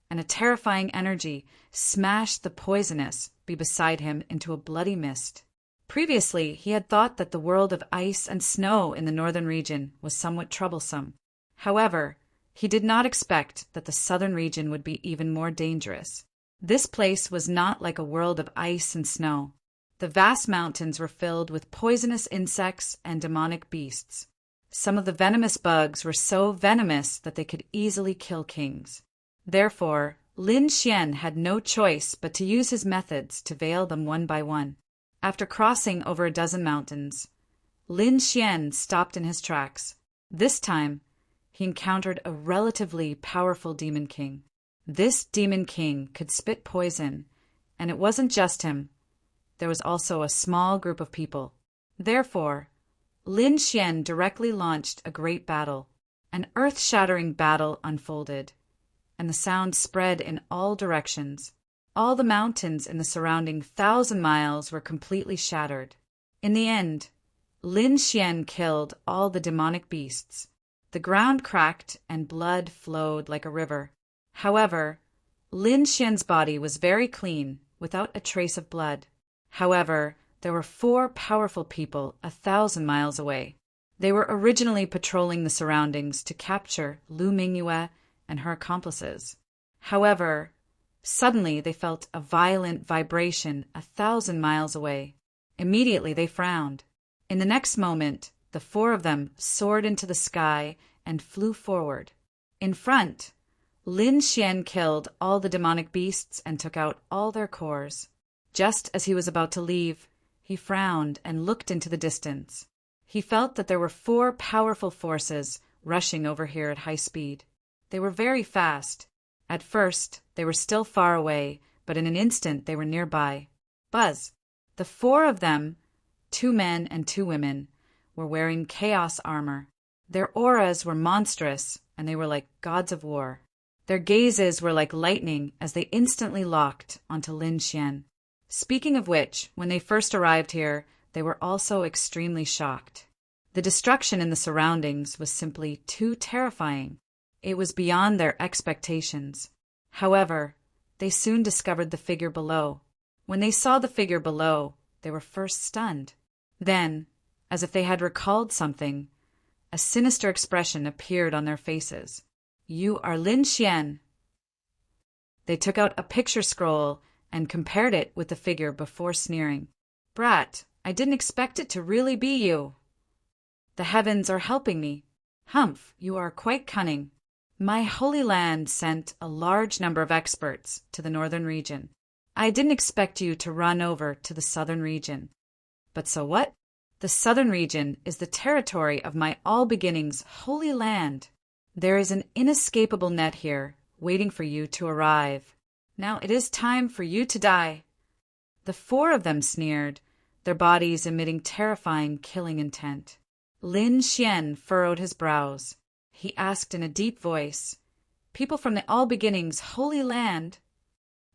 and a terrifying energy smashed the poisonous bee beside him into a bloody mist. Previously, he had thought that the world of ice and snow in the northern region was somewhat troublesome. However, he did not expect that the southern region would be even more dangerous. This place was not like a world of ice and snow. The vast mountains were filled with poisonous insects and demonic beasts. Some of the venomous bugs were so venomous that they could easily kill kings. Therefore, Lin Xian had no choice but to use his methods to veil them one by one. After crossing over a dozen mountains, Lin Xian stopped in his tracks. This time, he encountered a relatively powerful demon king. This demon king could spit poison, and it wasn't just him. There was also a small group of people. Therefore, Lin Xian directly launched a great battle. An earth-shattering battle unfolded, and the sound spread in all directions. All the mountains in the surrounding 1,000 miles were completely shattered. In the end, Lin Xian killed all the demonic beasts. The ground cracked and blood flowed like a river. However, Lin Xian's body was very clean, without a trace of blood. However, there were 4 powerful people 1,000 miles away. They were originally patrolling the surroundings to capture Lu Mingyue and her accomplices. However, suddenly they felt a violent vibration 1,000 miles away. Immediately they frowned. In the next moment, the 4 of them soared into the sky and flew forward. In front, Lin Xian killed all the demonic beasts and took out all their cores. Just as he was about to leave, he frowned and looked into the distance. He felt that there were 4 powerful forces rushing over here at high speed. They were very fast. At first, they were still far away, but in an instant they were nearby. Buzz! The 4 of them, 2 men and 2 women, were wearing chaos armor. Their auras were monstrous, and they were like gods of war. Their gazes were like lightning as they instantly locked onto Lin Xian. Speaking of which, when they first arrived here, they were also extremely shocked. The destruction in the surroundings was simply too terrifying. It was beyond their expectations. However, they soon discovered the figure below. When they saw the figure below, they were first stunned. Then, as if they had recalled something, a sinister expression appeared on their faces. "You are Lin Xian." They took out a picture scroll and compared it with the figure before sneering. "Brat, I didn't expect it to really be you." "The heavens are helping me." Humph, you are quite cunning. My holy land sent a large number of experts to the northern region. I didn't expect you to run over to the southern region. But so what? The southern region is the territory of my all beginnings holy land. There is an inescapable net here, waiting for you to arrive. Now it is time for you to die. The four of them sneered, their bodies emitting terrifying, killing intent. Lin Xian furrowed his brows. He asked in a deep voice, "People from the All Beginnings Holy Land?"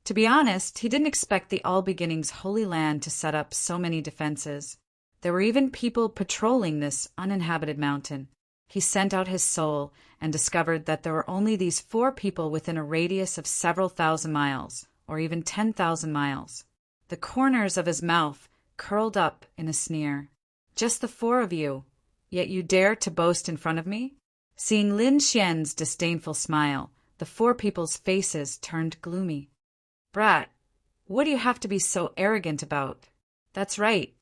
To be honest, he didn't expect the All Beginnings Holy Land to set up so many defenses. There were even people patrolling this uninhabited mountain. He sent out his soul and discovered that there were only these four people within a radius of several thousand miles, or even 10,000 miles. The corners of his mouth curled up in a sneer. "Just the four of you, yet you dare to boast in front of me?" Seeing Lin Xian's disdainful smile, the four people's faces turned gloomy. "Brat, what do you have to be so arrogant about? That's right.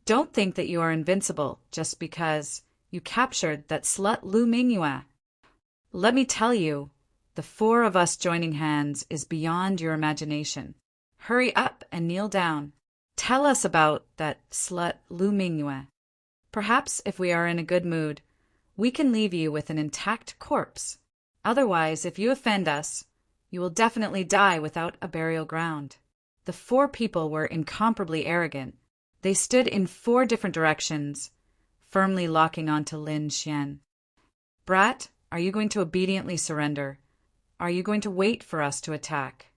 Don't think that you are invincible just because you captured that slut Lu Mingyue. Let me tell you, the four of us joining hands is beyond your imagination. Hurry up and kneel down. Tell us about that slut Lu Mingyue. Perhaps if we are in a good mood, we can leave you with an intact corpse. Otherwise, if you offend us, you will definitely die without a burial ground." The four people were incomparably arrogant. They stood in four different directions, firmly locking onto Lin Xian. "Brat, are you going to obediently surrender? Are you going to wait for us to attack?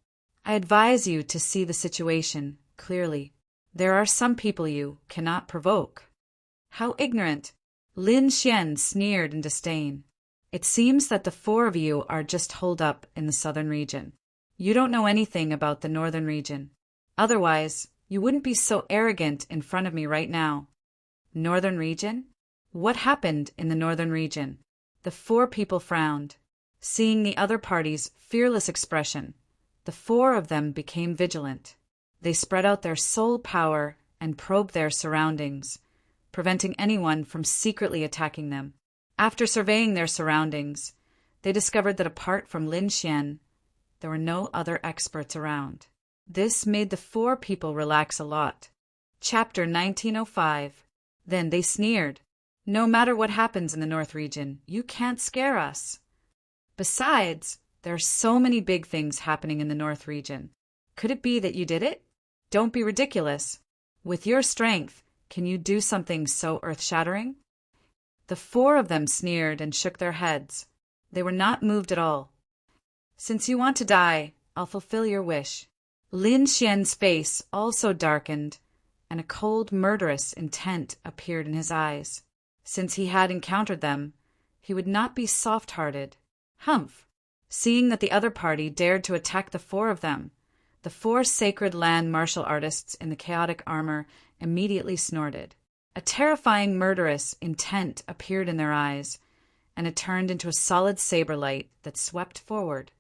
I advise you to see the situation clearly. There are some people you cannot provoke." "How ignorant!" Lin Xian sneered in disdain. "It seems that the four of you are just holed up in the southern region. You don't know anything about the northern region. Otherwise, you wouldn't be so arrogant in front of me right now." "Northern region? What happened in the northern region?" The four people frowned. Seeing the other party's fearless expression, the four of them became vigilant. They spread out their soul power and probed their surroundings, preventing anyone from secretly attacking them. After surveying their surroundings, they discovered that apart from Lin Xian, there were no other experts around. This made the four people relax a lot. Chapter 1905. Then they sneered. "No matter what happens in the North region, you can't scare us. Besides, there are so many big things happening in the North region. Could it be that you did it? Don't be ridiculous. With your strength, can you do something so earth-shattering?" The four of them sneered and shook their heads. They were not moved at all. "Since you want to die, I'll fulfill your wish." Lin Xian's face also darkened, and a cold, murderous intent appeared in his eyes. Since he had encountered them, he would not be soft-hearted. Humph! Seeing that the other party dared to attack the four of them, the four sacred land martial artists in the chaotic armor immediately snorted. A terrifying, murderous intent appeared in their eyes, and it turned into a solid saber light that swept forward.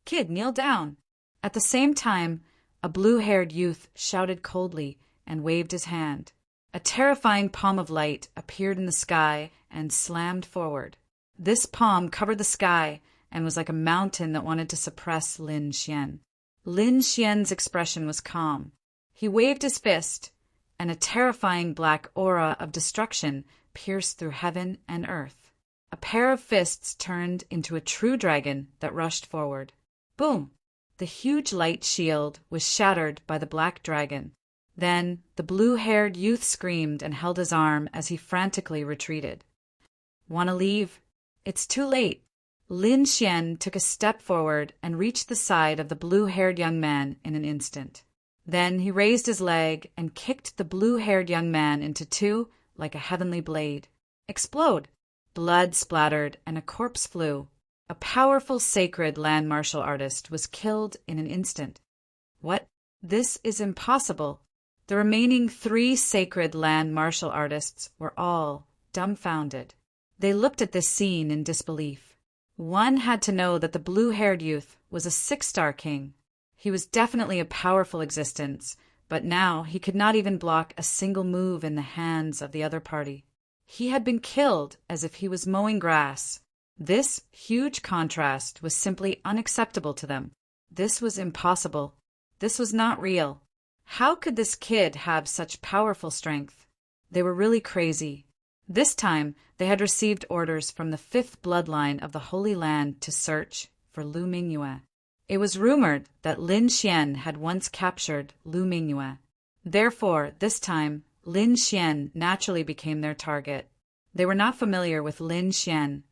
"Kid, kneel down!" At the same time, a blue-haired youth shouted coldly and waved his hand. A terrifying palm of light appeared in the sky and slammed forward. This palm covered the sky and was like a mountain that wanted to suppress Lin Xian. Lin Xian's expression was calm. He waved his fist, and a terrifying black aura of destruction pierced through heaven and earth. A pair of fists turned into a true dragon that rushed forward. Boom! The huge light shield was shattered by the black dragon. Then the blue-haired youth screamed and held his arm as he frantically retreated. "Want to leave? It's too late." Lin Xian took a step forward and reached the side of the blue-haired young man in an instant. Then he raised his leg and kicked the blue-haired young man into two like a heavenly blade. Explode! Blood splattered and a corpse flew. A powerful sacred land martial artist was killed in an instant. What? This is impossible. The remaining three sacred land martial artists were all dumbfounded. They looked at this scene in disbelief. One had to know that the blue-haired youth was a 6-star king. He was definitely a powerful existence, but now he could not even block a single move in the hands of the other party. He had been killed as if he was mowing grass. This huge contrast was simply unacceptable to them. This was impossible. This was not real. How could this kid have such powerful strength? They were really crazy. This time, they had received orders from the fifth bloodline of the Holy Land to search for Lu Mingyue. It was rumored that Lin Xian had once captured Lu Mingyue. Therefore, this time, Lin Xian naturally became their target. They were not familiar with Lin Xian,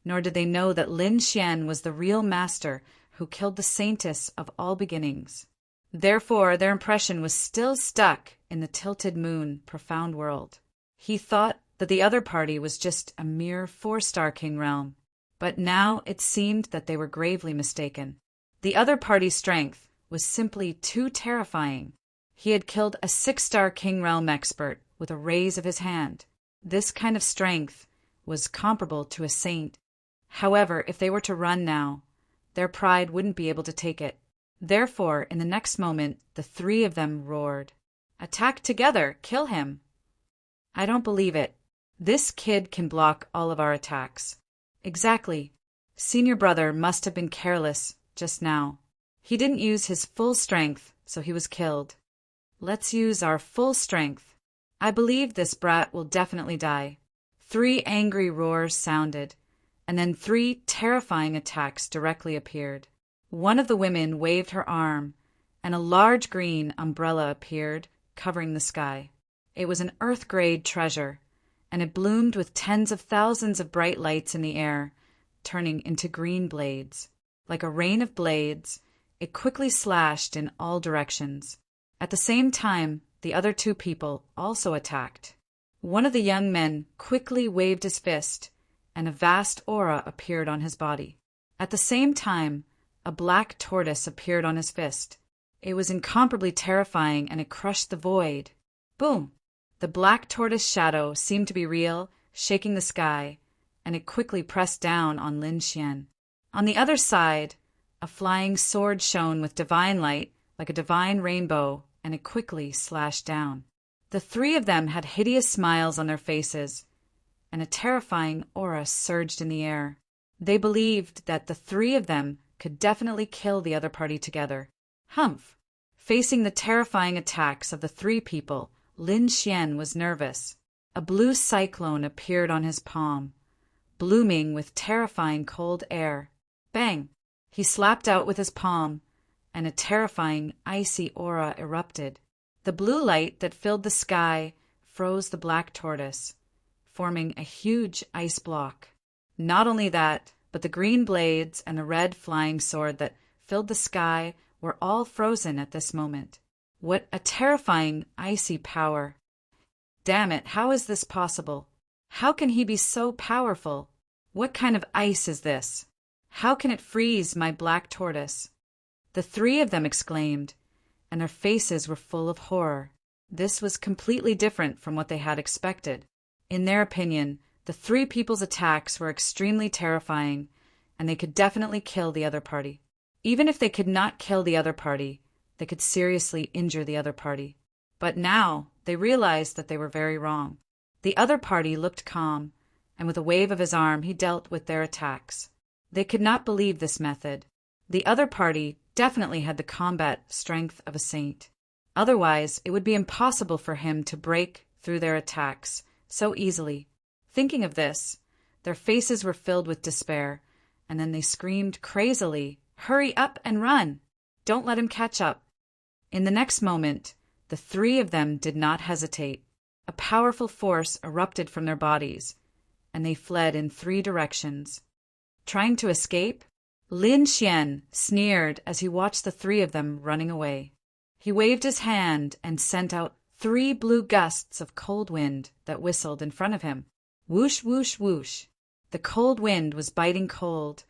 nor did they know that Lin Xian was the real master who killed the saintess of all beginnings. Therefore, their impression was still stuck in the tilted moon, profound world. He thought that the other party was just a mere 4-star king realm, but now it seemed that they were gravely mistaken. The other party's strength was simply too terrifying. He had killed a 6-star king realm expert with a raise of his hand. This kind of strength was comparable to a saint. However, if they were to run now, their pride wouldn't be able to take it. Therefore, in the next moment, the 3 of them roared. "Attack together! Kill him!" "I don't believe it. This kid can block all of our attacks." "Exactly. Senior brother must have been careless just now. He didn't use his full strength, so he was killed. Let's use our full strength. I believe this brat will definitely die." 3 angry roars sounded, and then 3 terrifying attacks directly appeared. One of the women waved her arm, and a large green umbrella appeared, covering the sky. It was an Earth-grade treasure, and it bloomed with tens of thousands of bright lights in the air, turning into green blades. Like a rain of blades, it quickly slashed in all directions. At the same time, the other 2 people also attacked. One of the young men quickly waved his fist, and a vast aura appeared on his body. At the same time, a black tortoise appeared on his fist. It was incomparably terrifying, and it crushed the void. Boom! The black tortoise shadow seemed to be real, shaking the sky, and it quickly pressed down on Lin Xian. On the other side, a flying sword shone with divine light, like a divine rainbow, and it quickly slashed down. The 3 of them had hideous smiles on their faces, and a terrifying aura surged in the air. They believed that the 3 of them could definitely kill the other party together. Humph! Facing the terrifying attacks of the 3 people, Lin Xian was nervous. A blue cyclone appeared on his palm, blooming with terrifying cold air. Bang! He slapped out with his palm, and a terrifying icy aura erupted. The blue light that filled the sky froze the black tortoise, forming a huge ice block. Not only that, but the green blades and the red flying sword that filled the sky were all frozen at this moment. What a terrifying icy power! Damn it, how is this possible? How can he be so powerful? What kind of ice is this? How can it freeze my black tortoise? The 3 of them exclaimed, and their faces were full of horror. This was completely different from what they had expected. In their opinion, the 3 people's attacks were extremely terrifying, and they could definitely kill the other party. Even if they could not kill the other party, they could seriously injure the other party. But now they realized that they were very wrong. The other party looked calm, and with a wave of his arm he dealt with their attacks. They could not believe this method. The other party definitely had the combat strength of a saint. Otherwise, it would be impossible for him to break through their attacks so easily. Thinking of this, their faces were filled with despair, and then they screamed crazily, "Hurry up and run! Don't let him catch up!" In the next moment, the 3 of them did not hesitate. A powerful force erupted from their bodies, and they fled in 3 directions. Trying to escape, Lin Xian sneered as he watched the 3 of them running away. He waved his hand and sent out 3 blue gusts of cold wind that whistled in front of him. Whoosh, whoosh, whoosh. The cold wind was biting cold,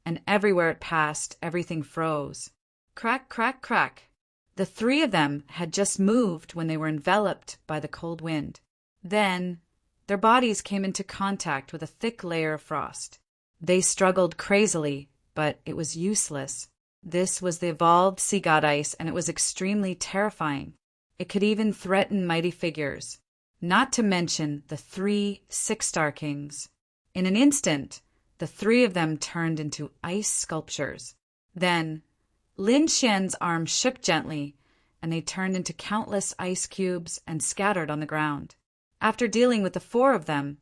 and everywhere it passed, everything froze. Crack, crack, crack. The 3 of them had just moved when they were enveloped by the cold wind. Then their bodies came into contact with a thick layer of frost. They struggled crazily, but it was useless. This was the evolved sea god ice, and it was extremely terrifying. It could even threaten mighty figures. not to mention the 3 six-star kings. In an instant, the 3 of them turned into ice sculptures. Then, Lin Xian's arm shook gently, and they turned into countless ice cubes and scattered on the ground. After dealing with the 4 of them,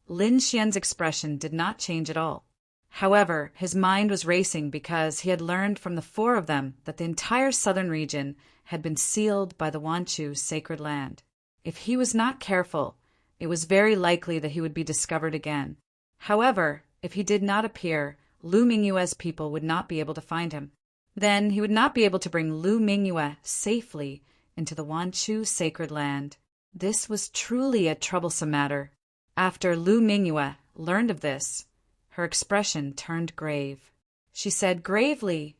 Lin Xian's expression did not change at all. However, his mind was racing because he had learned from the 4 of them that the entire southern region had been sealed by the Wanchu sacred land. If he was not careful, it was very likely that he would be discovered again. However, if he did not appear, Lu Mingyue's people would not be able to find him. Then he would not be able to bring Lu Mingyue safely into the Wanchu sacred land. This was truly a troublesome matter. After Lu Mingyue learned of this, her expression turned grave. She said gravely,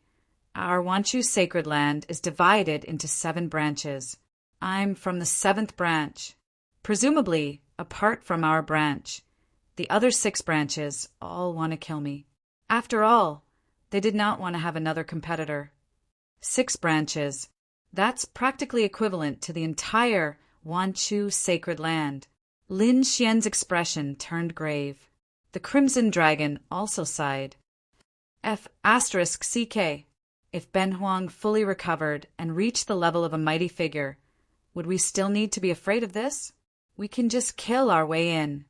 "Our Wanchu sacred land is divided into 7 branches. I'm from the 7th branch. Presumably, apart from our branch, the other 6 branches all want to kill me." After all, they did not want to have another competitor. 6 branches. That's practically equivalent to the entire Wanchu sacred land. Lin Xian's expression turned grave. The Crimson Dragon also sighed. F***CK. If Ben Huang fully recovered and reached the level of a mighty figure, would we still need to be afraid of this? We can just kill our way in.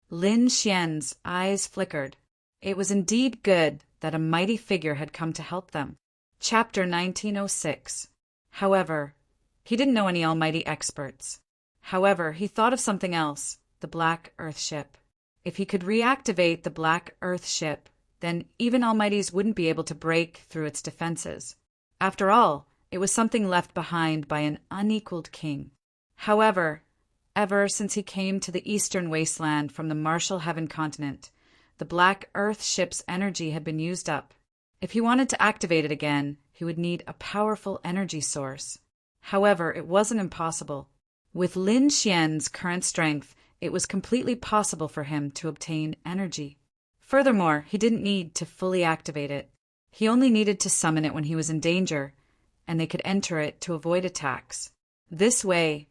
Lin Xian's eyes flickered. It was indeed good that a mighty figure had come to help them. Chapter 1906. However, he didn't know any almighty experts. However, he thought of something else, the Black Earth ship. If he could reactivate the Black Earth ship, then even almighties wouldn't be able to break through its defenses. After all, it was something left behind by an unequaled king. However, ever since he came to the eastern wasteland from the Martial Heaven continent, the Black Earth ship's energy had been used up. If he wanted to activate it again, he would need a powerful energy source. However, it wasn't impossible. With Lin Xian's current strength, it was completely possible for him to obtain energy. Furthermore, he didn't need to fully activate it. He only needed to summon it when he was in danger, and they could enter it to avoid attacks. This way,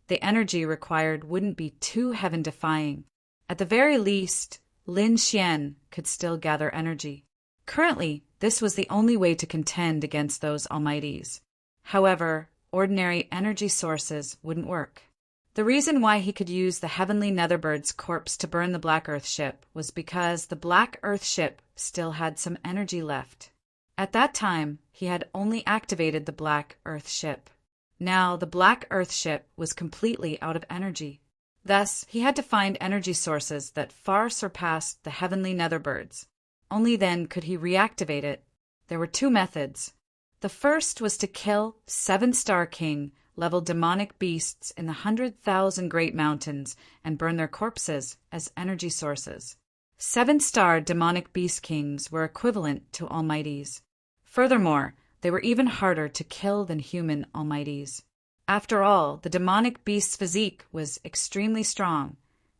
the energy required wouldn't be too heaven-defying. At the very least, Lin Xian could still gather energy. Currently, this was the only way to contend against those almighties. However, ordinary energy sources wouldn't work. The reason why he could use the Heavenly Netherbird's corpse to burn the Black Earth ship was because the Black Earth ship still had some energy left. At that time, he had only activated the Black Earth ship. Now, the Black Earth ship was completely out of energy. Thus, he had to find energy sources that far surpassed the Heavenly Netherbirds. Only then could he reactivate it. There were 2 methods. The first was to kill 7-star king level demonic beasts in the 100,000 Great Mountains and burn their corpses as energy sources. 7-star demonic beast kings were equivalent to almighties. Furthermore, they were even harder to kill than human almighties. After all, the demonic beast's physique was extremely strong,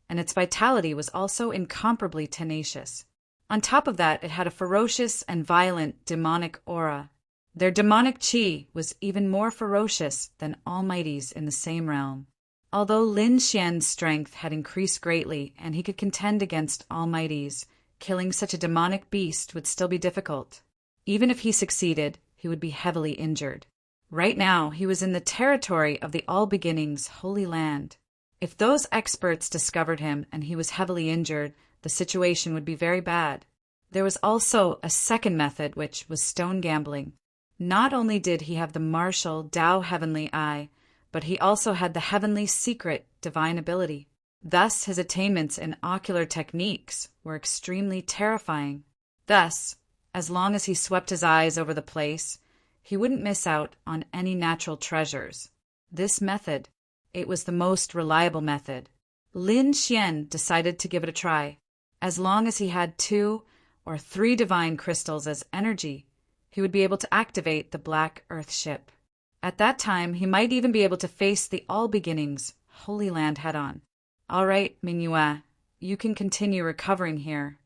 and its vitality was also incomparably tenacious. On top of that, it had a ferocious and violent demonic aura. Their demonic chi was even more ferocious than almighties in the same realm. Although Lin Xian's strength had increased greatly and he could contend against almighties, killing such a demonic beast would still be difficult. Even if he succeeded, he would be heavily injured. Right now, he was in the territory of the All Beginnings Holy Land. If those experts discovered him and he was heavily injured, the situation would be very bad. There was also a second method, which was stone gambling. Not only did he have the martial Tao Heavenly Eye, but he also had the heavenly secret divine ability. Thus, his attainments in ocular techniques were extremely terrifying. Thus, as long as he swept his eyes over the place, he wouldn't miss out on any natural treasures. This method, it was the most reliable method. Lin Xian decided to give it a try. As long as he had 2 or 3 divine crystals as energy, he would be able to activate the Black Earth ship. At that time, he might even be able to face the All Beginnings Holy Land head-on. All right, Mingyue, you can continue recovering here.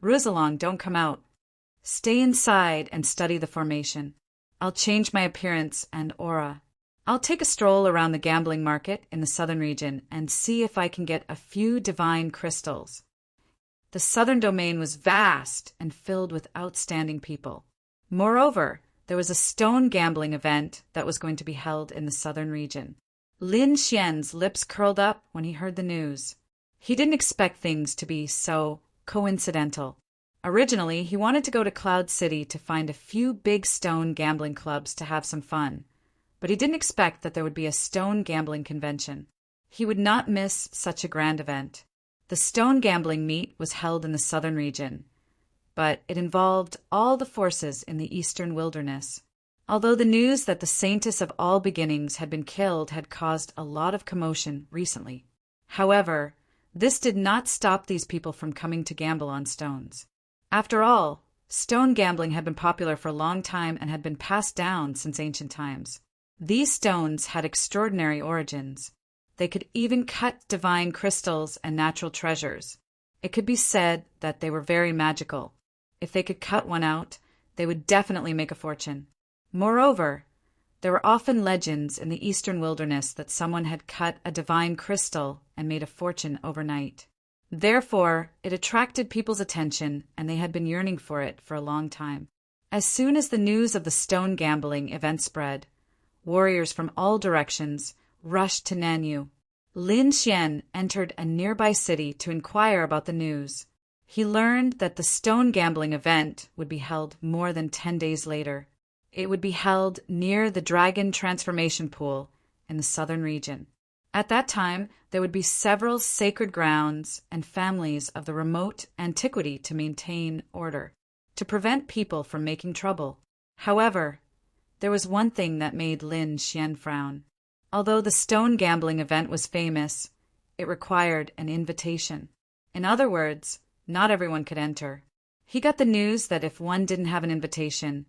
Ruzalong, don't come out. Stay inside and study the formation. I'll change my appearance and aura. I'll take a stroll around the gambling market in the southern region and see if I can get a few divine crystals. The southern domain was vast and filled with outstanding people. Moreover, there was a stone gambling event that was going to be held in the southern region. Lin Xian's lips curled up when he heard the news. He didn't expect things to be so coincidental. Originally, he wanted to go to Cloud City to find a few big stone gambling clubs to have some fun, but he didn't expect that there would be a stone gambling convention. He would not miss such a grand event. The stone gambling meet was held in the southern region, but it involved all the forces in the eastern wilderness. Although the news that the saintess of all beginnings had been killed had caused a lot of commotion recently. However, this did not stop these people from coming to gamble on stones. After all, stone gambling had been popular for a long time and had been passed down since ancient times. These stones had extraordinary origins. They could even cut divine crystals and natural treasures. It could be said that they were very magical. If they could cut one out, they would definitely make a fortune. Moreover, there were often legends in the eastern wilderness that someone had cut a divine crystal and made a fortune overnight. Therefore, it attracted people's attention, and they had been yearning for it for a long time. As soon as the news of the stone gambling event spread, warriors from all directions rushed to Nanyu. Lin Xian entered a nearby city to inquire about the news. He learned that the stone gambling event would be held more than 10 days later. It would be held near the Dragon Transformation Pool in the southern region. At that time, there would be several sacred grounds and families of the remote antiquity to maintain order, to prevent people from making trouble. However, there was one thing that made Lin Xian frown. Although the stone gambling event was famous, it required an invitation. In other words, not everyone could enter. He got the news that if one didn't have an invitation,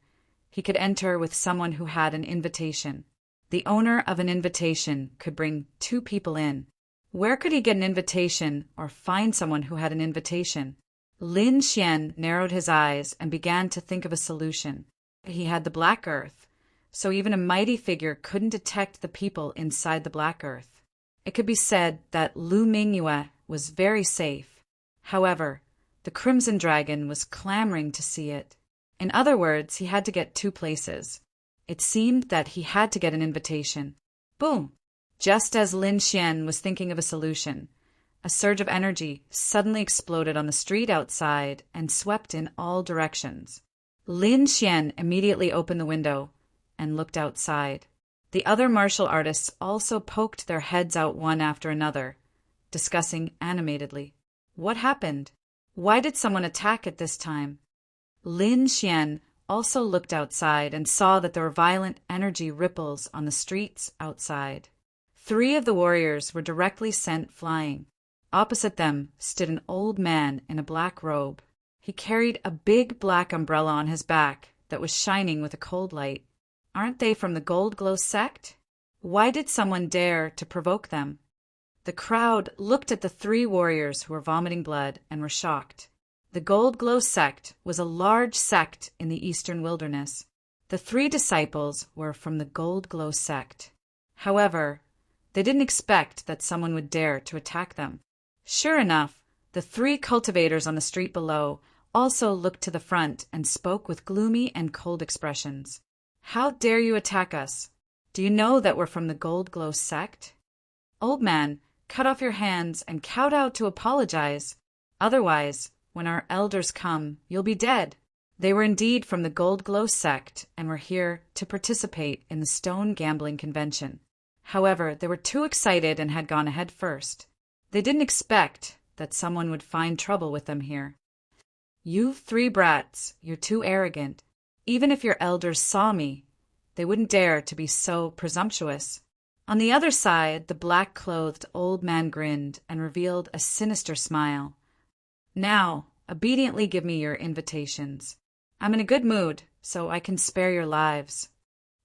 he could enter with someone who had an invitation. The owner of an invitation could bring 2 people in. Where could he get an invitation or find someone who had an invitation? Lin Xian narrowed his eyes and began to think of a solution. He had the Black Earth, so even a mighty figure couldn't detect the people inside the Black Earth. It could be said that Lu Mingyue was very safe. However, the Crimson Dragon was clamoring to see it. In other words, he had to get 2 places. It seemed that he had to get an invitation. Boom! Just as Lin Xian was thinking of a solution, a surge of energy suddenly exploded on the street outside and swept in all directions. Lin Xian immediately opened the window and looked outside. The other martial artists also poked their heads out one after another, discussing animatedly. What happened? Why did someone attack at this time? Lin Xian also looked outside and saw that there were violent energy ripples on the streets outside. 3 of the warriors were directly sent flying. Opposite them stood an old man in a black robe. He carried a big black umbrella on his back that was shining with a cold light. Aren't they from the Gold Glow sect? Why did someone dare to provoke them? The crowd looked at the 3 warriors who were vomiting blood and were shocked. The Gold Glow sect was a large sect in the eastern wilderness. The 3 disciples were from the Gold Glow sect. However, they didn't expect that someone would dare to attack them. Sure enough, the 3 cultivators on the street below also looked to the front and spoke with gloomy and cold expressions. How dare you attack us? Do you know that we're from the Gold Glow sect? Old man, cut off your hands and kowtow to apologize. Otherwise, when our elders come, you'll be dead. They were indeed from the Gold Glow sect and were here to participate in the stone gambling convention. However, they were too excited and had gone ahead first. They didn't expect that someone would find trouble with them here. You 3 brats, you're too arrogant. Even if your elders saw me, they wouldn't dare to be so presumptuous. On the other side, the black-clothed old man grinned and revealed a sinister smile. Now, obediently give me your invitations. I'm in a good mood, so I can spare your lives.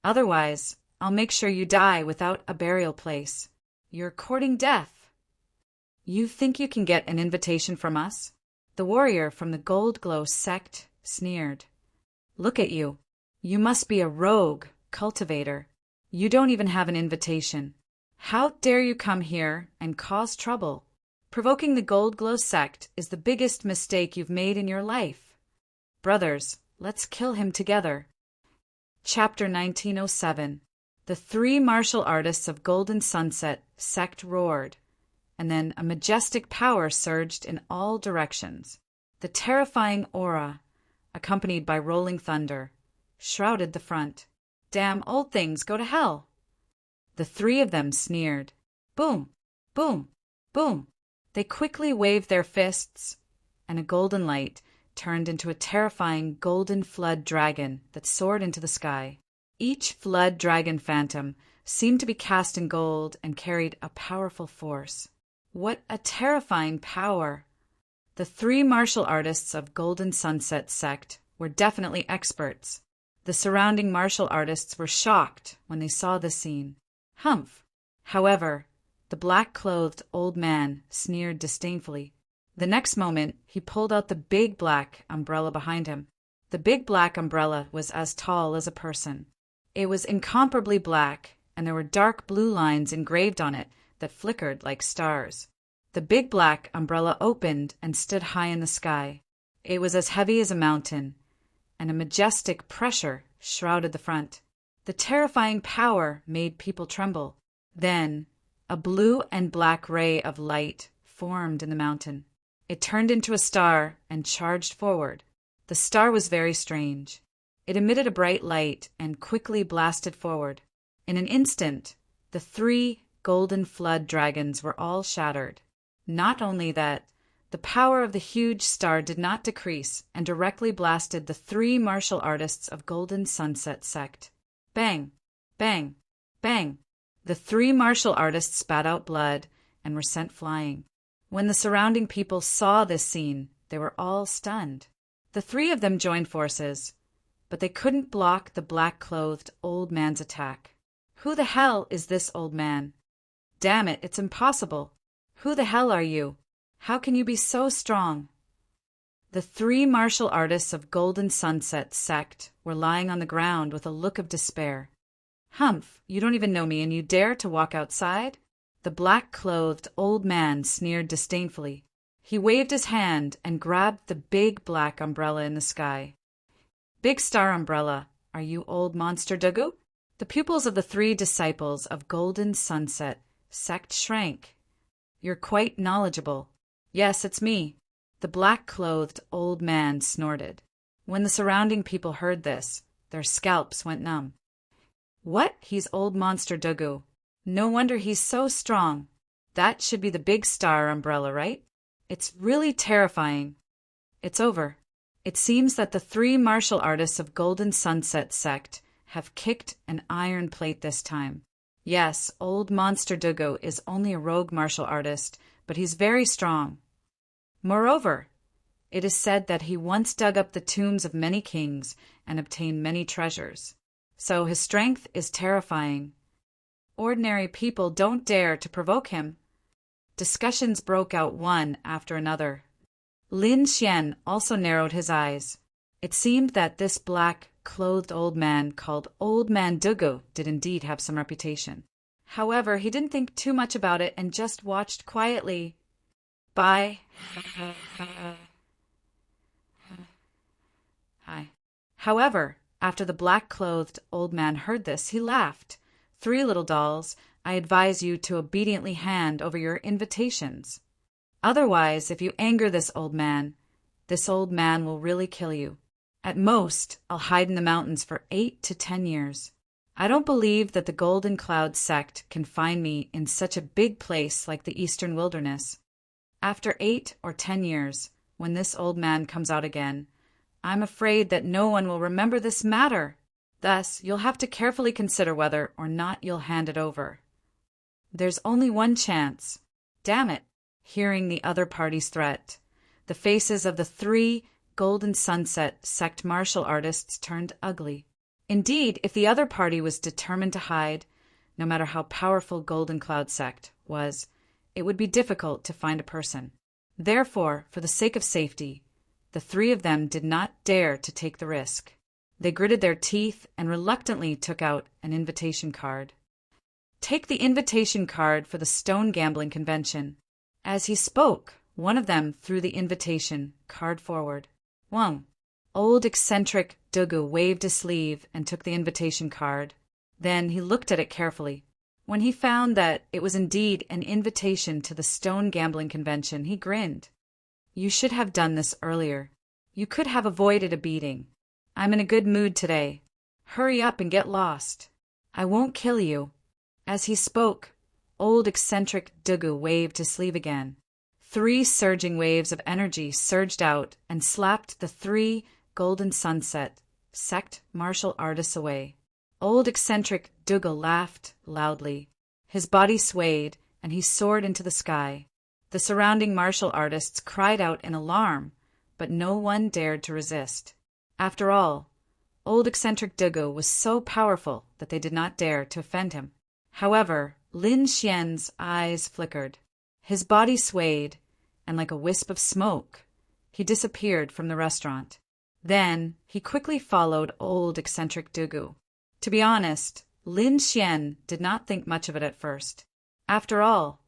Otherwise, I'll make sure you die without a burial place. You're courting death. You think you can get an invitation from us? The warrior from the Gold Glow sect sneered. Look at you. You must be a rogue cultivator. You don't even have an invitation. How dare you come here and cause trouble? Provoking the Gold Glow sect is the biggest mistake you've made in your life. Brothers, let's kill him together. Chapter 1907. The three martial artists of Golden Sunset sect roared, and then a majestic power surged in all directions. The terrifying aura, accompanied by rolling thunder, shrouded the front. Damn old things, go to hell! The three of them sneered. Boom! Boom! Boom! They quickly waved their fists, and a golden light turned into a terrifying golden flood dragon that soared into the sky. Each flood dragon phantom seemed to be cast in gold and carried a powerful force. What a terrifying power! The three martial artists of Golden Sunset sect were definitely experts. The surrounding martial artists were shocked when they saw this scene. Humph! However, the black-clothed old man sneered disdainfully. The next moment, he pulled out the big black umbrella behind him. The big black umbrella was as tall as a person. It was incomparably black, and there were dark blue lines engraved on it that flickered like stars. The big black umbrella opened and stood high in the sky. It was as heavy as a mountain, and a majestic pressure shrouded the front. The terrifying power made people tremble. Then, a blue and black ray of light formed in the mountain. It turned into a star and charged forward. The star was very strange. It emitted a bright light and quickly blasted forward. In an instant, the three golden flood dragons were all shattered. Not only that, the power of the huge star did not decrease and directly blasted the three martial artists of Golden Sunset sect. Bang! Bang! Bang! The three martial artists spat out blood and were sent flying. When the surrounding people saw this scene, they were all stunned. The three of them joined forces, but they couldn't block the black-clothed old man's attack. Who the hell is this old man? Damn it, it's impossible. Who the hell are you? How can you be so strong? The three martial artists of Golden Sunset sect were lying on the ground with a look of despair. Humph, you don't even know me and you dare to walk outside? The black-clothed old man sneered disdainfully. He waved his hand and grabbed the big black umbrella in the sky. Big Star Umbrella, are you old monster Dugu? The pupils of the three disciples of Golden Sunset sect shrank. You're quite knowledgeable. Yes, it's me. The black-clothed old man snorted. When the surrounding people heard this, their scalps went numb. What? He's old monster Dugu. No wonder he's so strong. That should be the Big Star Umbrella, right? It's really terrifying. It's over. It seems that the three martial artists of Golden Sunset sect have kicked an iron plate this time. Yes, old monster Dugu is only a rogue martial artist, but he's very strong. Moreover, it is said that he once dug up the tombs of many kings and obtained many treasures. So his strength is terrifying. Ordinary people don't dare to provoke him. Discussions broke out one after another. Lin Xian also narrowed his eyes. It seemed that this black-clothed old man called Old Man Dugu did indeed have some reputation. However, he didn't think too much about it and just watched quietly. Bye. Hi. However, after the black-clothed old man heard this, he laughed. Three little dolls, I advise you to obediently hand over your invitations. Otherwise, if you anger this old man will really kill you. At most, I'll hide in the mountains for 8 to 10 years. I don't believe that the Golden Cloud sect can find me in such a big place like the Eastern Wilderness. After 8 or 10 years, when this old man comes out again, I'm afraid that no one will remember this matter. Thus, you'll have to carefully consider whether or not you'll hand it over. There's only one chance. Damn it! Hearing the other party's threat, the faces of the three Golden Sunset sect martial artists turned ugly. Indeed, if the other party was determined to hide, no matter how powerful Golden Cloud sect was, it would be difficult to find a person. Therefore, for the sake of safety, the three of them did not dare to take the risk. They gritted their teeth and reluctantly took out an invitation card. "Take the invitation card for the stone gambling convention." As he spoke, one of them threw the invitation card forward. Wong. Old eccentric Dugu waved his sleeve and took the invitation card. Then he looked at it carefully. When he found that it was indeed an invitation to the stone gambling convention, he grinned. "You should have done this earlier. You could have avoided a beating. I'm in a good mood today. Hurry up and get lost. I won't kill you." As he spoke, old eccentric Dugu waved his sleeve again. 3 surging waves of energy surged out and slapped the 3 golden sunset sect martial artists away. Old eccentric Dugu laughed loudly. His body swayed, and he soared into the sky. The surrounding martial artists cried out in alarm, but no one dared to resist. After all, old eccentric Dugu was so powerful that they did not dare to offend him. However, Lin Xian's eyes flickered. His body swayed, and like a wisp of smoke, he disappeared from the restaurant. Then he quickly followed old eccentric Dugu. To be honest, Lin Xian did not think much of it at first. After all,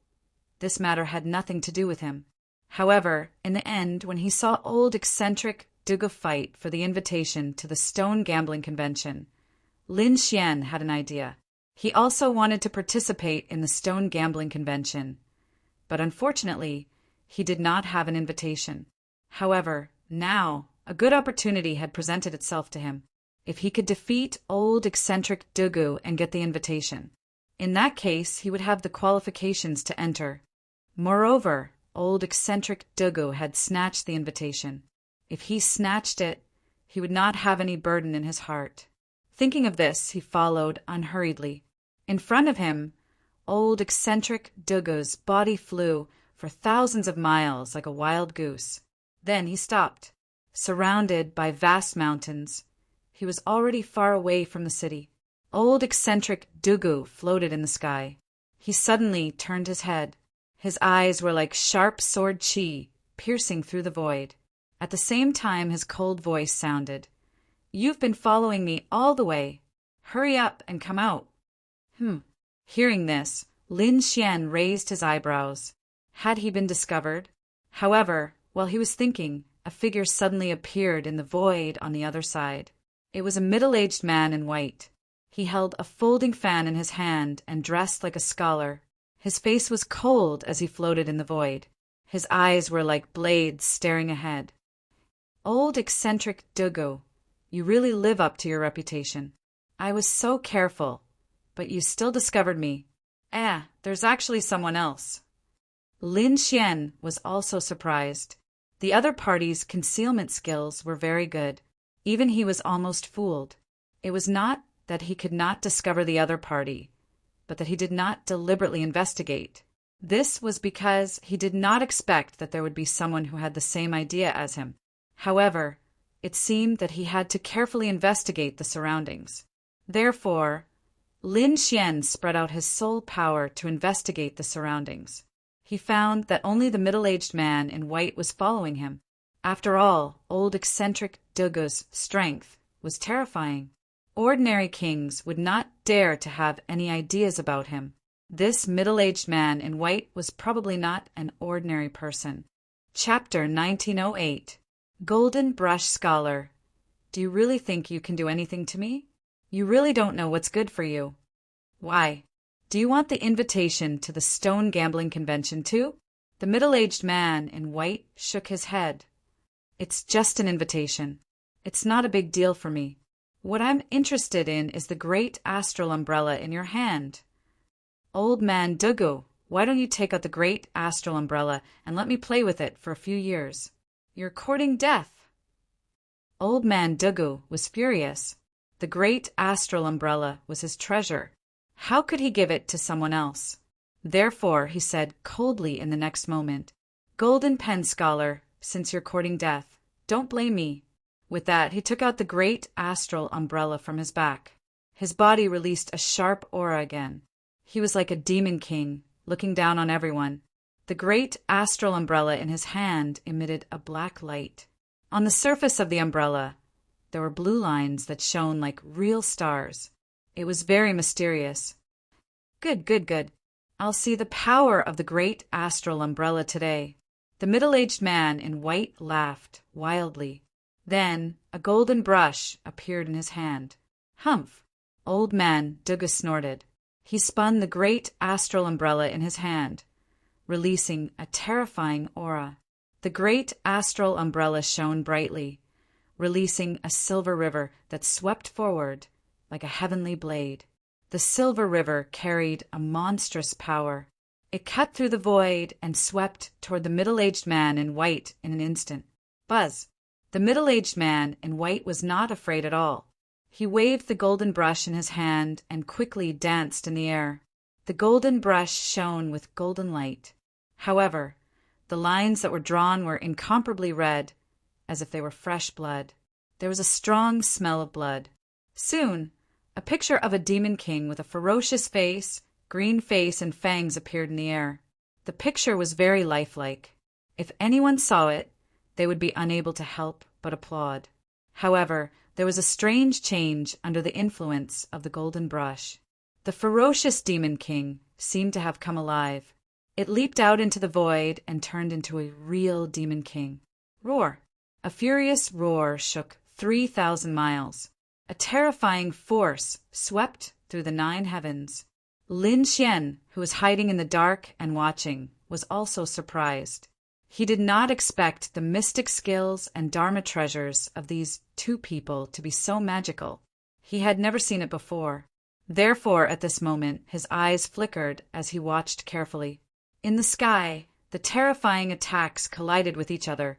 this matter had nothing to do with him. However, in the end, when he saw old eccentric Dugu fight for the invitation to the stone gambling convention, Lin Xian had an idea. He also wanted to participate in the stone gambling convention, but unfortunately, he did not have an invitation. However, now a good opportunity had presented itself to him. If he could defeat old eccentric Dugu and get the invitation, in that case he would have the qualifications to enter. Moreover, old eccentric Dugu had snatched the invitation. If he snatched it, he would not have any burden in his heart. Thinking of this, he followed unhurriedly. In front of him, old eccentric Dugu's body flew for thousands of miles like a wild goose. Then he stopped. Surrounded by vast mountains, he was already far away from the city. Old eccentric Dugu floated in the sky. He suddenly turned his head. His eyes were like sharp sword chi, piercing through the void. At the same time his cold voice sounded. "You've been following me all the way. Hurry up and come out." Hearing this, Lin Xian raised his eyebrows. Had he been discovered? However, while he was thinking, a figure suddenly appeared in the void on the other side. It was a middle-aged man in white. He held a folding fan in his hand and dressed like a scholar. His face was cold as he floated in the void. His eyes were like blades staring ahead. "Old eccentric Dugu, you really live up to your reputation. I was so careful, but you still discovered me. There's actually someone else." Lin Xian was also surprised. The other party's concealment skills were very good. Even he was almost fooled. It was not that he could not discover the other party, but that he did not deliberately investigate. This was because he did not expect that there would be someone who had the same idea as him. However, it seemed that he had to carefully investigate the surroundings. Therefore, Lin Xian spread out his soul power to investigate the surroundings. He found that only the middle-aged man in white was following him. After all, old eccentric Dugu's strength was terrifying. Ordinary kings would not dare to have any ideas about him. This middle-aged man in white was probably not an ordinary person. Chapter 1908. Golden Brush Scholar. Do you really think you can do anything to me? You really don't know what's good for you. Why? Do you want the invitation to the stone gambling convention too? The middle-aged man in white shook his head. It's just an invitation. It's not a big deal for me. What I'm interested in is the great astral umbrella in your hand. Old man Dugu, why don't you take out the great astral umbrella and let me play with it for a few years? You're courting death. Old man Dugu was furious. The great astral umbrella was his treasure. How could he give it to someone else? Therefore, he said coldly in the next moment, "Golden Pen Scholar, since you're courting death, don't blame me." With that, he took out the great astral umbrella from his back. His body released a sharp aura again. He was like a demon king, looking down on everyone. The great astral umbrella in his hand emitted a black light. On the surface of the umbrella, there were blue lines that shone like real stars. It was very mysterious. Good, good, good. I'll see the power of the great astral umbrella today. The middle-aged man in white laughed wildly. Then a golden brush appeared in his hand. Humph! Old man Duga snorted. He spun the great astral umbrella in his hand, releasing a terrifying aura. The great astral umbrella shone brightly, releasing a silver river that swept forward like a heavenly blade. The silver river carried a monstrous power. It cut through the void and swept toward the middle-aged man in white in an instant. Buzz! The middle-aged man in white was not afraid at all. He waved the golden brush in his hand and quickly danced in the air. The golden brush shone with golden light. However, the lines that were drawn were incomparably red, as if they were fresh blood. There was a strong smell of blood. Soon, a picture of a demon king with a ferocious face, green face, and fangs appeared in the air. The picture was very lifelike. If anyone saw it, they would be unable to help but applaud. However, there was a strange change under the influence of the golden brush. The ferocious demon king seemed to have come alive. It leaped out into the void and turned into a real demon king. Roar! A furious roar shook 3,000 miles. A terrifying force swept through the 9 heavens. Lin Xian, who was hiding in the dark and watching, was also surprised. He did not expect the mystic skills and Dharma treasures of these 2 people to be so magical. He had never seen it before. Therefore, at this moment, his eyes flickered as he watched carefully. In the sky, the terrifying attacks collided with each other,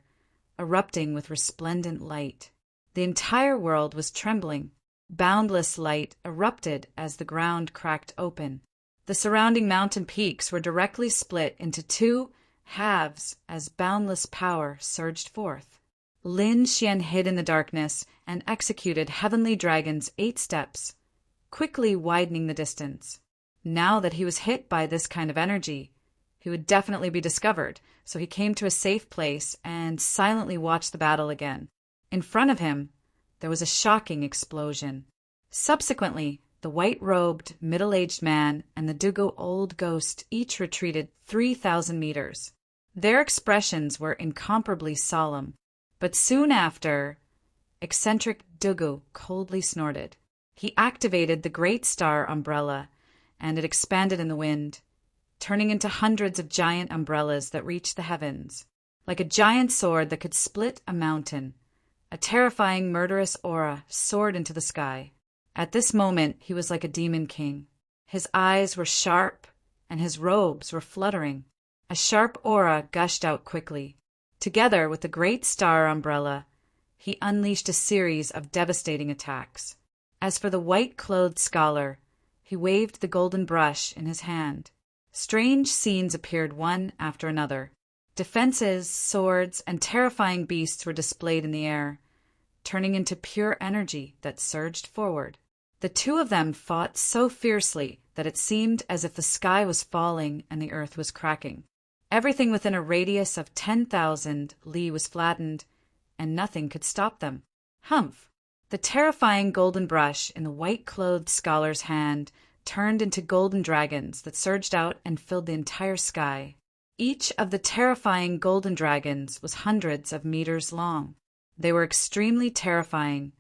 erupting with resplendent light. The entire world was trembling. Boundless light erupted as the ground cracked open. The surrounding mountain peaks were directly split into 2 halves as boundless power surged forth. Lin Xian hid in the darkness and executed Heavenly Dragon's 8 steps, quickly widening the distance. Now that he was hit by this kind of energy, he would definitely be discovered, so he came to a safe place and silently watched the battle again. In front of him, there was a shocking explosion. Subsequently, the white-robed, middle-aged man and the Dugu old ghost each retreated 3,000 meters. Their expressions were incomparably solemn, but soon after, eccentric Dugu coldly snorted. He activated the great star umbrella, and it expanded in the wind, turning into hundreds of giant umbrellas that reached the heavens. Like a giant sword that could split a mountain, a terrifying, murderous aura soared into the sky. At this moment, he was like a demon king. His eyes were sharp, and his robes were fluttering. A sharp aura gushed out quickly. Together with the great star umbrella, he unleashed a series of devastating attacks. As for the white-clothed scholar, he waved the golden brush in his hand. Strange scenes appeared one after another. Defenses, swords, and terrifying beasts were displayed in the air, turning into pure energy that surged forward. The 2 of them fought so fiercely that it seemed as if the sky was falling and the earth was cracking. Everything within a radius of 10,000 li was flattened, and nothing could stop them. Humph! The terrifying golden brush in the white-clothed scholar's hand turned into golden dragons that surged out and filled the entire sky. Each of the terrifying golden dragons was hundreds of meters long. They were extremely terrifying,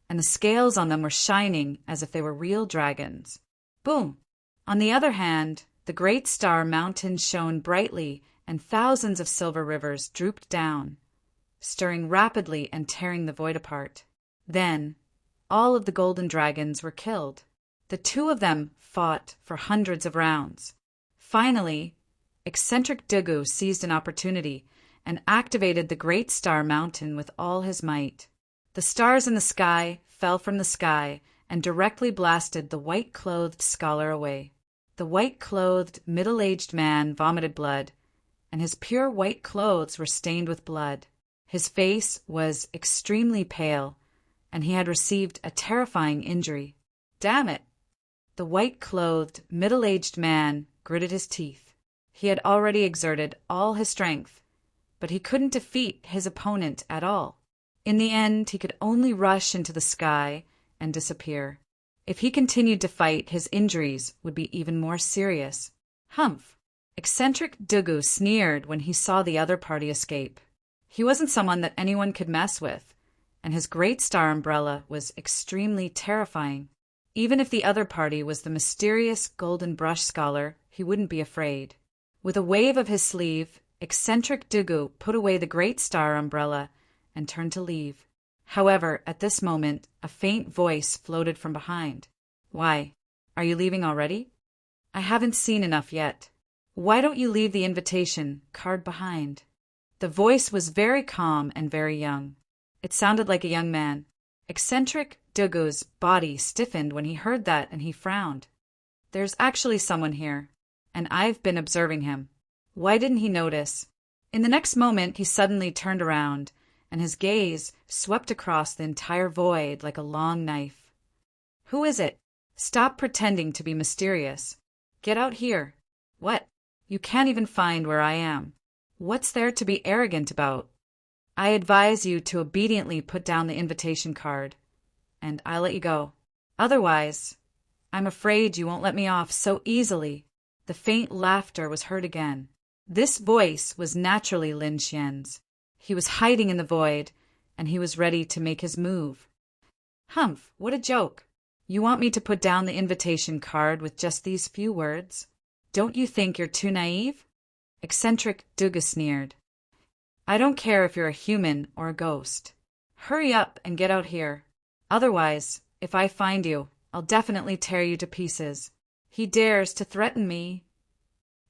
and the scales on them were shining as if they were real dragons. Boom! On the other hand, the great star mountain shone brightly, and thousands of silver rivers drooped down, stirring rapidly and tearing the void apart. Then, all of the golden dragons were killed. The 2 of them fought for hundreds of rounds. Finally, eccentric Dugu seized an opportunity and activated the great star mountain with all his might. The stars in the sky fell from the sky and directly blasted the white-clothed scholar away. The white-clothed, middle-aged man vomited blood, and his pure white clothes were stained with blood. His face was extremely pale, and he had received a terrifying injury. Damn it! The white-clothed, middle-aged man gritted his teeth. He had already exerted all his strength, but he couldn't defeat his opponent at all. In the end, he could only rush into the sky and disappear. If he continued to fight, his injuries would be even more serious. Humph! Eccentric Dugu sneered when he saw the other party escape. He wasn't someone that anyone could mess with, and his great star umbrella was extremely terrifying. Even if the other party was the mysterious Golden Brush Scholar, he wouldn't be afraid. With a wave of his sleeve, Eccentric Dugu put away the great star umbrella and turned to leave. However, at this moment, a faint voice floated from behind. "Why, are you leaving already?" "I haven't seen enough yet." "Why don't you leave the invitation card behind?" The voice was very calm and very young. It sounded like a young man. Eccentric Dugu's body stiffened when he heard that, and he frowned. "There's actually someone here, and I've been observing him. Why didn't he notice?" In the next moment, he suddenly turned around, and his gaze swept across the entire void like a long knife. "Who is it? Stop pretending to be mysterious. Get out here." "What? You can't even find where I am. What's there to be arrogant about?" "I advise you to obediently put down the invitation card, and I'll let you go. Otherwise, I'm afraid you won't let me off so easily." The faint laughter was heard again. This voice was naturally Lin Xian's. He was hiding in the void, and he was ready to make his move. "Humph, what a joke! You want me to put down the invitation card with just these few words? Don't you think you're too naive?" Eccentric Duga sneered. "I don't care if you're a human or a ghost. Hurry up and get out here. Otherwise, if I find you, I'll definitely tear you to pieces." "He dares to threaten me."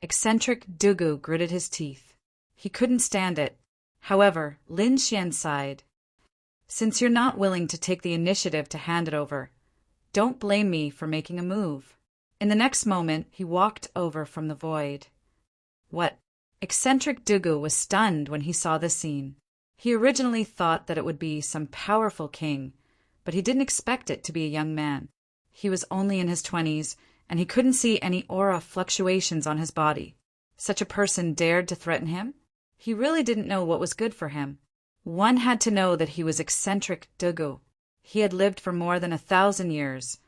Eccentric Dugu gritted his teeth. He couldn't stand it. However, Lin Xian sighed. "Since you're not willing to take the initiative to hand it over, don't blame me for making a move." In the next moment, he walked over from the void. "What?" Eccentric Dugu was stunned when he saw this scene. He originally thought that it would be some powerful king, but he didn't expect it to be a young man. He was only in his 20s, and he couldn't see any aura fluctuations on his body. Such a person dared to threaten him? He really didn't know what was good for him. One had to know that he was Eccentric Dugu. He had lived for more than 1,000 years,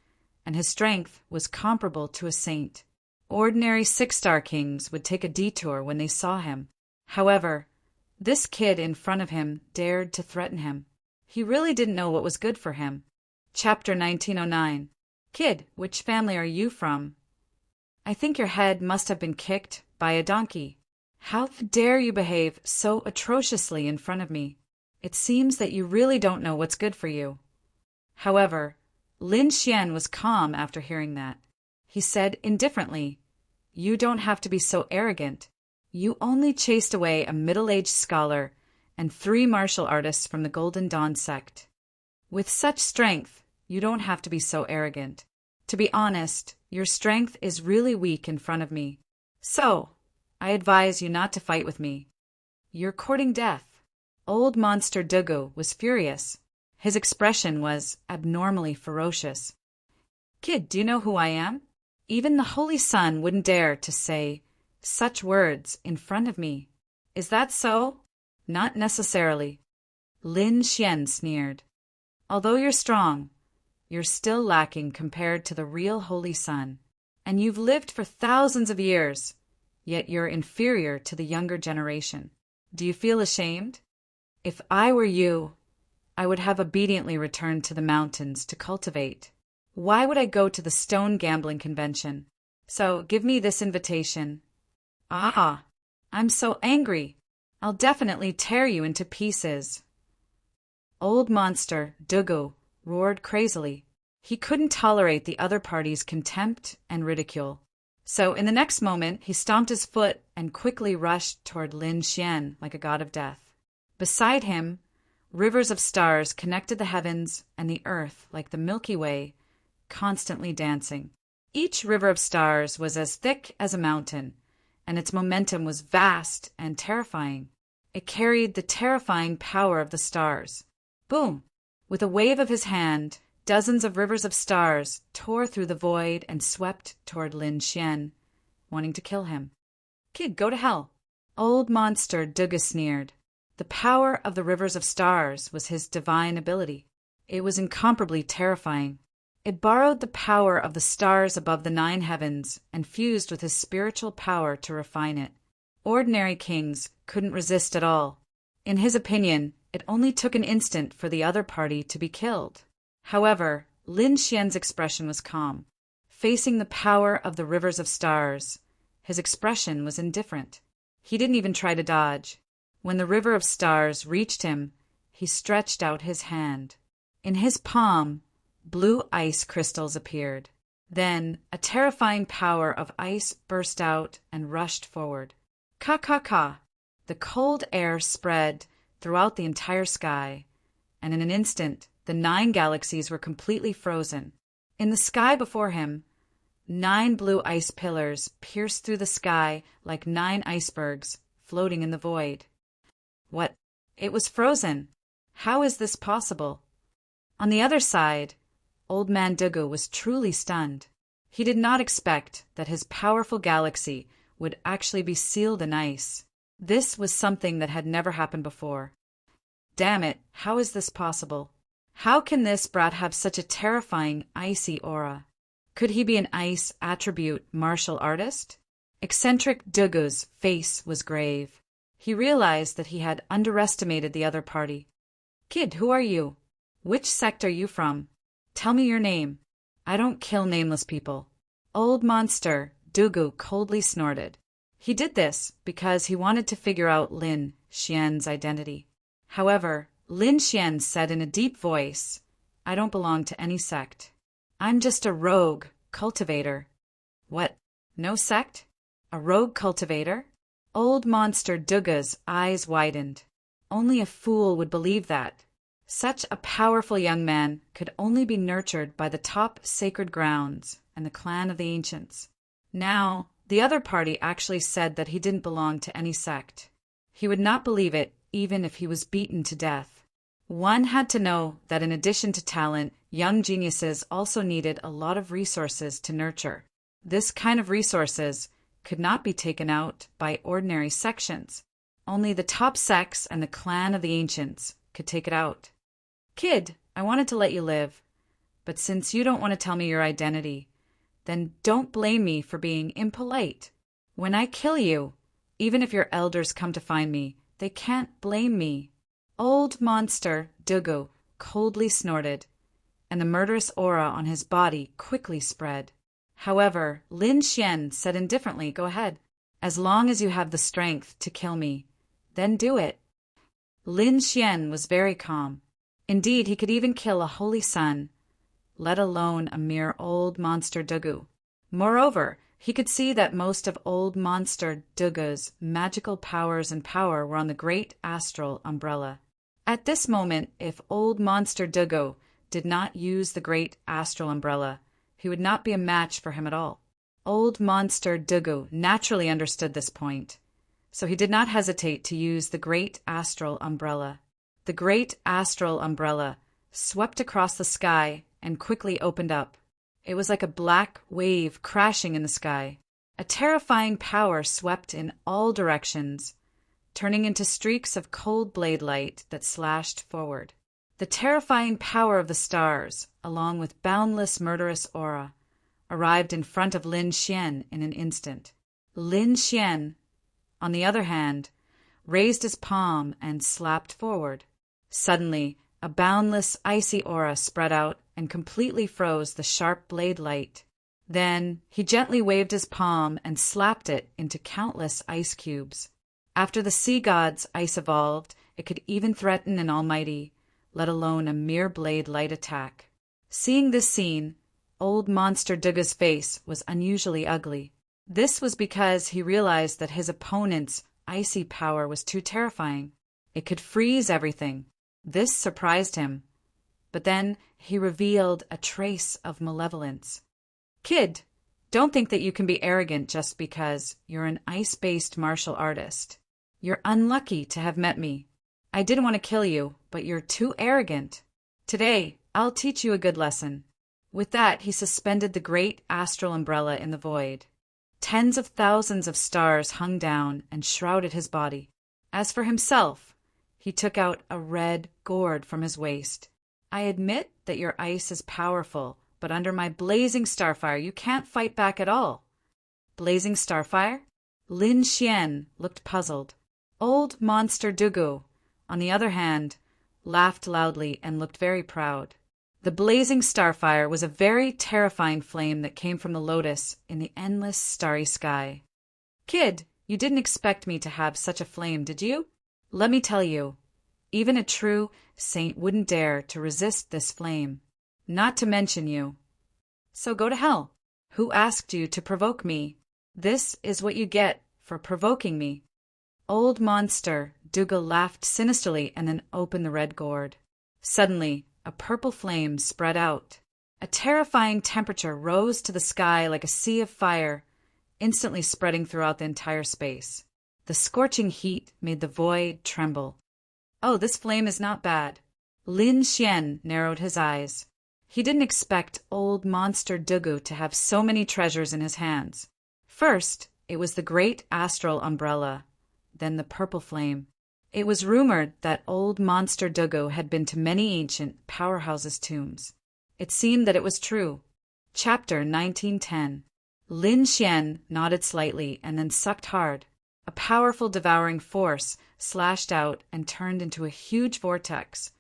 and his strength was comparable to a saint. Ordinary 6-star kings would take a detour when they saw him. However, this kid in front of him dared to threaten him. He really didn't know what was good for him. Chapter 1909. "Kid, which family are you from?" "I think your head must have been kicked by a donkey. How dare you behave so atrociously in front of me? It seems that you really don't know what's good for you." However, Lin Xian was calm after hearing that. He said indifferently, "You don't have to be so arrogant. You only chased away a middle-aged scholar and 3 martial artists from the Golden Dawn sect. With such strength, you don't have to be so arrogant. To be honest, your strength is really weak in front of me. So, I advise you not to fight with me. You're courting death." Old Monster Dugu was furious. His expression was abnormally ferocious. "Kid, do you know who I am? Even the Holy Sun wouldn't dare to say such words in front of me. Is that so?" "Not necessarily." Lin Xian sneered. "Although you're strong, you're still lacking compared to the real Holy Sun. And you've lived for thousands of years, yet you're inferior to the younger generation. Do you feel ashamed? If I were you, I would have obediently returned to the mountains to cultivate. Why would I go to the stone gambling convention? So give me this invitation." "Ah, I'm so angry. I'll definitely tear you into pieces." Old Monster Dugu roared crazily. He couldn't tolerate the other party's contempt and ridicule. So in the next moment, he stomped his foot and quickly rushed toward Lin Xian like a god of death. Beside him, rivers of stars connected the heavens and the earth like the Milky Way, constantly dancing. Each river of stars was as thick as a mountain, and its momentum was vast and terrifying. It carried the terrifying power of the stars. Boom! With a wave of his hand, dozens of rivers of stars tore through the void and swept toward Lin Xian, wanting to kill him. "Kid, go to hell." Old Monster Duga sneered. The power of the rivers of stars was his divine ability. It was incomparably terrifying. It borrowed the power of the stars above the 9 heavens and fused with his spiritual power to refine it. Ordinary kings couldn't resist at all. In his opinion, it only took an instant for the other party to be killed. However, Lin Xian's expression was calm. Facing the power of the rivers of stars, his expression was indifferent. He didn't even try to dodge. When the river of stars reached him, he stretched out his hand. In his palm, blue ice crystals appeared. Then a terrifying power of ice burst out and rushed forward. Ka-ka-ka! The cold air spread throughout the entire sky, and in an instant the 9 galaxies were completely frozen. In the sky before him, 9 blue ice pillars pierced through the sky like 9 icebergs floating in the void. What? It was frozen! How is this possible? On the other side, Old Man Dugu was truly stunned. He did not expect that his powerful galaxy would actually be sealed in ice. This was something that had never happened before. Damn it, how is this possible? How can this brat have such a terrifying icy aura? Could he be an ice attribute martial artist? Eccentric Dugu's face was grave. He realized that he had underestimated the other party. Kid, who are you? Which sect are you from? Tell me your name. I don't kill nameless people. Old Monster Dugu coldly snorted. He did this because he wanted to figure out Lin Xian's identity. However, Lin Xian said in a deep voice, I don't belong to any sect. I'm just a rogue cultivator. What? No sect? A rogue cultivator? Old Monster Dugu's eyes widened. Only a fool would believe that. Such a powerful young man could only be nurtured by the top sacred grounds and the clan of the ancients. Now, the other party actually said that he didn't belong to any sect. He would not believe it even if he was beaten to death. One had to know that in addition to talent, young geniuses also needed a lot of resources to nurture. This kind of resources could not be taken out by ordinary sections. Only the top sects and the clan of the ancients could take it out. Kid, I wanted to let you live, but since you don't want to tell me your identity, then don't blame me for being impolite. When I kill you, even if your elders come to find me, they can't blame me. Old Monster Dugu coldly snorted, and the murderous aura on his body quickly spread. However, Lin Xian said indifferently, go ahead. As long as you have the strength to kill me, then do it. Lin Xian was very calm. Indeed, he could even kill a holy son, let alone a mere Old Monster Dugu. Moreover, he could see that most of Old Monster Dugu's magical powers and power were on the great astral umbrella. At this moment, if Old Monster Dugu did not use the great astral umbrella, he would not be a match for him at all. Old Monster Dugu naturally understood this point, so he did not hesitate to use the great astral umbrella. The great astral umbrella swept across the sky and quickly opened up. It was like a black wave crashing in the sky. A terrifying power swept in all directions, turning into streaks of cold blade light that slashed forward. The terrifying power of the stars, along with boundless murderous aura, arrived in front of Lin Xian in an instant. Lin Xian, on the other hand, raised his palm and slapped forward. Suddenly, a boundless icy aura spread out and completely froze the sharp blade light. Then he gently waved his palm and slapped it into countless ice cubes. After the sea god's ice evolved, it could even threaten an almighty, let alone a mere blade light attack. Seeing this scene, Old Monster Dugu's face was unusually ugly. This was because he realized that his opponent's icy power was too terrifying. It could freeze everything. This surprised him. But then he revealed a trace of malevolence. Kid, don't think that you can be arrogant just because you're an ice-based martial artist. You're unlucky to have met me. I didn't want to kill you, but you're too arrogant. Today, I'll teach you a good lesson. With that, he suspended the great astral umbrella in the void. Tens of thousands of stars hung down and shrouded his body. As for himself, He took out a red gourd from his waist. I admit that your ice is powerful, but under my blazing starfire you can't fight back at all. Blazing starfire? Lin Xian looked puzzled. Old Monster Dugu, on the other hand, laughed loudly and looked very proud. The blazing starfire was a very terrifying flame that came from the lotus in the endless starry sky. Kid, you didn't expect me to have such a flame, did you? Let me tell you, even a true saint wouldn't dare to resist this flame, not to mention you. So go to hell. Who asked you to provoke me? This is what you get for provoking me. Old Monster Dougal laughed sinisterly and then opened the red gourd. Suddenly, a purple flame spread out. A terrifying temperature rose to the sky like a sea of fire, instantly spreading throughout the entire space. The scorching heat made the void tremble. Oh, this flame is not bad. Lin Xian narrowed his eyes. He didn't expect old Monster Dugu to have so many treasures in his hands. First, it was the great astral umbrella, then the purple flame. It was rumored that old Monster Dugu had been to many ancient powerhouses' tombs. It seemed that it was true. Chapter 1910. Lin Xian nodded slightly and then sucked hard. A powerful devouring force slashed out and turned into a huge vortex,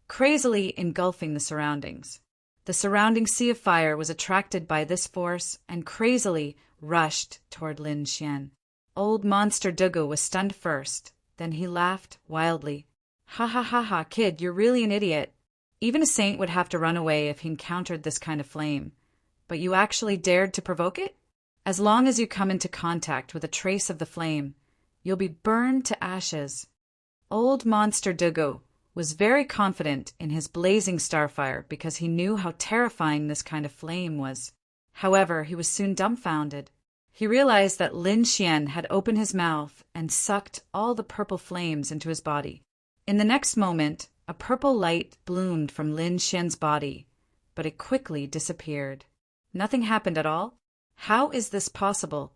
crazily engulfing the surroundings. The surrounding sea of fire was attracted by this force and crazily rushed toward Lin Xian. Old Monster Dugu was stunned first, then he laughed wildly. Ha ha ha ha, kid, you're really an idiot. Even a saint would have to run away if he encountered this kind of flame. But you actually dared to provoke it? As long as you come into contact with a trace of the flame, you'll be burned to ashes. Old Monster Dugu was very confident in his blazing starfire because he knew how terrifying this kind of flame was. However, he was soon dumbfounded. He realized that Lin Xian had opened his mouth and sucked all the purple flames into his body. In the next moment, a purple light bloomed from Lin Xian's body, but it quickly disappeared. Nothing happened at all? How is this possible?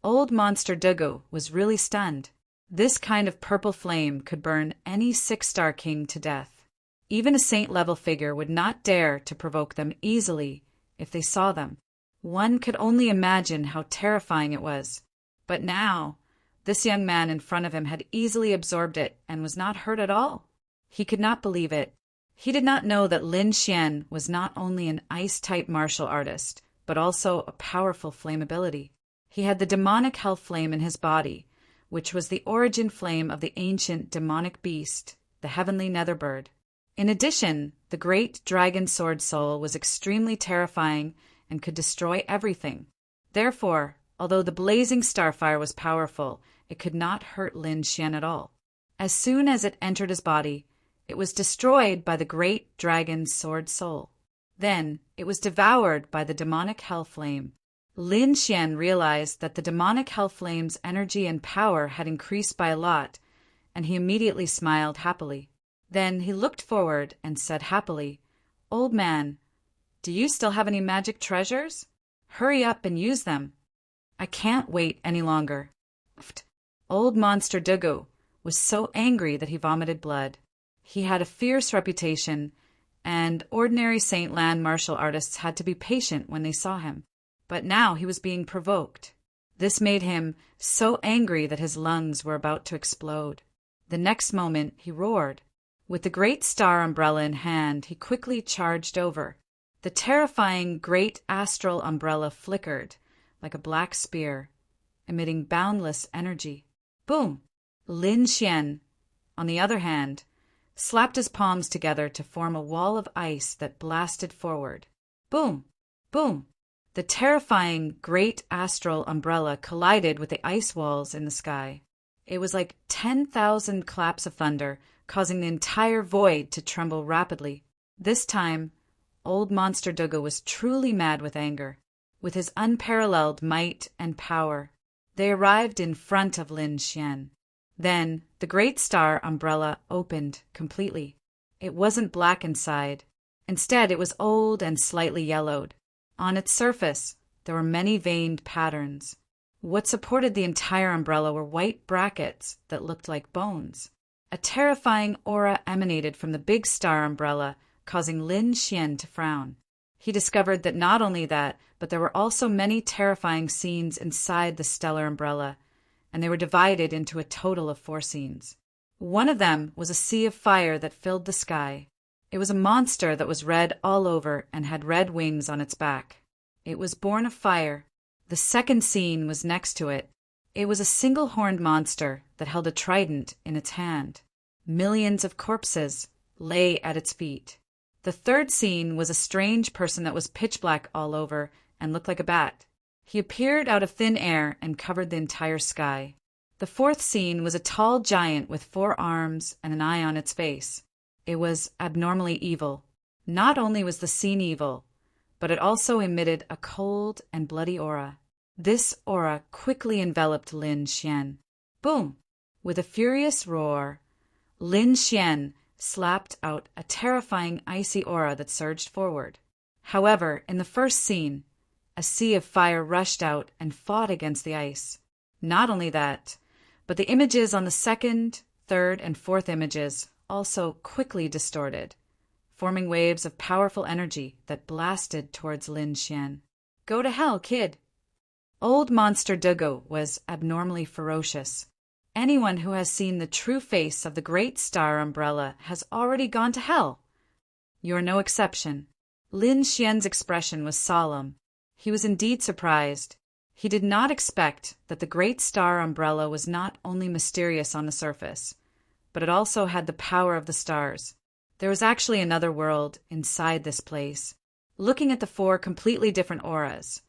Old Monster Dugu was really stunned. This kind of purple flame could burn any 6-star king to death. Even a saint-level figure would not dare to provoke them easily if they saw them. One could only imagine how terrifying it was. But now, this young man in front of him had easily absorbed it and was not hurt at all. He could not believe it. He did not know that Lin Xian was not only an ice-type martial artist, but also a powerful flame ability. He had the demonic hell flame in his body, which was the origin flame of the ancient demonic beast, the heavenly netherbird. In addition, the great dragon sword soul was extremely terrifying and could destroy everything. Therefore, although the blazing starfire was powerful, it could not hurt Lin Xian at all. As soon as it entered his body, it was destroyed by the great dragon sword soul. Then, it was devoured by the demonic hell flame. Lin Xian realized that the demonic hell flame's energy and power had increased by a lot, and he immediately smiled happily. Then he looked forward and said happily, "Old man, do you still have any magic treasures? Hurry up and use them. I can't wait any longer." Old Monster Dugu was so angry that he vomited blood. He had a fierce reputation, and ordinary Saint Land martial artists had to be patient when they saw him. But now he was being provoked. This made him so angry that his lungs were about to explode. The next moment he roared. With the great star umbrella in hand, he quickly charged over. The terrifying great astral umbrella flickered like a black spear, emitting boundless energy. Boom! Lin Xian, on the other hand, slapped his palms together to form a wall of ice that blasted forward. Boom! Boom! The terrifying great astral umbrella collided with the ice walls in the sky. It was like 10,000 claps of thunder, causing the entire void to tremble rapidly. This time, old Monster Dugu was truly mad with anger. With his unparalleled might and power, they arrived in front of Lin Xian. Then, the great star umbrella opened completely. It wasn't black inside. Instead, it was old and slightly yellowed. On its surface, there were many veined patterns. What supported the entire umbrella were white brackets that looked like bones. A terrifying aura emanated from the big star umbrella, causing Lin Xian to frown. He discovered that not only that, but there were also many terrifying scenes inside the stellar umbrella, and they were divided into a total of 4 scenes. One of them was a sea of fire that filled the sky. It was a monster that was red all over and had red wings on its back. It was born of fire. The second scene was next to it. It was a single-horned monster that held a trident in its hand. Millions of corpses lay at its feet. The third scene was a strange person that was pitch black all over and looked like a bat. He appeared out of thin air and covered the entire sky. The fourth scene was a tall giant with 4 arms and an eye on its face. It was abnormally evil. Not only was the scene evil, but it also emitted a cold and bloody aura. This aura quickly enveloped Lin Xian. Boom! With a furious roar, Lin Xian slapped out a terrifying icy aura that surged forward. However, in the first scene, a sea of fire rushed out and fought against the ice. Not only that, but the images on the second, third, and fourth images also quickly distorted, forming waves of powerful energy that blasted towards Lin Xian. Go to hell, kid! Old Monster Dugu was abnormally ferocious. Anyone who has seen the true face of the Great Star Umbrella has already gone to hell. You are no exception. Lin Xian's expression was solemn. He was indeed surprised. He did not expect that the Great Star Umbrella was not only mysterious on the surface, but it also had the power of the stars. There was actually another world inside this place. Looking at the 4 completely different auras,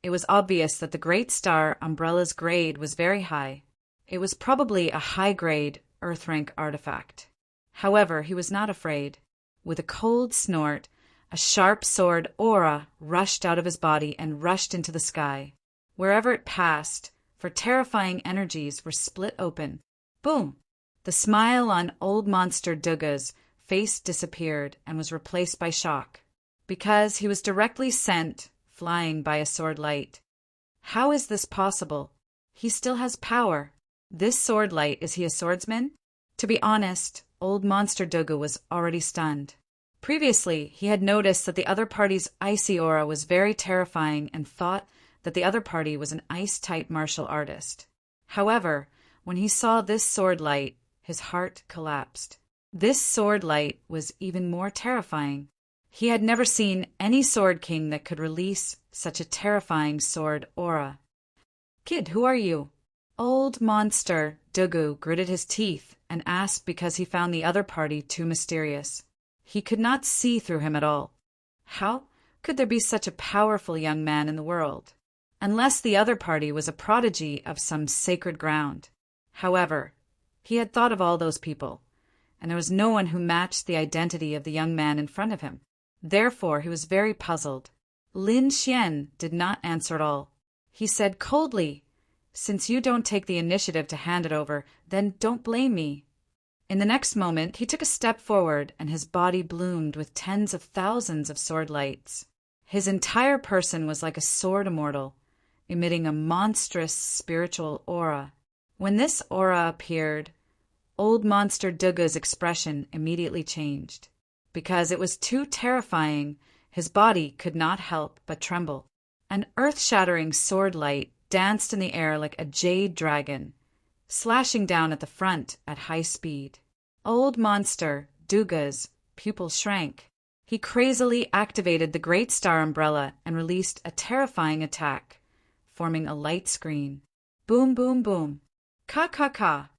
it was obvious that the Great Star Umbrella's grade was very high. It was probably a high-grade Earth rank artifact. However, he was not afraid. With a cold snort, a sharp sword aura rushed out of his body and rushed into the sky. Wherever it passed, for terrifying energies were split open. Boom! The smile on Old Monster Dugu's face disappeared and was replaced by shock, because he was directly sent flying by a sword light. How is this possible? He still has power. This sword light, is he a swordsman? To be honest, Old Monster Dugu was already stunned. Previously, he had noticed that the other party's icy aura was very terrifying and thought that the other party was an ice-type martial artist. However, when he saw this sword light, his heart collapsed. This sword light was even more terrifying. He had never seen any sword king that could release such a terrifying sword aura. Kid, who are you? Old Monster Dugu gritted his teeth and asked because he found the other party too mysterious. He could not see through him at all. How could there be such a powerful young man in the world? Unless the other party was a prodigy of some sacred ground. However, he had thought of all those people, and there was no one who matched the identity of the young man in front of him. Therefore, he was very puzzled. Lin Xian did not answer at all. He said coldly, "Since you don't take the initiative to hand it over, then don't blame me." In the next moment, he took a step forward and his body bloomed with tens of thousands of sword lights. His entire person was like a sword immortal, emitting a monstrous spiritual aura. When this aura appeared, Old Monster Dugu's expression immediately changed. Because it was too terrifying, his body could not help but tremble. An earth-shattering sword light danced in the air like a jade dragon, slashing down at the front at high speed. Old Monster Dugu's pupils shrank. He crazily activated the Great Star Umbrella and released a terrifying attack, forming a light screen. Boom, boom, boom. Ka-ka-ka.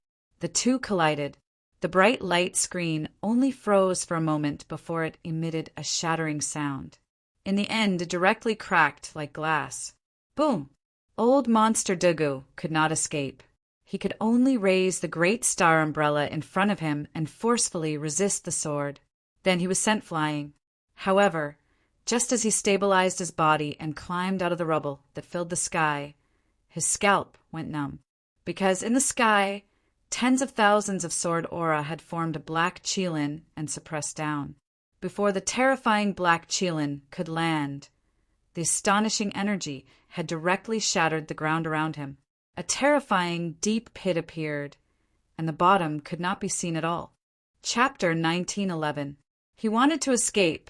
The two collided. The bright light screen only froze for a moment before it emitted a shattering sound. In the end, it directly cracked like glass. Boom! Old Monster Dugu could not escape. He could only raise the Great Star Umbrella in front of him and forcefully resist the sword. Then he was sent flying. However, just as he stabilized his body and climbed out of the rubble that filled the sky, his scalp went numb. Because in the sky, tens of thousands of sword aura had formed a black qilin and suppressed down. Before the terrifying black qilin could land, the astonishing energy had directly shattered the ground around him. A terrifying deep pit appeared, and the bottom could not be seen at all. Chapter 1911. He wanted to escape,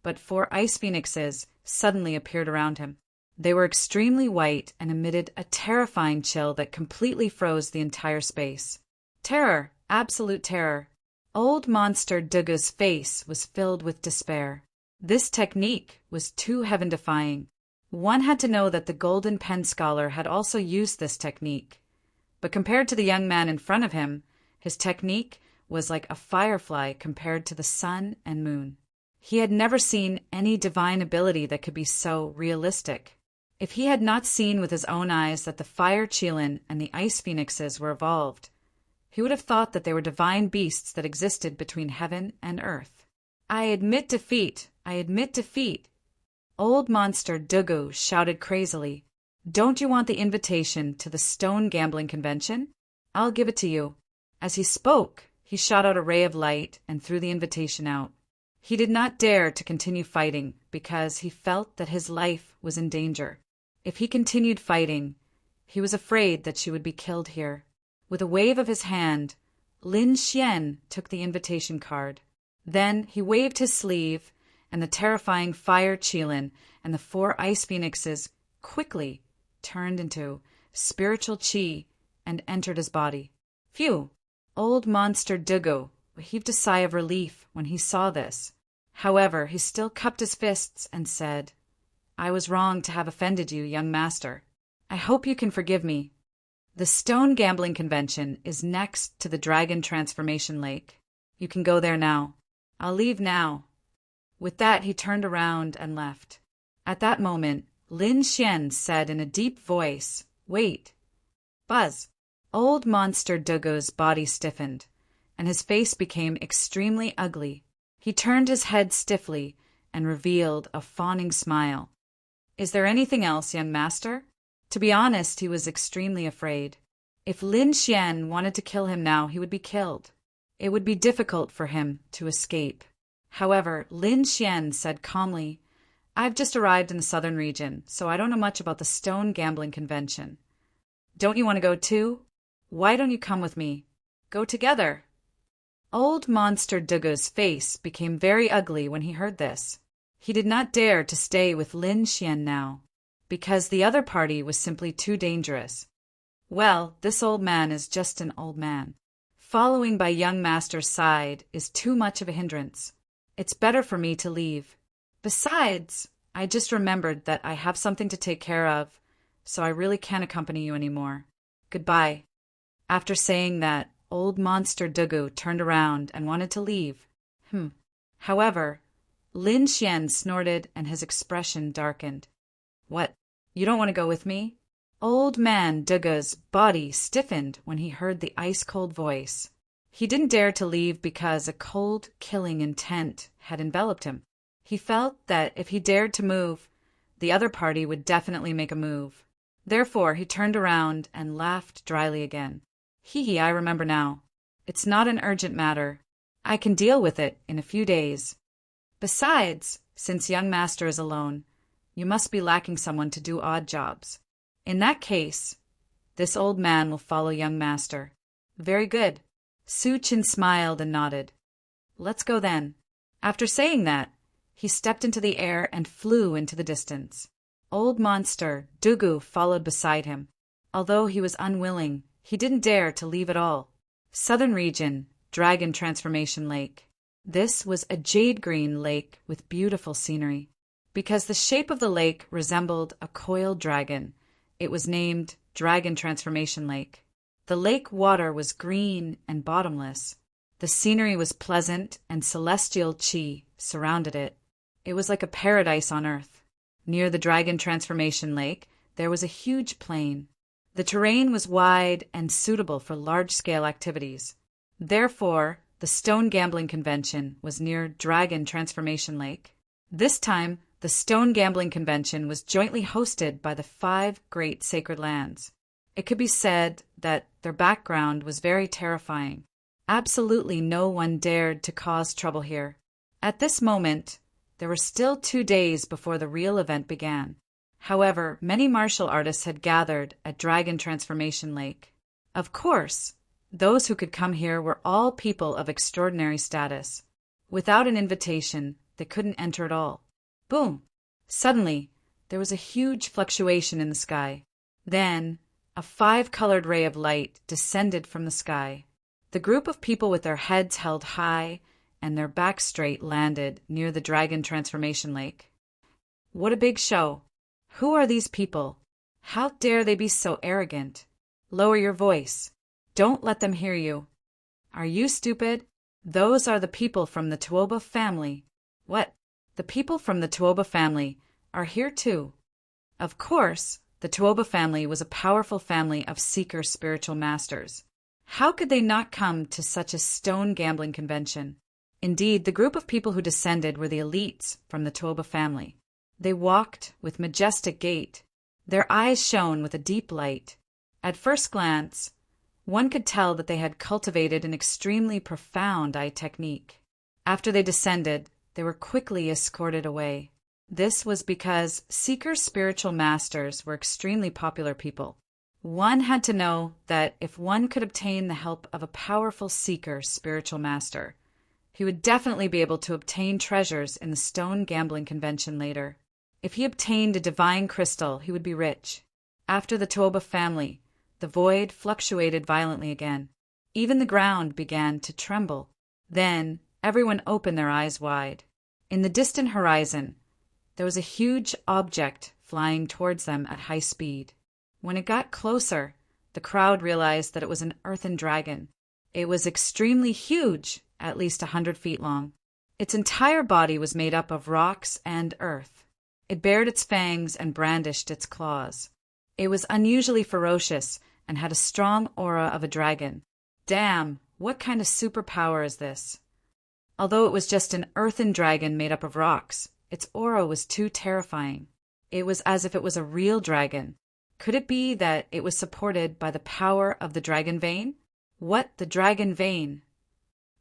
but 4 ice phoenixes suddenly appeared around him. They were extremely white and emitted a terrifying chill that completely froze the entire space. Terror, absolute terror. Old Monster Dugu's face was filled with despair. This technique was too heaven-defying. One had to know that the Golden Pen Scholar had also used this technique. But compared to the young man in front of him, his technique was like a firefly compared to the sun and moon. He had never seen any divine ability that could be so realistic. If he had not seen with his own eyes that the fire Qilin and the ice phoenixes were evolved, he would have thought that they were divine beasts that existed between heaven and earth. I admit defeat! I admit defeat! Old Monster Dugu shouted crazily. Don't you want the invitation to the Stone Gambling Convention? I'll give it to you. As he spoke, he shot out a ray of light and threw the invitation out. He did not dare to continue fighting because he felt that his life was in danger. If he continued fighting, he was afraid that she would be killed here. With a wave of his hand, Lin Xian took the invitation card. Then he waved his sleeve, and the terrifying fire Qilin and the 4 ice phoenixes quickly turned into spiritual qi and entered his body. Phew! Old Monster Dugu heaved a sigh of relief when he saw this. However, he still cupped his fists and said, I was wrong to have offended you, young master. I hope you can forgive me. The Stone Gambling Convention is next to the Dragon Transformation Lake. You can go there now. I'll leave now. With that, he turned around and left. At that moment, Lin Xian said in a deep voice, Wait. Buzz. Old Monster Dugu's body stiffened, and his face became extremely ugly. He turned his head stiffly and revealed a fawning smile. Is there anything else, young master? To be honest, he was extremely afraid. If Lin Xian wanted to kill him now, he would be killed. It would be difficult for him to escape. However, Lin Xian said calmly, I've just arrived in the southern region, so I don't know much about the Stone Gambling Convention. Don't you want to go too? Why don't you come with me? Go together. Old Monster Dugu's face became very ugly when he heard this. He did not dare to stay with Lin Xian now, because the other party was simply too dangerous. Well, this old man is just an old man. Following by young master's side is too much of a hindrance. It's better for me to leave. Besides, I just remembered that I have something to take care of, so I really can't accompany you anymore. Goodbye. After saying that, Old Monster Dugu turned around and wanted to leave. However, Lin Xian snorted and his expression darkened. What? You don't want to go with me? Old Man Dugu's body stiffened when he heard the ice-cold voice. He didn't dare to leave because a cold, killing intent had enveloped him. He felt that if he dared to move, the other party would definitely make a move. Therefore, he turned around and laughed dryly again. Hee, I remember now. It's not an urgent matter. I can deal with it in a few days. Besides, since young master is alone, you must be lacking someone to do odd jobs. In that case, this old man will follow young master. Very good. Su Qin smiled and nodded. Let's go then. After saying that, he stepped into the air and flew into the distance. Old Monster Dugu followed beside him. Although he was unwilling, he didn't dare to leave at all. Southern region, Dragon Transformation Lake. This was a jade-green lake with beautiful scenery. Because the shape of the lake resembled a coiled dragon, it was named Dragon Transformation Lake. The lake water was green and bottomless. The scenery was pleasant and celestial qi surrounded it. It was like a paradise on earth. Near the Dragon Transformation Lake, there was a huge plain. The terrain was wide and suitable for large-scale activities. Therefore, the Stone Gambling Convention was near Dragon Transformation Lake. This time, the Stone Gambling Convention was jointly hosted by the 5 great sacred lands. It could be said that their background was very terrifying. Absolutely no one dared to cause trouble here. At this moment, there were still 2 days before the real event began. However, many martial artists had gathered at Dragon Transformation Lake. Of course, Those who could come here were all people of extraordinary status. Without an invitation, they couldn't enter at all. Boom! Suddenly, there was a huge fluctuation in the sky. Then, a 5-colored ray of light descended from the sky. The group of people with their heads held high and their backs straight landed near the dragon transformation lake. What a big show! Who are these people? How dare they be so arrogant? Lower your voice. Don't let them hear you. Are you stupid? Those are the people from the Tuoba family. What? The people from the Tuoba family are here too. Of course, the Tuoba family was a powerful family of seeker spiritual masters. How could they not come to such a stone gambling convention? Indeed, the group of people who descended were the elites from the Tuoba family. They walked with majestic gait. Their eyes shone with a deep light. At first glance, one could tell that they had cultivated an extremely profound eye technique. After they descended, they were quickly escorted away. This was because seeker spiritual masters were extremely popular people. One had to know that if one could obtain the help of a powerful seeker spiritual master, he would definitely be able to obtain treasures in the stone gambling convention later. If he obtained a divine crystal, he would be rich. After the Tuoba family, the void fluctuated violently again. Even the ground began to tremble. Then everyone opened their eyes wide. In the distant horizon, there was a huge object flying towards them at high speed. When it got closer, the crowd realized that it was an earthen dragon. It was extremely huge, at least 100 feet long. Its entire body was made up of rocks and earth. It bared its fangs and brandished its claws. It was unusually ferocious and had a strong aura of a dragon. Damn, what kind of superpower is this? Although it was just an earthen dragon made up of rocks, its aura was too terrifying. It was as if it was a real dragon. Could it be that it was supported by the power of the dragon vein? What the dragon vein?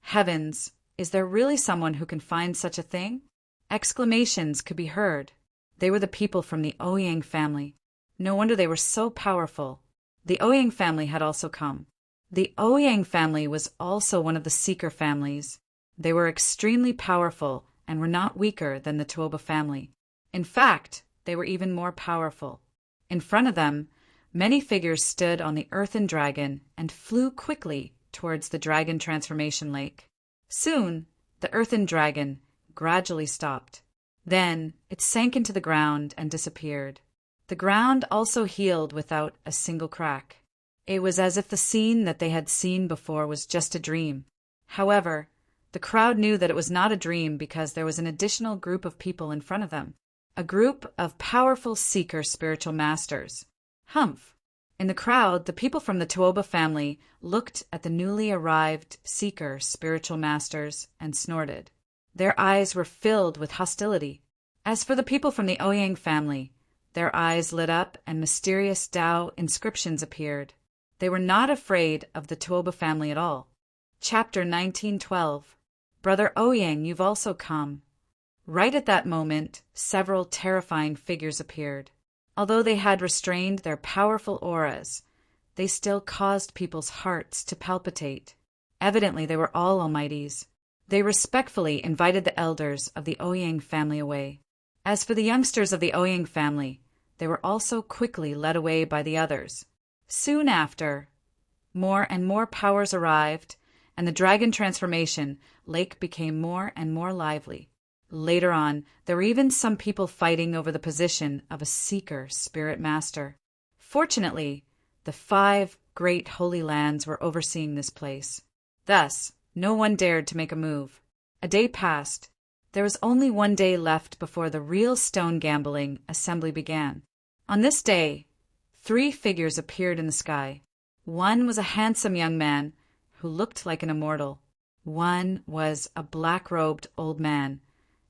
Heavens, is there really someone who can find such a thing? Exclamations could be heard. They were the people from the Ouyang family. No wonder they were so powerful. The Ouyang family had also come. The Ouyang family was also one of the seeker families. They were extremely powerful and were not weaker than the Tuoba family. In fact, they were even more powerful. In front of them, many figures stood on the earthen dragon and flew quickly towards the dragon transformation lake. Soon, the earthen dragon gradually stopped. Then it sank into the ground and disappeared. The ground also healed without a single crack. It was as if the scene that they had seen before was just a dream. However, the crowd knew that it was not a dream because there was an additional group of people in front of them. A group of powerful seeker spiritual masters. Humph! In the crowd, the people from the Tuoba family looked at the newly arrived seeker spiritual masters and snorted. Their eyes were filled with hostility. As for the people from the Ouyang family, their eyes lit up and mysterious Tao inscriptions appeared. They were not afraid of the Tuoba family at all. Chapter 1912. Brother Ouyang, you've also come. Right at that moment, several terrifying figures appeared. Although they had restrained their powerful auras, they still caused people's hearts to palpitate. Evidently, they were all almighties. They respectfully invited the elders of the Ouyang family away. As for the youngsters of the Ouyang family, they were also quickly led away by the others. Soon after, more and more powers arrived, and the dragon transformation lake became more and more lively. Later on, there were even some people fighting over the position of a seeker spirit master. Fortunately, the 5 great holy lands were overseeing this place. Thus, no one dared to make a move. A day passed. There was only one day left before the real stone gambling assembly began. On this day, 3 figures appeared in the sky. One was a handsome young man who looked like an immortal. One was a black-robed old man,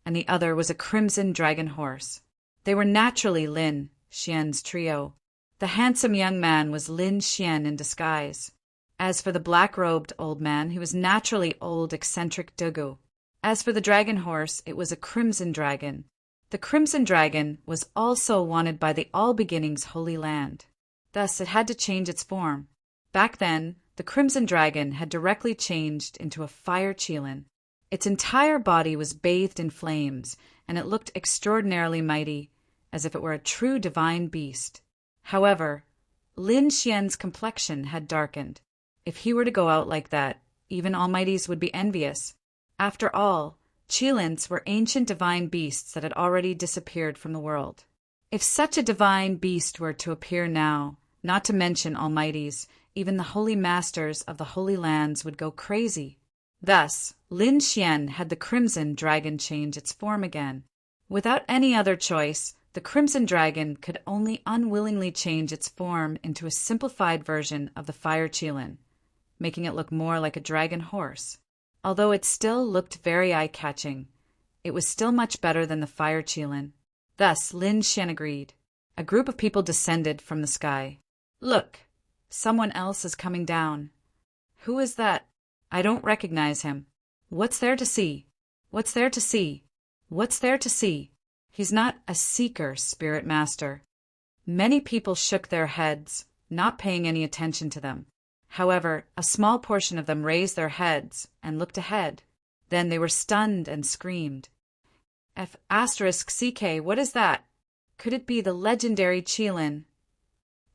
and the other was a crimson dragon horse. They were naturally Lin Xian's trio. The handsome young man was Lin Xian in disguise. As for the black-robed old man, he was naturally old eccentric Dugu. As for the dragon horse, it was a crimson dragon. The crimson dragon was also wanted by the All Beginnings Holy Land. Thus it had to change its form. Back then, the Crimson Dragon had directly changed into a fire Qilin. Its entire body was bathed in flames, and it looked extraordinarily mighty, as if it were a true divine beast. However, Lin Xian's complexion had darkened. If he were to go out like that, even almighties would be envious. After all, Qilins were ancient divine beasts that had already disappeared from the world. If such a divine beast were to appear now, not to mention almighties, even the holy masters of the Holy Lands would go crazy. Thus, Lin Xian had the Crimson Dragon change its form again. Without any other choice, the Crimson Dragon could only unwillingly change its form into a simplified version of the fire Qilin, making it look more like a dragon horse. Although it still looked very eye-catching, it was still much better than the fire Qilin. Thus, Lin Xian agreed. A group of people descended from the sky. Look, someone else is coming down. Who is that? I don't recognize him. What's there to see? What's there to see? What's there to see? He's not a seeker, Spirit Master. Many people shook their heads, not paying any attention to them. However, a small portion of them raised their heads and looked ahead. Then they were stunned and screamed. F***CK, what is that? Could it be the legendary Qilin?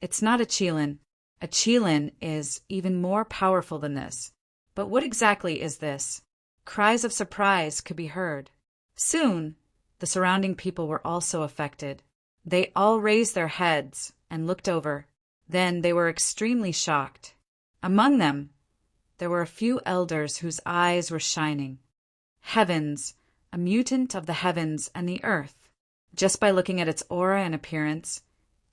It's not a Qilin. A Qilin is even more powerful than this. But what exactly is this? Cries of surprise could be heard. Soon, the surrounding people were also affected. They all raised their heads and looked over. Then they were extremely shocked. Among them, there were a few elders whose eyes were shining. Heavens, a mutant of the heavens and the earth. Just by looking at its aura and appearance,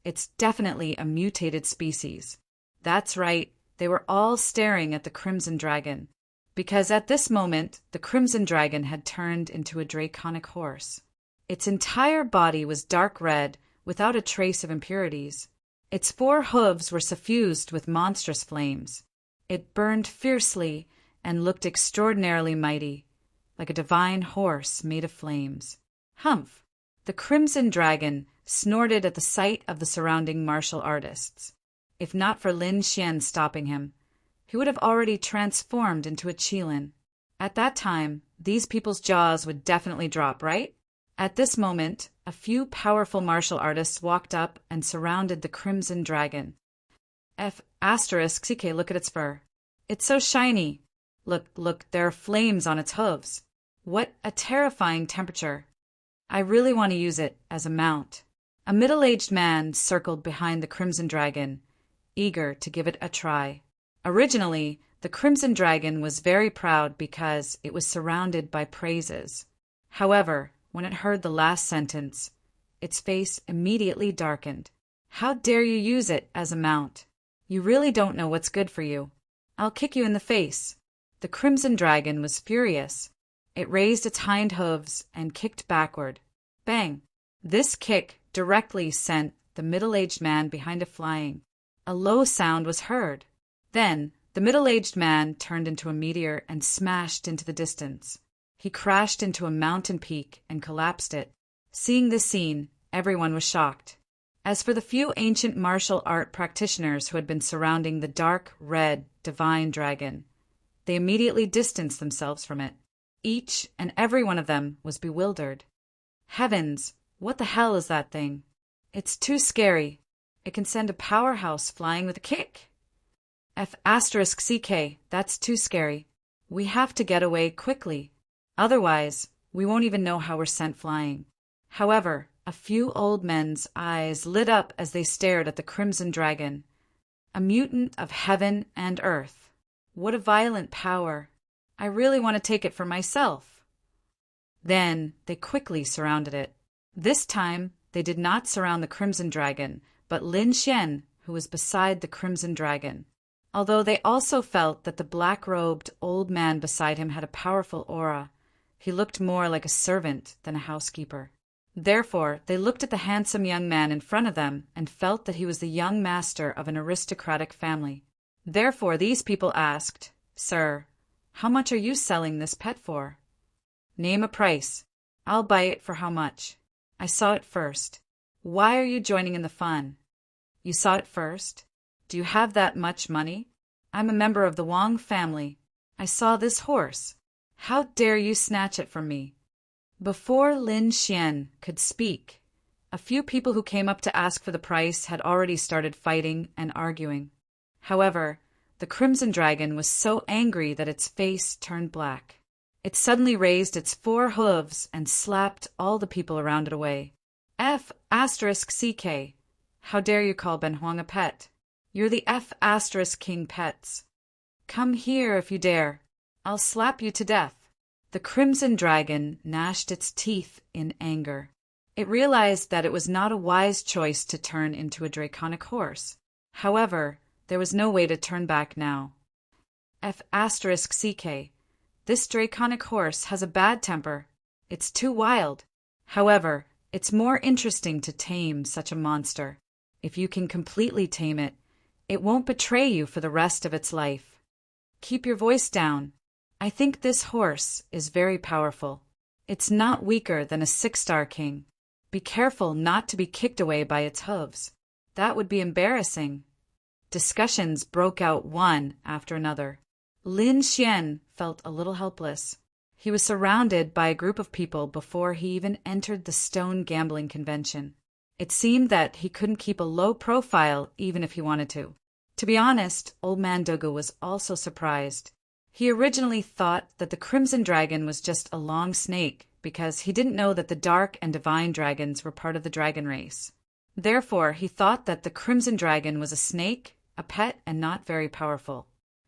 it's definitely a mutated species. That's right, they were all staring at the Crimson Dragon, because at this moment the Crimson Dragon had turned into a draconic horse. Its entire body was dark red, without a trace of impurities. Its 4 hooves were suffused with monstrous flames. It burned fiercely and looked extraordinarily mighty, like a divine horse made of flames. Humph! The Crimson Dragon snorted at the sight of the surrounding martial artists. If not for Lin Xian stopping him, he would have already transformed into a Qilin. At that time, these people's jaws would definitely drop, right? At this moment, a few powerful martial artists walked up and surrounded the Crimson Dragon. F***CK, look at its fur. It's so shiny. Look, there are flames on its hooves. What a terrifying temperature. I really want to use it as a mount. A middle-aged man circled behind the Crimson Dragon, eager to give it a try. Originally, the Crimson Dragon was very proud because it was surrounded by praises. However, when it heard the last sentence, its face immediately darkened. How dare you use it as a mount? You really don't know what's good for you. I'll kick you in the face. The Crimson Dragon was furious. It raised its hind hooves and kicked backward. Bang! This kick directly sent the middle-aged man behind it flying. A low sound was heard. Then, the middle-aged man turned into a meteor and smashed into the distance. He crashed into a mountain peak and collapsed it. Seeing this scene, everyone was shocked. As for the few ancient martial art practitioners who had been surrounding the dark, red, divine dragon, they immediately distanced themselves from it. Each and every one of them was bewildered. Heavens, what the hell is that thing? It's too scary. It can send a powerhouse flying with a kick. F***CK, that's too scary. We have to get away quickly. Otherwise, we won't even know how we're sent flying. However, a few old men's eyes lit up as they stared at the Crimson Dragon. A mutant of heaven and earth. What a violent power. I really want to take it for myself. Then they quickly surrounded it. This time, they did not surround the Crimson Dragon, but Lin Xian, who was beside the Crimson Dragon. Although they also felt that the black-robed old man beside him had a powerful aura, he looked more like a servant than a housekeeper. Therefore, they looked at the handsome young man in front of them and felt that he was the young master of an aristocratic family. Therefore, these people asked, "Sir, how much are you selling this pet for?" "Name a price. I'll buy it for how much? I saw it first." "Why are you joining in the fun?" "You saw it first. Do you have that much money?" I'm a member of the Wang family. I saw this horse. How dare you snatch it from me?" Before Lin Xian could speak, a few people who came up to ask for the price had already started fighting and arguing. However, the Crimson Dragon was so angry that its face turned black. It suddenly raised its 4 hooves and slapped all the people around it away. F***CK. How dare you call Ben Huang a pet? You're the F***King pets. Come here if you dare. I'll slap you to death. The Crimson Dragon gnashed its teeth in anger. It realized that it was not a wise choice to turn into a draconic horse. However, there was no way to turn back now. F***CK. This draconic horse has a bad temper. It's too wild. However, it's more interesting to tame such a monster. If you can completely tame it, it won't betray you for the rest of its life. Keep your voice down. I think this horse is very powerful. It's not weaker than a 6-star king. Be careful not to be kicked away by its hooves. That would be embarrassing. Discussions broke out one after another. Lin Xian felt a little helpless. He was surrounded by a group of people before he even entered the stone gambling convention. It seemed that he couldn't keep a low profile even if he wanted to. To be honest, Old Man Dugu was also surprised. He originally thought that the Crimson Dragon was just a long snake because he didn't know that the Dark and Divine Dragons were part of the dragon race. Therefore, he thought that the Crimson Dragon was a snake, a pet, and not very powerful.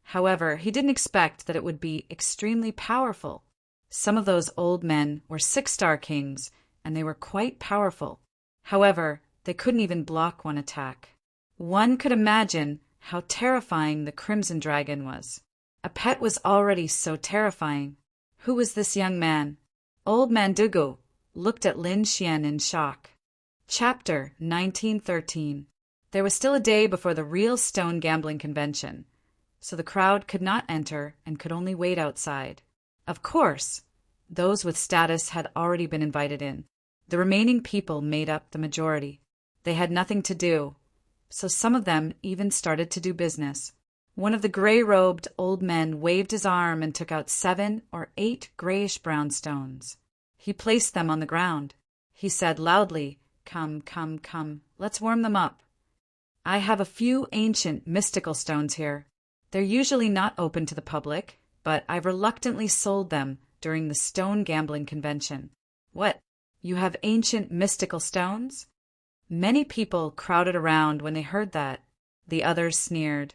However, he didn't expect that it would be extremely powerful. Some of those old men were 6-star kings, and they were quite powerful. However, they couldn't even block one attack. One could imagine how terrifying the Crimson Dragon was. A pet was already so terrifying. Who was this young man? Old Man Dugu looked at Lin Xian in shock. Chapter 1913. There was still a day before the real stone gambling convention, so the crowd could not enter and could only wait outside. Of course, those with status had already been invited in. The remaining people made up the majority. They had nothing to do, so some of them even started to do business. One of the gray-robed old men waved his arm and took out 7 or 8 grayish-brown stones. He placed them on the ground. He said loudly, "Come, come, come, let's warm them up. I have a few ancient mystical stones here. They're usually not open to the public, but I've reluctantly sold them during the stone gambling convention." "What? You have ancient mystical stones?" Many people crowded around when they heard that. The others sneered.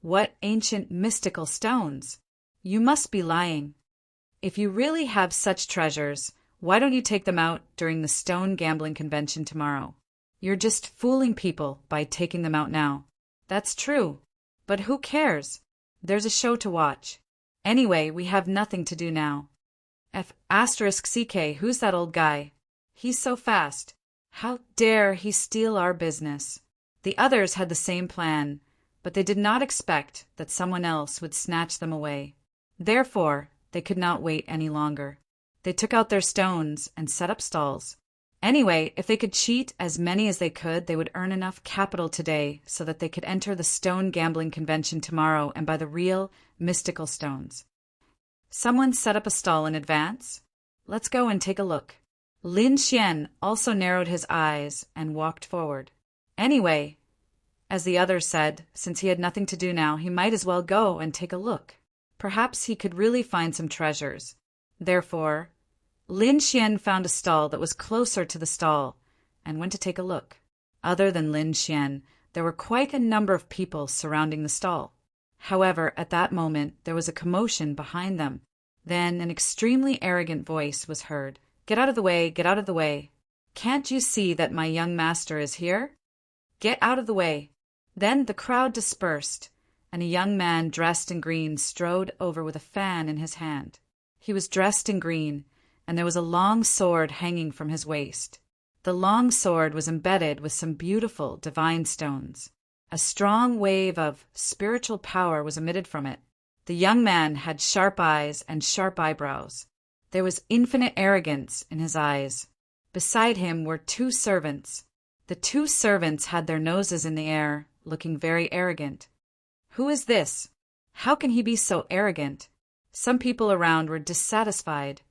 "What ancient mystical stones? You must be lying. If you really have such treasures, why don't you take them out during the stone gambling convention tomorrow? You're just fooling people by taking them out now." "That's true. But who cares? There's a show to watch. Anyway, we have nothing to do now." F***CK, who's that old guy? He's so fast. How dare he steal our business? The others had the same plan, but they did not expect that someone else would snatch them away. Therefore, they could not wait any longer. They took out their stones and set up stalls. Anyway, if they could cheat as many as they could, they would earn enough capital today so that they could enter the stone gambling convention tomorrow and buy the real mystical stones. Someone set up a stall in advance. Let's go and take a look. Lin Xian also narrowed his eyes and walked forward. Anyway, as the others said, since he had nothing to do now, he might as well go and take a look. Perhaps he could really find some treasures. Therefore, Lin Xian found a stall that was closer to the stall and went to take a look. Other than Lin Xian, there were quite a number of people surrounding the stall. However, at that moment, there was a commotion behind them. Then an extremely arrogant voice was heard. "Get out of the way, get out of the way. Can't you see that my young master is here? Get out of the way." Then the crowd dispersed, and a young man dressed in green strode over with a fan in his hand. He was dressed in green, and there was a long sword hanging from his waist. The long sword was embedded with some beautiful divine stones. A strong wave of spiritual power was emitted from it. The young man had sharp eyes and sharp eyebrows. There was infinite arrogance in his eyes. Beside him were 2 servants. The 2 servants had their noses in the air, looking very arrogant. "Who is this? How can he be so arrogant? Some people around were dissatisfied.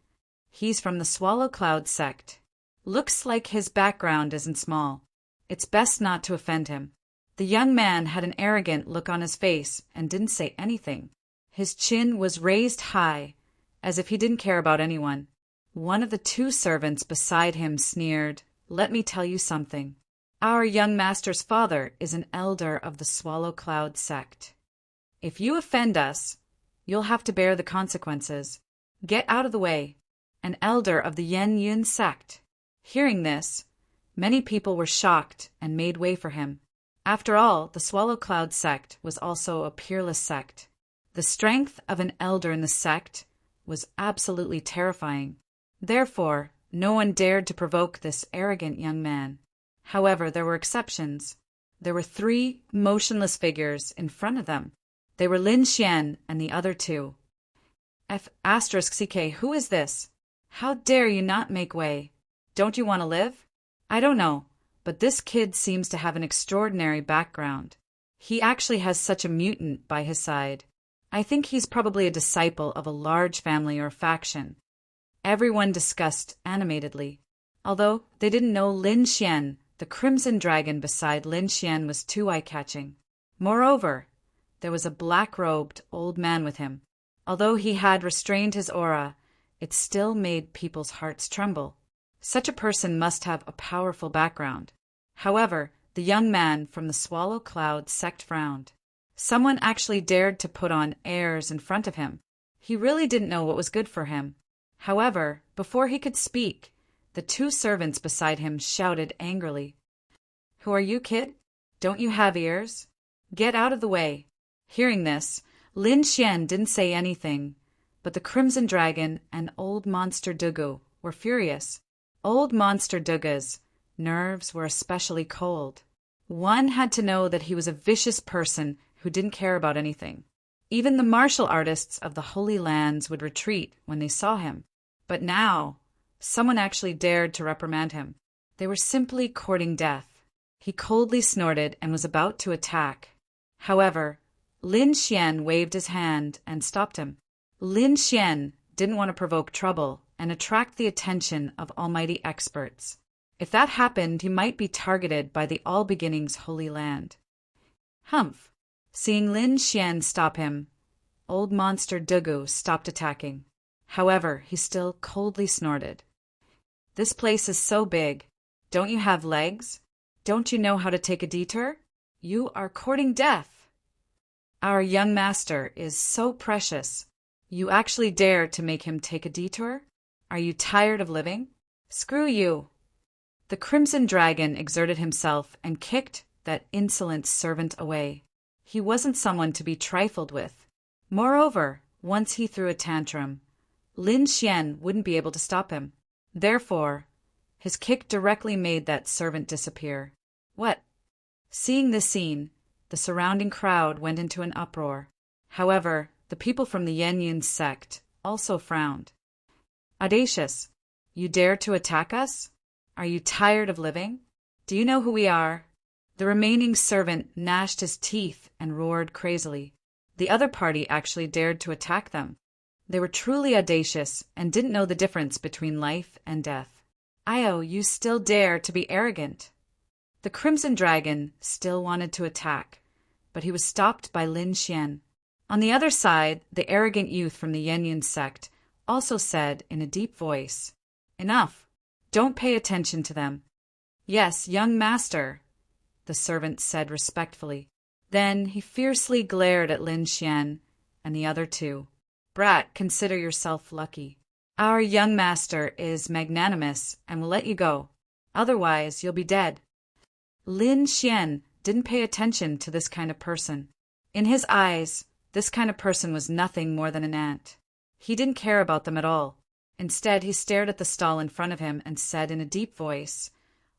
He's from the Swallow Cloud sect. Looks like his background isn't small. It's best not to offend him. The young man had an arrogant look on his face and didn't say anything. His chin was raised high, as if he didn't care about anyone. One of the two servants beside him sneered, "Let me tell you something. Our young master's father is an elder of the Swallow Cloud sect. If you offend us, you'll have to bear the consequences. Get out of the way." An elder of the Yen Yun sect. Hearing this, many people were shocked and made way for him. After all, the Swallow Cloud sect was also a peerless sect. The strength of an elder in the sect was absolutely terrifying. Therefore, no one dared to provoke this arrogant young man. However, there were exceptions. There were 3 motionless figures in front of them. They were Lin Xian and the other 2. F***CK, who is this? How dare you not make way? Don't you want to live? I don't know, but this kid seems to have an extraordinary background. He actually has such a mutant by his side. I think he's probably a disciple of a large family or faction. Everyone discussed animatedly. Although they didn't know Lin Xian, the crimson dragon beside Lin Xian was too eye-catching. Moreover, there was a black-robed old man with him. Although he had restrained his aura, it still made people's hearts tremble. Such a person must have a powerful background. However, the young man from the Swallow Cloud sect frowned. Someone actually dared to put on airs in front of him. He really didn't know what was good for him. However, before he could speak, the 2 servants beside him shouted angrily, "Who are you, kid? Don't you have ears? Get out of the way." Hearing this, Lin Xian didn't say anything, but the Crimson Dragon and Old Monster Dugu were furious. Old Monster Dugu's nerves were especially cold. One had to know that he was a vicious person who didn't care about anything. Even the martial artists of the Holy Lands would retreat when they saw him. But now, someone actually dared to reprimand him. They were simply courting death. He coldly snorted and was about to attack. However, Lin Xian waved his hand and stopped him. Lin Xian didn't want to provoke trouble and attract the attention of almighty experts. If that happened, he might be targeted by the All Beginnings Holy Land. Humph! Seeing Lin Xian stop him, Old Monster Dugu stopped attacking. However, he still coldly snorted. "This place is so big. Don't you have legs? Don't you know how to take a detour? You are courting death. Our young master is so precious. You actually dare to make him take a detour? Are you tired of living? Screw you." The Crimson Dragon exerted himself and kicked that insolent servant away. He wasn't someone to be trifled with. Moreover, once he threw a tantrum, Lin Xian wouldn't be able to stop him. Therefore, his kick directly made that servant disappear. What? Seeing this scene, the surrounding crowd went into an uproar. However, the people from the Yen Yun sect also frowned. "Audacious, you dare to attack us? Are you tired of living? Do you know who we are?" The remaining servant gnashed his teeth and roared crazily. The other party actually dared to attack them. They were truly audacious and didn't know the difference between life and death. "Io, you still dare to be arrogant." The Crimson Dragon still wanted to attack, but he was stopped by Lin Xian. On the other side, the arrogant youth from the Yen Yun sect also said in a deep voice, "Enough. Don't pay attention to them." "Yes, young master," the servant said respectfully. Then he fiercely glared at Lin Xian and the other 2. "Brat, consider yourself lucky. Our young master is magnanimous and will let you go. Otherwise, you'll be dead." Lin Xian didn't pay attention to this kind of person. In his eyes, this kind of person was nothing more than an ant. He didn't care about them at all. Instead, he stared at the stall in front of him and said in a deep voice,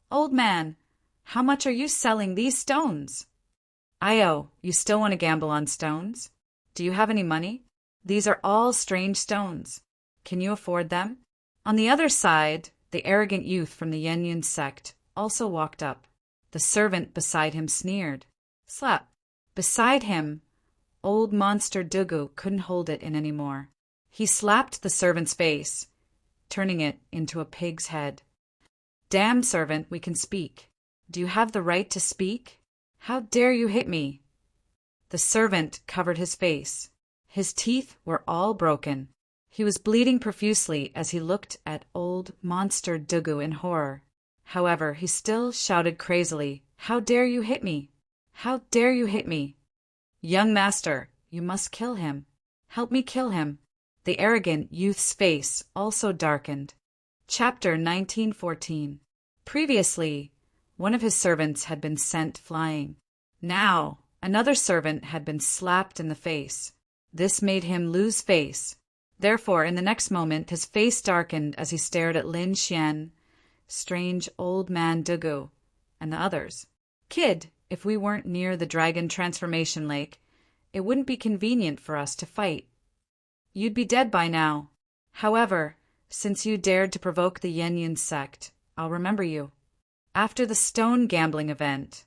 "Old man, how much are you selling these stones?" "Io, you still want to gamble on stones? Do you have any money? These are all strange stones. Can you afford them?" On the other side, the arrogant youth from the Yen Yun sect also walked up. The servant beside him sneered. Slap. Beside him, Old monster Dugu couldn't hold it in anymore. He slapped the servant's face, turning it into a pig's head. Damn, servant, we can speak. Do you have the right to speak? How dare you hit me? The servant covered his face. His teeth were all broken. He was bleeding profusely as he looked at old monster Dugu in horror. However, he still shouted crazily, "How dare you hit me? How dare you hit me? Young master, you must kill him. Help me kill him." The arrogant youth's face also darkened. Chapter 1914. Previously, one of his servants had been sent flying. Now, another servant had been slapped in the face. This made him lose face. Therefore, in the next moment, his face darkened as he stared at Lin Xian, strange old man Dugu, and the others. "Kid, if we weren't near the dragon transformation lake, it wouldn't be convenient for us to fight. You'd be dead by now. However, since you dared to provoke the Yanyan sect, I'll remember you. After the stone gambling event,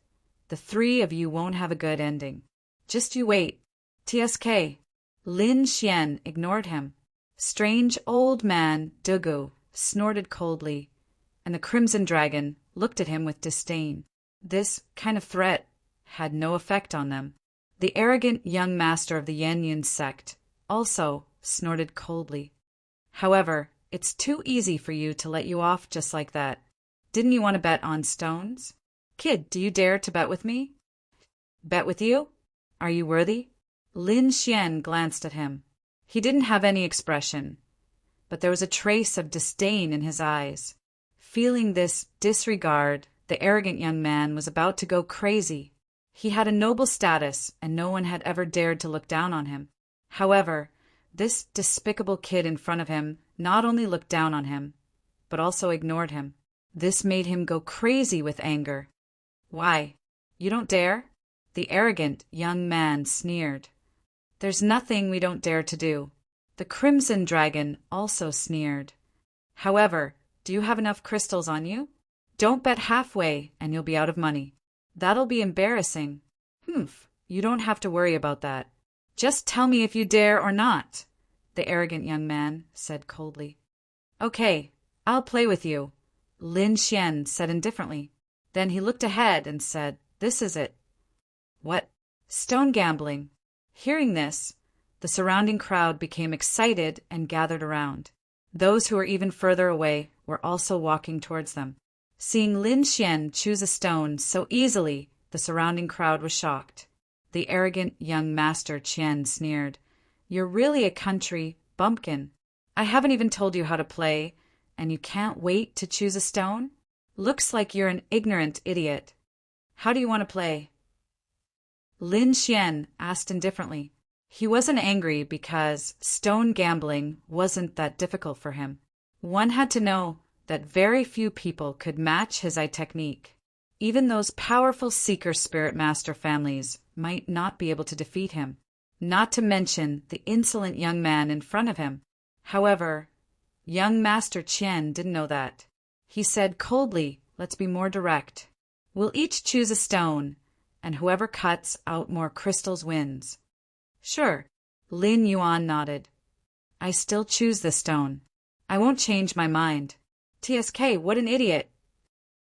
the three of you won't have a good ending. Just you wait. TSK." Lin Xian ignored him. Strange old man Dugu snorted coldly, and the Crimson Dragon looked at him with disdain. This kind of threat had no effect on them. The arrogant young master of the Yanyan sect also snorted coldly. "However, it's too easy for you to let you off just like that. Didn't you want to bet on stones? Kid, do you dare to bet with me?" "Bet with you? Are you worthy?" Lin Xian glanced at him. He didn't have any expression, but there was a trace of disdain in his eyes. Feeling this disregard, the arrogant young man was about to go crazy. He had a noble status, and no one had ever dared to look down on him. However, this despicable kid in front of him not only looked down on him, but also ignored him. This made him go crazy with anger. "Why, you don't dare?" The arrogant young man sneered. "There's nothing we don't dare to do." The Crimson Dragon also sneered. "However, do you have enough crystals on you? Don't bet halfway and you'll be out of money. That'll be embarrassing." "Humph, you don't have to worry about that. Just tell me if you dare or not," the arrogant young man said coldly. "Okay, I'll play with you," Lin Xian said indifferently. Then he looked ahead and said, "This is it." "What? Stone gambling?" Hearing this, the surrounding crowd became excited and gathered around. Those who were even further away were also walking towards them. Seeing Lin Xian choose a stone so easily, the surrounding crowd was shocked. The arrogant young master Qian sneered, "You're really a country bumpkin. I haven't even told you how to play, and you can't wait to choose a stone? Looks like you're an ignorant idiot. How do you want to play?" Lin Xian asked indifferently. He wasn't angry because stone gambling wasn't that difficult for him. One had to know that very few people could match his eye technique. Even those powerful Seeker Spirit Master families might not be able to defeat him, not to mention the insolent young man in front of him. However, young Master Qian didn't know that. He said coldly, "Let's be more direct. We'll each choose a stone, and whoever cuts out more crystals wins." "Sure." Lin Yuan nodded. "I still choose this stone. I won't change my mind." "TSK, what an idiot.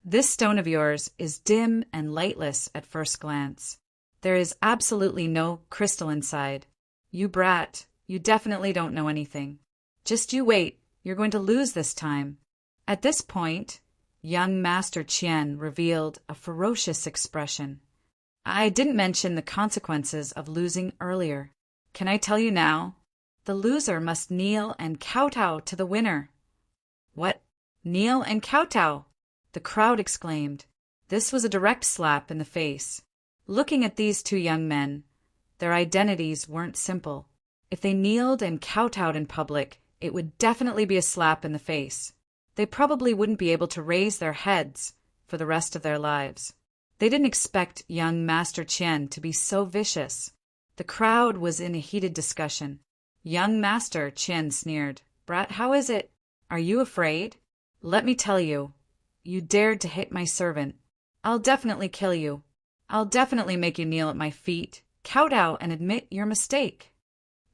This stone of yours is dim and lightless at first glance. There is absolutely no crystal inside. You brat, you definitely don't know anything. Just you wait, you're going to lose this time." At this point, young Master Qian revealed a ferocious expression. "I didn't mention the consequences of losing earlier. Can I tell you now? The loser must kneel and kowtow to the winner." "What? Kneel and kowtow?" the crowd exclaimed. This was a direct slap in the face. Looking at these two young men, their identities weren't simple. If they kneeled and kowtowed in public, it would definitely be a slap in the face. They probably wouldn't be able to raise their heads for the rest of their lives. They didn't expect young Master Qian to be so vicious. The crowd was in a heated discussion. Young Master Qian sneered, "Brat, how is it? Are you afraid? Let me tell you, you dared to hit my servant. I'll definitely kill you. I'll definitely make you kneel at my feet Kowtow and admit your mistake.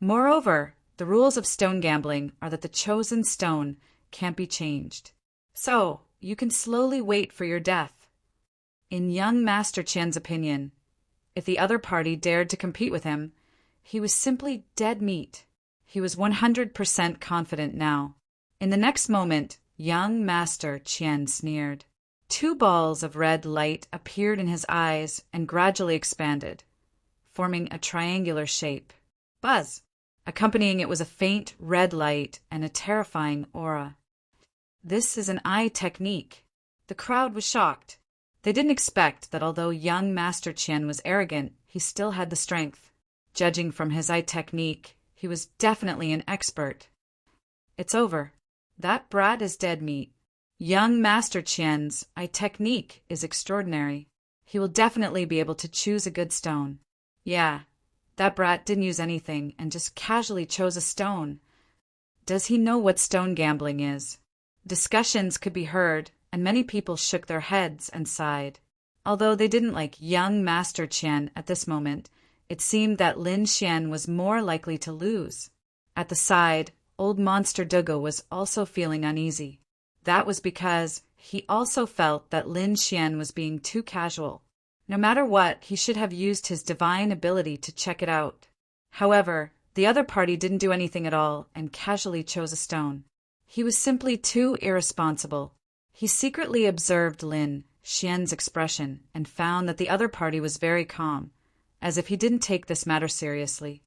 Moreover, the rules of stone gambling are that the chosen stone can't be changed. So, you can slowly wait for your death. In young Master Qian's opinion, if the other party dared to compete with him, he was simply dead meat. He was 100% confident now. In the next moment, young Master Qian sneered. 2 balls of red light appeared in his eyes and gradually expanded, forming a triangular shape. Buzz! Accompanying it was a faint red light and a terrifying aura. This is an eye technique. The crowd was shocked. They didn't expect that although young Master Qian was arrogant, he still had the strength. Judging from his eye technique, he was definitely an expert. It's over. That brat is dead meat. Young Master Qian's eye technique is extraordinary. He will definitely be able to choose a good stone. Yeah, that brat didn't use anything and just casually chose a stone. Does he know what stone gambling is? Discussions could be heard, and many people shook their heads and sighed. Although they didn't like young Master Qian at this moment, it seemed that Lin Xian was more likely to lose. At the side, old Monster Dugo was also feeling uneasy. That was because he also felt that Lin Xian was being too casual. No matter what, he should have used his divine ability to check it out. However, the other party didn't do anything at all and casually chose a stone. He was simply too irresponsible. He secretly observed Lin Xian's expression and found that the other party was very calm, as if he didn't take this matter seriously.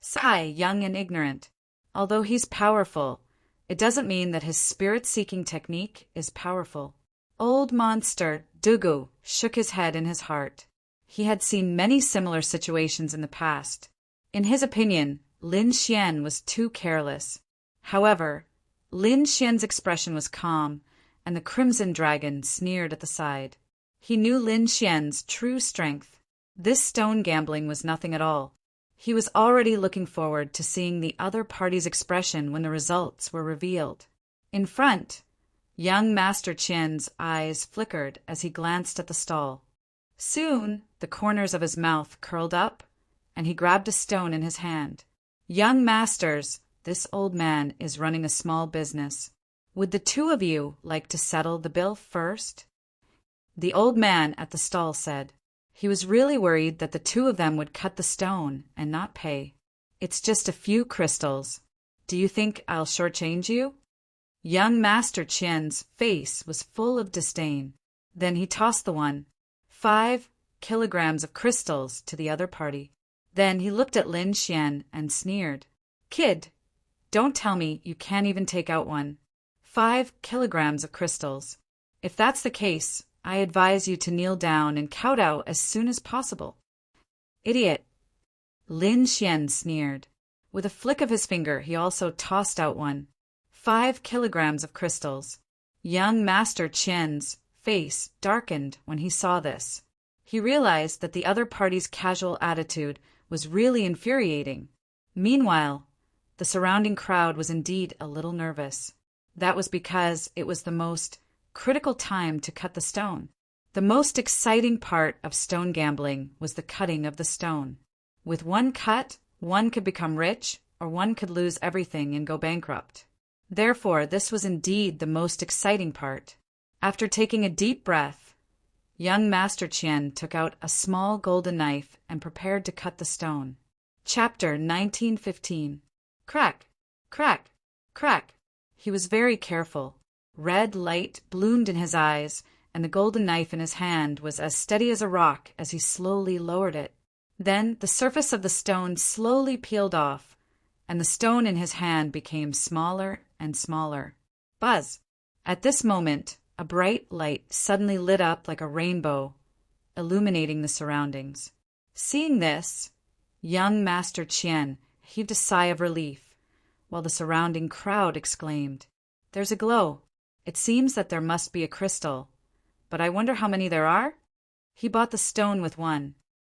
Sigh, young and ignorant. Although he's powerful, it doesn't mean that his spirit-seeking technique is powerful. Old Monster Dugu shook his head in his heart. He had seen many similar situations in the past. In his opinion, Lin Xian was too careless. However, Lin Xian's expression was calm, and the Crimson Dragon sneered at the side. He knew Lin Xian's true strength. This stone gambling was nothing at all. He was already looking forward to seeing the other party's expression when the results were revealed. In front, young Master Qian's eyes flickered as he glanced at the stall. Soon, the corners of his mouth curled up, and he grabbed a stone in his hand. Young Masters, this old man is running a small business. Would the 2 of you like to settle the bill first? The old man at the stall said. He was really worried that the 2 of them would cut the stone and not pay. It's just a few crystals. Do you think I'll shortchange you? Young Master Qian's face was full of disdain. Then he tossed the 5 kilograms of crystals to the other party. Then he looked at Lin Xian and sneered. Kid, don't tell me you can't even take out 5 kilograms of crystals. If that's the case, I advise you to kneel down and kowtow as soon as possible. Idiot! Lin Xian sneered. With a flick of his finger, he also tossed out 5 kilograms of crystals. Young Master Qian's face darkened when he saw this. He realized that the other party's casual attitude was really infuriating. Meanwhile, the surrounding crowd was indeed a little nervous. That was because it was the most critical time to cut the stone. The most exciting part of stone gambling was the cutting of the stone. With one cut, one could become rich, or one could lose everything and go bankrupt. Therefore, this was indeed the most exciting part. After taking a deep breath, young Master Qian took out a small golden knife and prepared to cut the stone. Chapter 1915. Crack, crack, crack. He was very careful. Red light bloomed in his eyes, and the golden knife in his hand was as steady as a rock as he slowly lowered it. Then the surface of the stone slowly peeled off, and the stone in his hand became smaller and smaller. Buzz! At this moment, a bright light suddenly lit up like a rainbow, illuminating the surroundings. Seeing this, young Master Qian heaved a sigh of relief, while the surrounding crowd exclaimed, "There's a glow. It seems that there must be a crystal. But I wonder how many there are?" He bought the stone with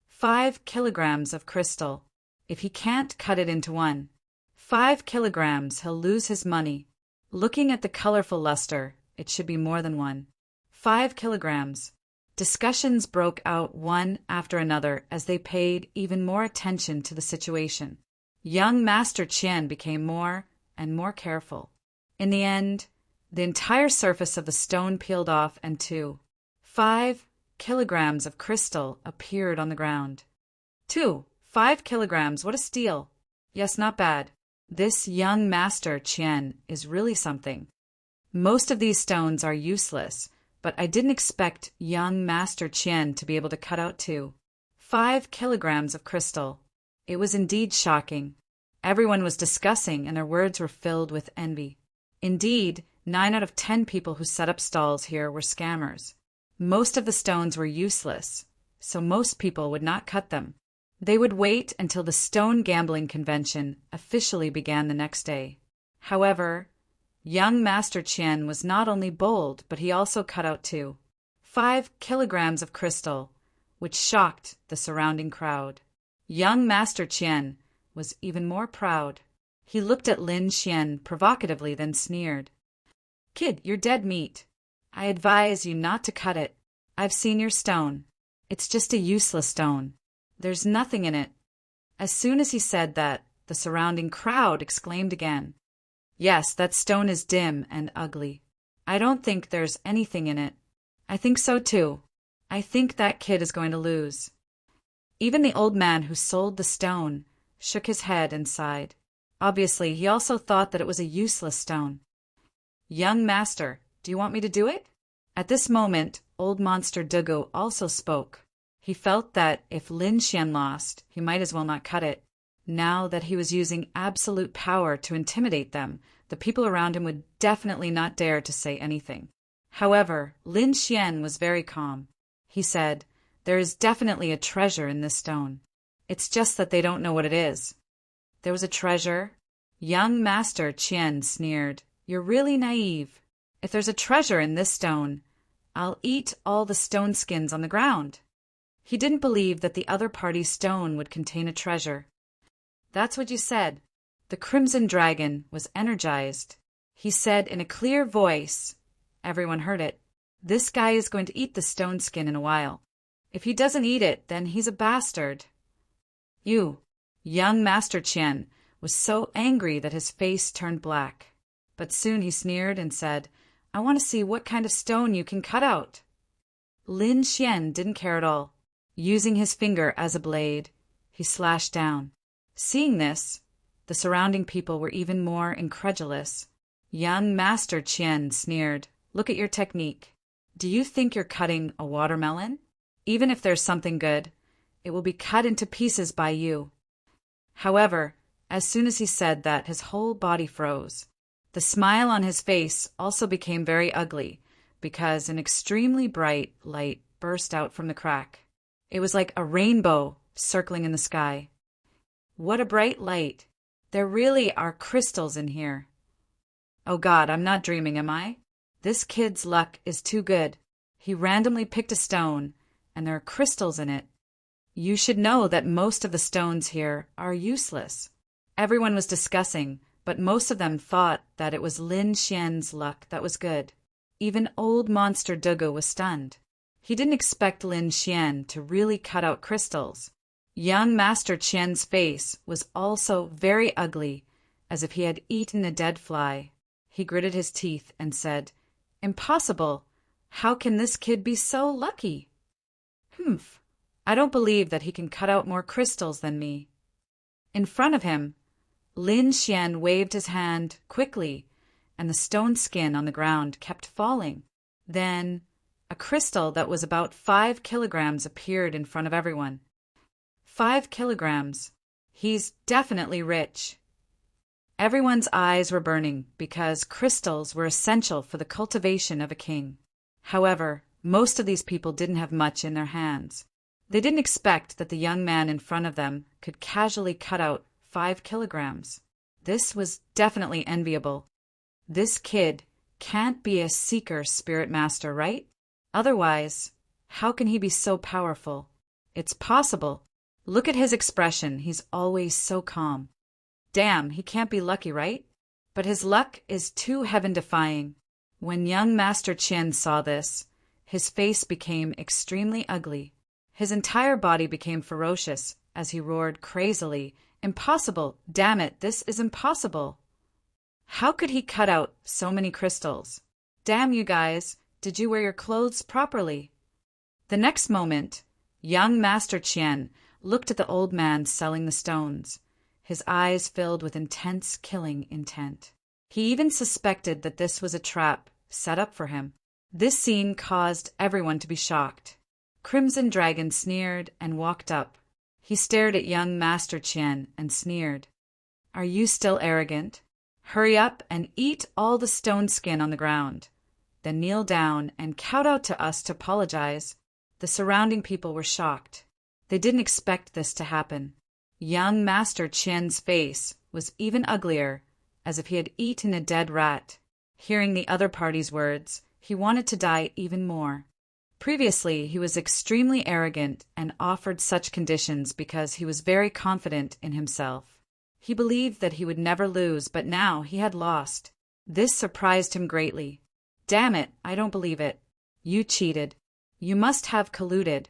5 kilograms of crystal. If he can't cut it into 5 kilograms, he'll lose his money. Looking at the colorful luster, it should be more than 5 kilograms. Discussions broke out one after another as they paid even more attention to the situation. Young Master Qian became more and more careful. In the end, the entire surface of the stone peeled off and 5 kilograms of crystal appeared on the ground. 5 kilograms, what a steal! Yes, not bad. This young Master Qian is really something. Most of these stones are useless, but I didn't expect young Master Qian to be able to cut out 5 kilograms of crystal. It was indeed shocking. Everyone was discussing, and their words were filled with envy. Indeed, 9 out of 10 people who set up stalls here were scammers. Most of the stones were useless, so most people would not cut them. They would wait until the stone gambling convention officially began the next day. However, young Master Qian was not only bold, but he also cut out 5 kilograms of crystal, which shocked the surrounding crowd. Young Master Qian was even more proud. He looked at Lin Xian provocatively, then sneered. "Kid, you're dead meat. I advise you not to cut it. I've seen your stone. It's just a useless stone. There's nothing in it." As soon as he said that, the surrounding crowd exclaimed again. "Yes, that stone is dim and ugly. I don't think there's anything in it." "I think so too. I think that kid is going to lose." Even the old man who sold the stone shook his head and sighed. Obviously, he also thought that it was a useless stone. "Young master, do you want me to do it?" At this moment, old monster Dugu also spoke. He felt that if Lin Xian lost, he might as well not cut it. Now that he was using absolute power to intimidate them, the people around him would definitely not dare to say anything. However, Lin Xian was very calm. He said, "There is definitely a treasure in this stone. It's just that they don't know what it is." "There was a treasure?" Young Master Qian sneered. "You're really naive. If there's a treasure in this stone, I'll eat all the stone skins on the ground." He didn't believe that the other party's stone would contain a treasure. "That's what you said." The Crimson Dragon was energized. He said in a clear voice, everyone heard it, "This guy is going to eat the stone skin in a while. If he doesn't eat it, then he's a bastard." Young Master Qian was so angry that his face turned black. But soon he sneered and said, "I want to see what kind of stone you can cut out." Lin Xian didn't care at all. Using his finger as a blade, he slashed down. Seeing this, the surrounding people were even more incredulous. Young Master Qian sneered, "Look at your technique. Do you think you're cutting a watermelon? Even if there's something good, it will be cut into pieces by you." However, as soon as he said that, his whole body froze. The smile on his face also became very ugly, because an extremely bright light burst out from the crack. It was like a rainbow circling in the sky. What a bright light! There really are crystals in here. Oh God, I'm not dreaming, am I? This kid's luck is too good. He randomly picked a stone, and there are crystals in it. You should know that most of the stones here are useless. Everyone was discussing, but most of them thought that it was Lin Xian's luck that was good. Even old monster Dugu was stunned. He didn't expect Lin Xian to really cut out crystals. Young Master Qian's face was also very ugly, as if he had eaten a dead fly. He gritted his teeth and said, "Impossible! How can this kid be so lucky?" "Humph! I don't believe that he can cut out more crystals than me." In front of him, Lin Xian waved his hand quickly, and the stone skin on the ground kept falling. Then a crystal that was about 5 kilograms appeared in front of everyone. 5 kilograms. He's definitely rich. Everyone's eyes were burning because crystals were essential for the cultivation of a king. However, most of these people didn't have much in their hands. They didn't expect that the young man in front of them could casually cut out 5 kilograms. This was definitely enviable. This kid can't be a seeker spirit master, right? Otherwise, how can he be so powerful? It's possible. Look at his expression. He's always so calm. Damn, he can't be lucky, right? But his luck is too heaven-defying. When young Master Qian saw this, His face became extremely ugly. His entire body became ferocious as he roared crazily, "Impossible! Damn it, this is impossible! How could he cut out so many crystals? Damn you guys, did you wear your clothes properly?" The next moment, young Master Qian looked at the old man selling the stones. His eyes filled with intense killing intent. He even suspected that this was a trap set up for him. This scene caused everyone to be shocked. Crimson Dragon sneered and walked up. He stared at young Master Qian and sneered. "Are you still arrogant? Hurry up and eat all the stone skin on the ground. Then kneel down and kowtow to us to apologize." The surrounding people were shocked. They didn't expect this to happen. Young Master Qian's face was even uglier, as if he had eaten a dead rat. Hearing the other party's words, he wanted to die even more. Previously, he was extremely arrogant and offered such conditions because he was very confident in himself. He believed that he would never lose, but now he had lost. This surprised him greatly. "Damn it, I don't believe it. You cheated. You must have colluded."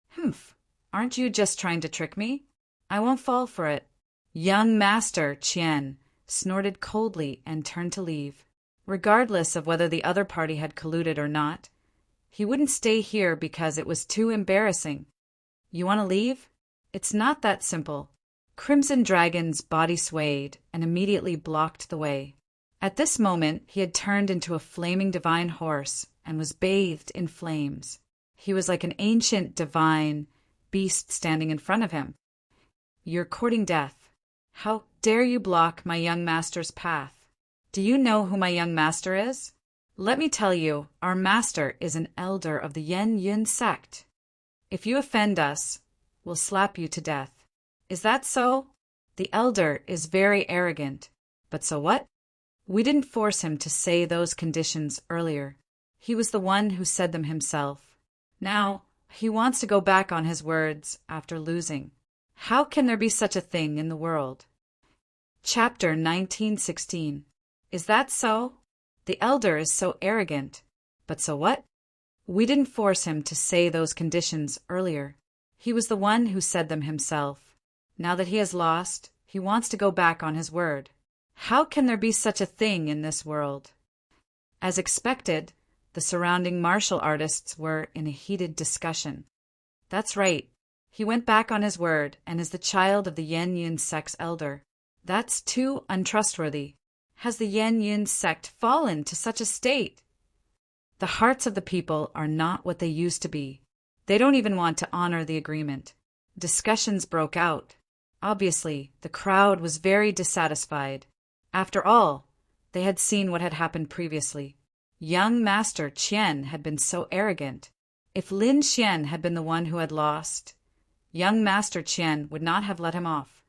"Humph, aren't you just trying to trick me? I won't fall for it." Young Master Qian snorted coldly and turned to leave. Regardless of whether the other party had colluded or not, he wouldn't stay here because it was too embarrassing. "You want to leave? It's not that simple." Crimson Dragon's body swayed and immediately blocked the way. At this moment, he had turned into a flaming divine horse and was bathed in flames. He was like an ancient divine beast standing in front of him. "You're courting death. How dare you block my young master's path? Do you know who my young master is? Let me tell you, our master is an elder of the Yen Yun sect. If you offend us, we'll slap you to death. Is that so?" The elder is very arrogant. But so what? We didn't force him to say those conditions earlier. He was the one who said them himself. Now, he wants to go back on his words after losing. How can there be such a thing in the world? Chapter 1916. Is that so? The elder is so arrogant. But so what? We didn't force him to say those conditions earlier. He was the one who said them himself. Now that he has lost, he wants to go back on his word. How can there be such a thing in this world? As expected, the surrounding martial artists were in a heated discussion. That's right. He went back on his word and is the child of the Yen Yun sect's elder. That's too untrustworthy. Has the Yen Yun sect fallen to such a state? The hearts of the people are not what they used to be. They don't even want to honor the agreement. Discussions broke out. Obviously, the crowd was very dissatisfied. After all, they had seen what had happened previously. Young Master Qian had been so arrogant. If Lin Xian had been the one who had lost, young Master Qian would not have let him off.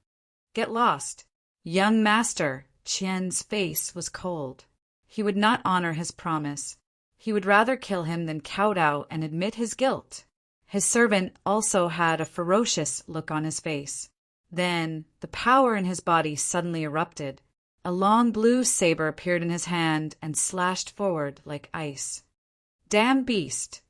Get lost. Young Master Qian's face was cold. He would not honor his promise. He would rather kill him than kowtow and admit his guilt. His servant also had a ferocious look on his face. Then the power in his body suddenly erupted. A long blue saber appeared in his hand and slashed forward like ice. Damn beast!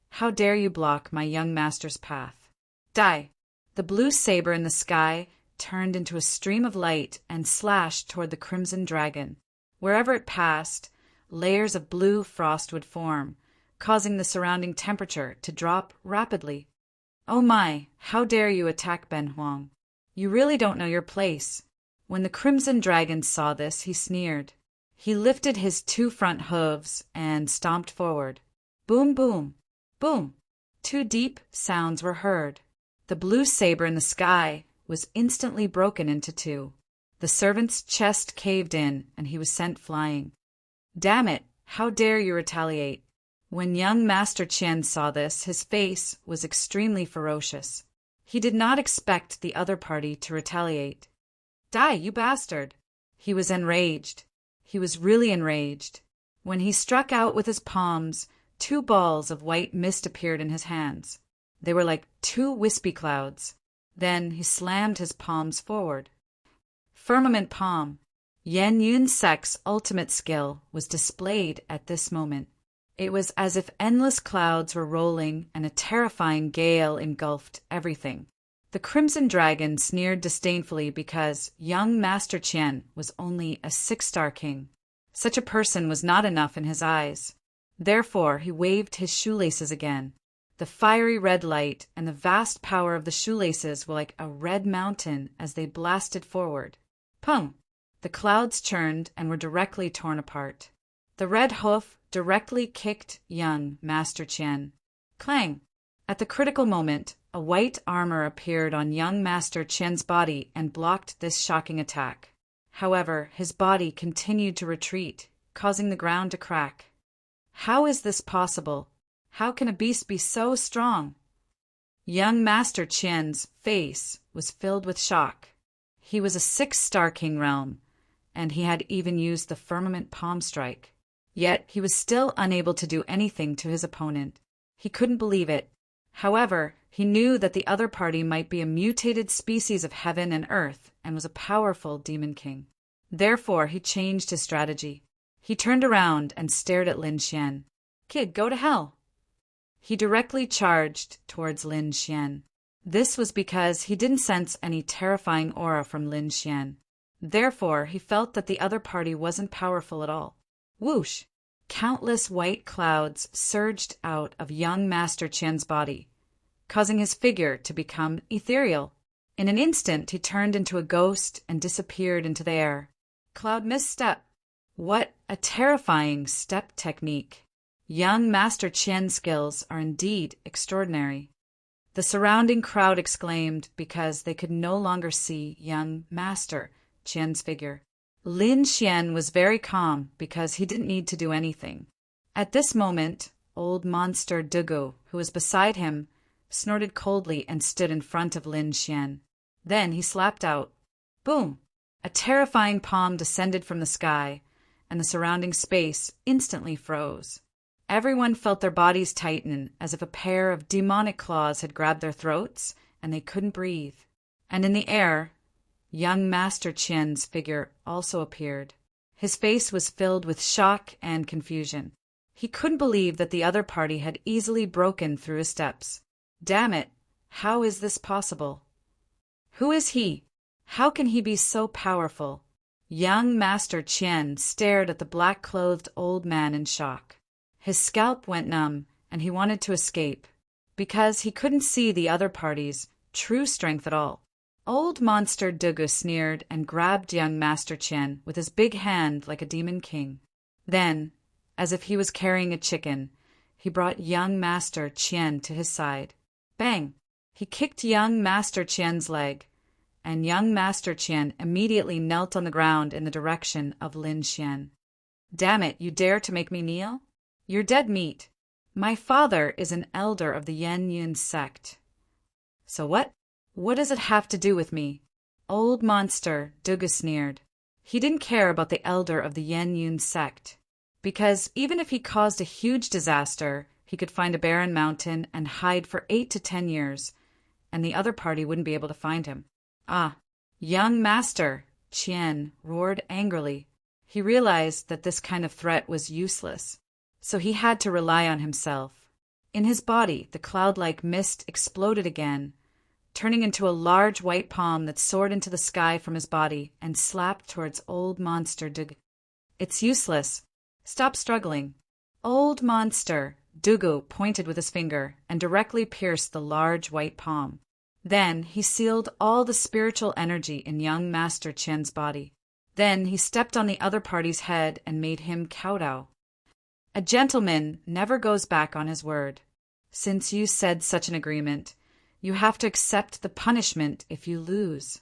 How dare you block my young master's path? Die! The blue saber in the sky turned into a stream of light and slashed toward the crimson dragon. Wherever it passed, layers of blue frost would form, causing the surrounding temperature to drop rapidly. Oh my, how dare you attack Ben Huang? You really don't know your place. When the crimson dragon saw this, he sneered. He lifted his two front hooves and stomped forward. Boom, boom, boom. Two deep sounds were heard. The blue saber in the sky was instantly broken into two. The servant's chest caved in, and he was sent flying. Damn it, how dare you retaliate? When young Master Qian saw this, his face was extremely ferocious. He did not expect the other party to retaliate. Die, you bastard! He was enraged. He was really enraged. When he struck out with his palms, two balls of white mist appeared in his hands. They were like two wispy clouds. Then he slammed his palms forward. Firmament Palm. Yen Yun sect's ultimate skill was displayed at this moment. It was as if endless clouds were rolling and a terrifying gale engulfed everything. The Crimson Dragon sneered disdainfully because young Master Qian was only a 6-star king. Such a person was not enough in his eyes. Therefore, he waved his shoelaces again. The fiery red light and the vast power of the shoelaces were like a red mountain as they blasted forward. Pung! The clouds churned and were directly torn apart. The red hoof directly kicked young Master Qian. Clang! At the critical moment, a white armor appeared on young Master Qian's body and blocked this shocking attack. However, his body continued to retreat, causing the ground to crack. How is this possible? How can a beast be so strong? Young Master Qian's face was filled with shock. He was a 6-star king realm, and he had even used the firmament palm strike. Yet he was still unable to do anything to his opponent. He couldn't believe it. However, he knew that the other party might be a mutated species of heaven and earth and was a powerful demon king. Therefore, he changed his strategy. He turned around and stared at Lin Xian. "Kid, go to hell!" He directly charged towards Lin Xian. This was because he didn't sense any terrifying aura from Lin Xian. Therefore, he felt that the other party wasn't powerful at all. Whoosh! Countless white clouds surged out of young Master Qian's body, causing his figure to become ethereal. In an instant, he turned into a ghost and disappeared into the air. Cloud misstep. What a terrifying step technique. Young Master Qian's skills are indeed extraordinary. The surrounding crowd exclaimed because they could no longer see young Master Qian's figure. Lin Xian was very calm because he didn't need to do anything. At this moment, old monster Dugu, who was beside him, snorted coldly and stood in front of Lin Xian. Then he slapped out. Boom! A terrifying palm descended from the sky, and the surrounding space instantly froze. Everyone felt their bodies tighten as if a pair of demonic claws had grabbed their throats and they couldn't breathe. And in the air, young Master Qian's figure also appeared. His face was filled with shock and confusion. He couldn't believe that the other party had easily broken through his steps. Damn it! How is this possible? Who is he? How can he be so powerful? Young Master Qian stared at the black-clothed old man in shock. His scalp went numb, and he wanted to escape, because he couldn't see the other party's true strength at all. Old monster Dugu sneered and grabbed young Master Qian with his big hand like a demon king. Then, as if he was carrying a chicken, he brought young Master Qian to his side. Bang! He kicked young Master Qian's leg, and young Master Qian immediately knelt on the ground in the direction of Lin Xian. Damn it, you dare to make me kneel? You're dead meat. My father is an elder of the Yen Yun sect. So what? What does it have to do with me? Old monster Dugu sneered. He didn't care about the elder of the Yen Yun sect, because even if he caused a huge disaster, he could find a barren mountain and hide for 8 to 10 years, and the other party wouldn't be able to find him. Ah, young Master Qian roared angrily. He realized that this kind of threat was useless, so he had to rely on himself. In his body, the cloud-like mist exploded again, turning into a large white palm that soared into the sky from his body and slapped towards old monster Dugu. It's useless. Stop struggling. Old monster Dugu pointed with his finger and directly pierced the large white palm. Then he sealed all the spiritual energy in young Master Qian's body. Then he stepped on the other party's head and made him kowtow. A gentleman never goes back on his word. Since you said such an agreement, you have to accept the punishment if you lose.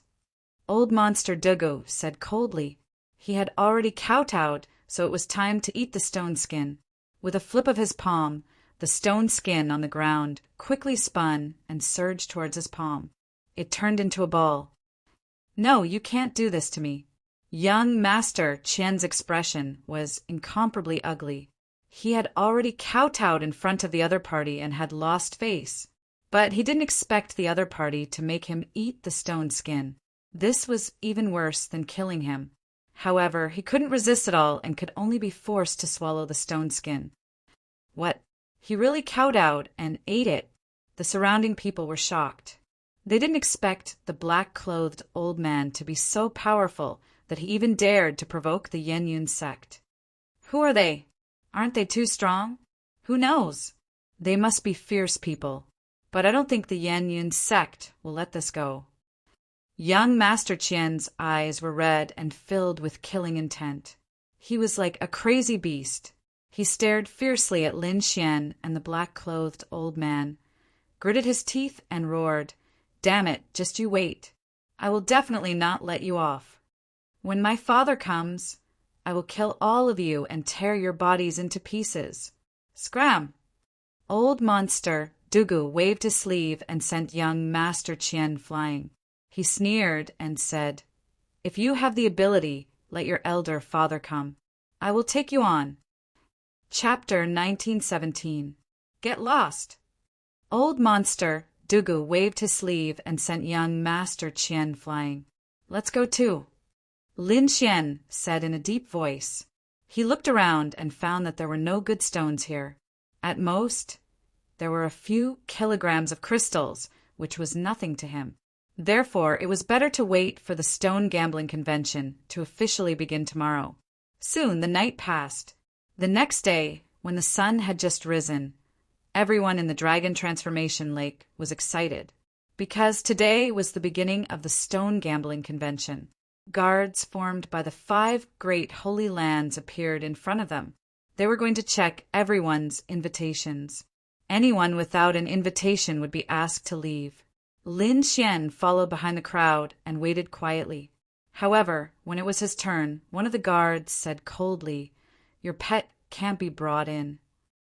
Old monster Dugu said coldly. He had already kowtowed, so it was time to eat the stone skin. With a flip of his palm, the stone skin on the ground quickly spun and surged towards his palm. It turned into a ball. No, you can't do this to me. Young Master Qian's expression was incomparably ugly. He had already kowtowed in front of the other party and had lost face. But he didn't expect the other party to make him eat the stone skin. This was even worse than killing him. However, he couldn't resist it all and could only be forced to swallow the stone skin. What? He really kowtowed and ate it. The surrounding people were shocked. They didn't expect the black-clothed old man to be so powerful that he even dared to provoke the Yen Yun sect. Who are they? Aren't they too strong? Who knows? They must be fierce people. But I don't think the Yen Yun sect will let this go. Young Master Qian's eyes were red and filled with killing intent. He was like a crazy beast. He stared fiercely at Lin Xian and the black-clothed old man, gritted his teeth and roared, "Damn it, just you wait. I will definitely not let you off. When my father comes, I will kill all of you and tear your bodies into pieces. Scram!" Old monster Dugu waved his sleeve and sent young Master Qian flying. He sneered and said, "If you have the ability, let your elder father come. I will take you on." Chapter 1917. Get lost! Old monster Dugu waved his sleeve and sent young Master Qian flying. "Let's go too." Lin Xian said in a deep voice. He looked around and found that there were no good stones here. At most, there were a few kilograms of crystals, which was nothing to him. Therefore, it was better to wait for the stone gambling convention to officially begin tomorrow. Soon the night passed. The next day, when the sun had just risen, everyone in the Dragon Transformation Lake was excited, because today was the beginning of the stone gambling convention. Guards formed by the 5 great holy lands appeared in front of them. They were going to check everyone's invitations. Anyone without an invitation would be asked to leave. Lin Xian followed behind the crowd and waited quietly. However, when it was his turn, one of the guards said coldly, "Your pet can't be brought in."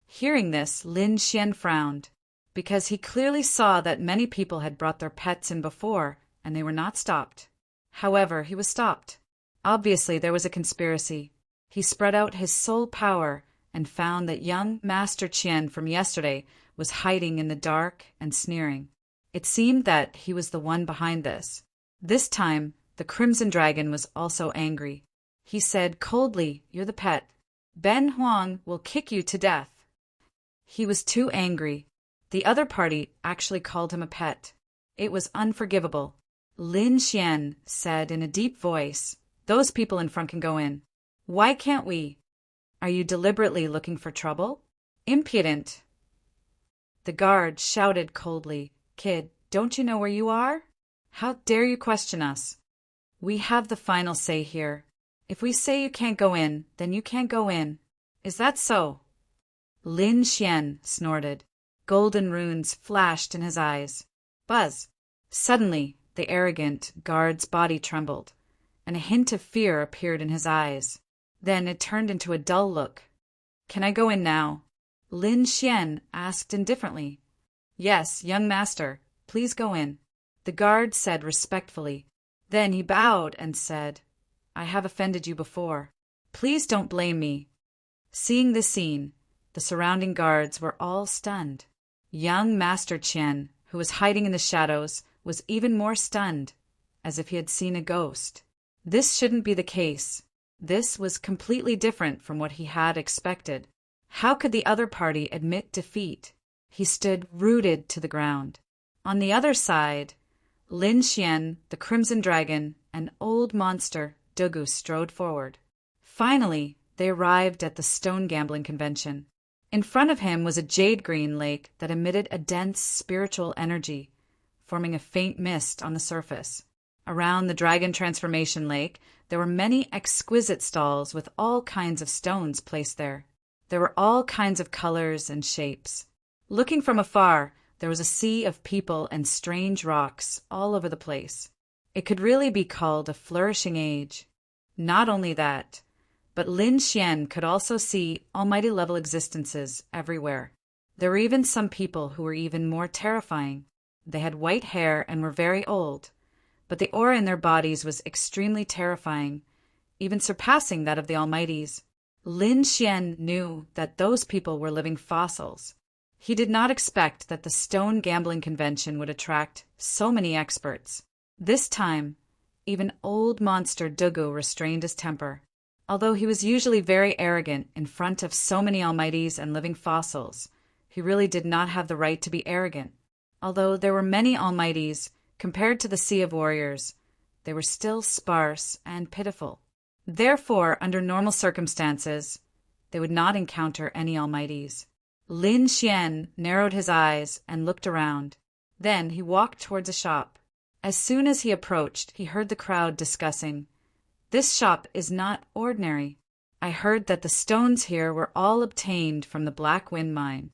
Hearing this, Lin Xian frowned, because he clearly saw that many people had brought their pets in before, and they were not stopped. However, he was stopped. Obviously, there was a conspiracy. He spread out his soul power and found that young Master Qian from yesterday was hiding in the dark and sneering. It seemed that he was the one behind this. This time, the Crimson Dragon was also angry. He said coldly, "You're the pet. Ben Huang will kick you to death." He was too angry. The other party actually called him a pet. It was unforgivable. Lin Xian said in a deep voice, "Those people in front can go in. Why can't we? Are you deliberately looking for trouble? Impudent!" The guard shouted coldly, "Kid, don't you know where you are? How dare you question us? We have the final say here. If we say you can't go in, then you can't go in. Is that so?" Lin Xian snorted. Golden runes flashed in his eyes. Buzz! Suddenly, the arrogant guard's body trembled, and a hint of fear appeared in his eyes. Then it turned into a dull look. "Can I go in now?" Lin Xian asked indifferently. "Yes, young master, please go in," the guard said respectfully. Then he bowed and said, "I have offended you before. Please don't blame me." Seeing this scene, the surrounding guards were all stunned. Young Master Qian, who was hiding in the shadows, was even more stunned, as if he had seen a ghost. This shouldn't be the case. This was completely different from what he had expected. How could the other party admit defeat? He stood rooted to the ground. On the other side, Lin Xian, the Crimson Dragon, and old monster Dugu strode forward. Finally, they arrived at the stone gambling convention. In front of him was a jade-green lake that emitted a dense spiritual energy, forming a faint mist on the surface. Around the Dragon Transformation Lake, there were many exquisite stalls with all kinds of stones placed there. There were all kinds of colors and shapes. Looking from afar, there was a sea of people and strange rocks all over the place. It could really be called a flourishing age. Not only that, but Lin Xian could also see almighty-level existences everywhere. There were even some people who were even more terrifying. They had white hair and were very old, but the aura in their bodies was extremely terrifying, even surpassing that of the Almighties. Lin Xian knew that those people were living fossils. He did not expect that the stone gambling convention would attract so many experts. This time, even old monster Dugu restrained his temper. Although he was usually very arrogant in front of so many almighties and living fossils, he really did not have the right to be arrogant. Although there were many almighties, compared to the sea of warriors, they were still sparse and pitiful. Therefore, under normal circumstances, they would not encounter any almighties. Lin Xian narrowed his eyes and looked around. Then he walked towards a shop. As soon as he approached, he heard the crowd discussing, "This shop is not ordinary. I heard that the stones here were all obtained from the Black Wind Mine."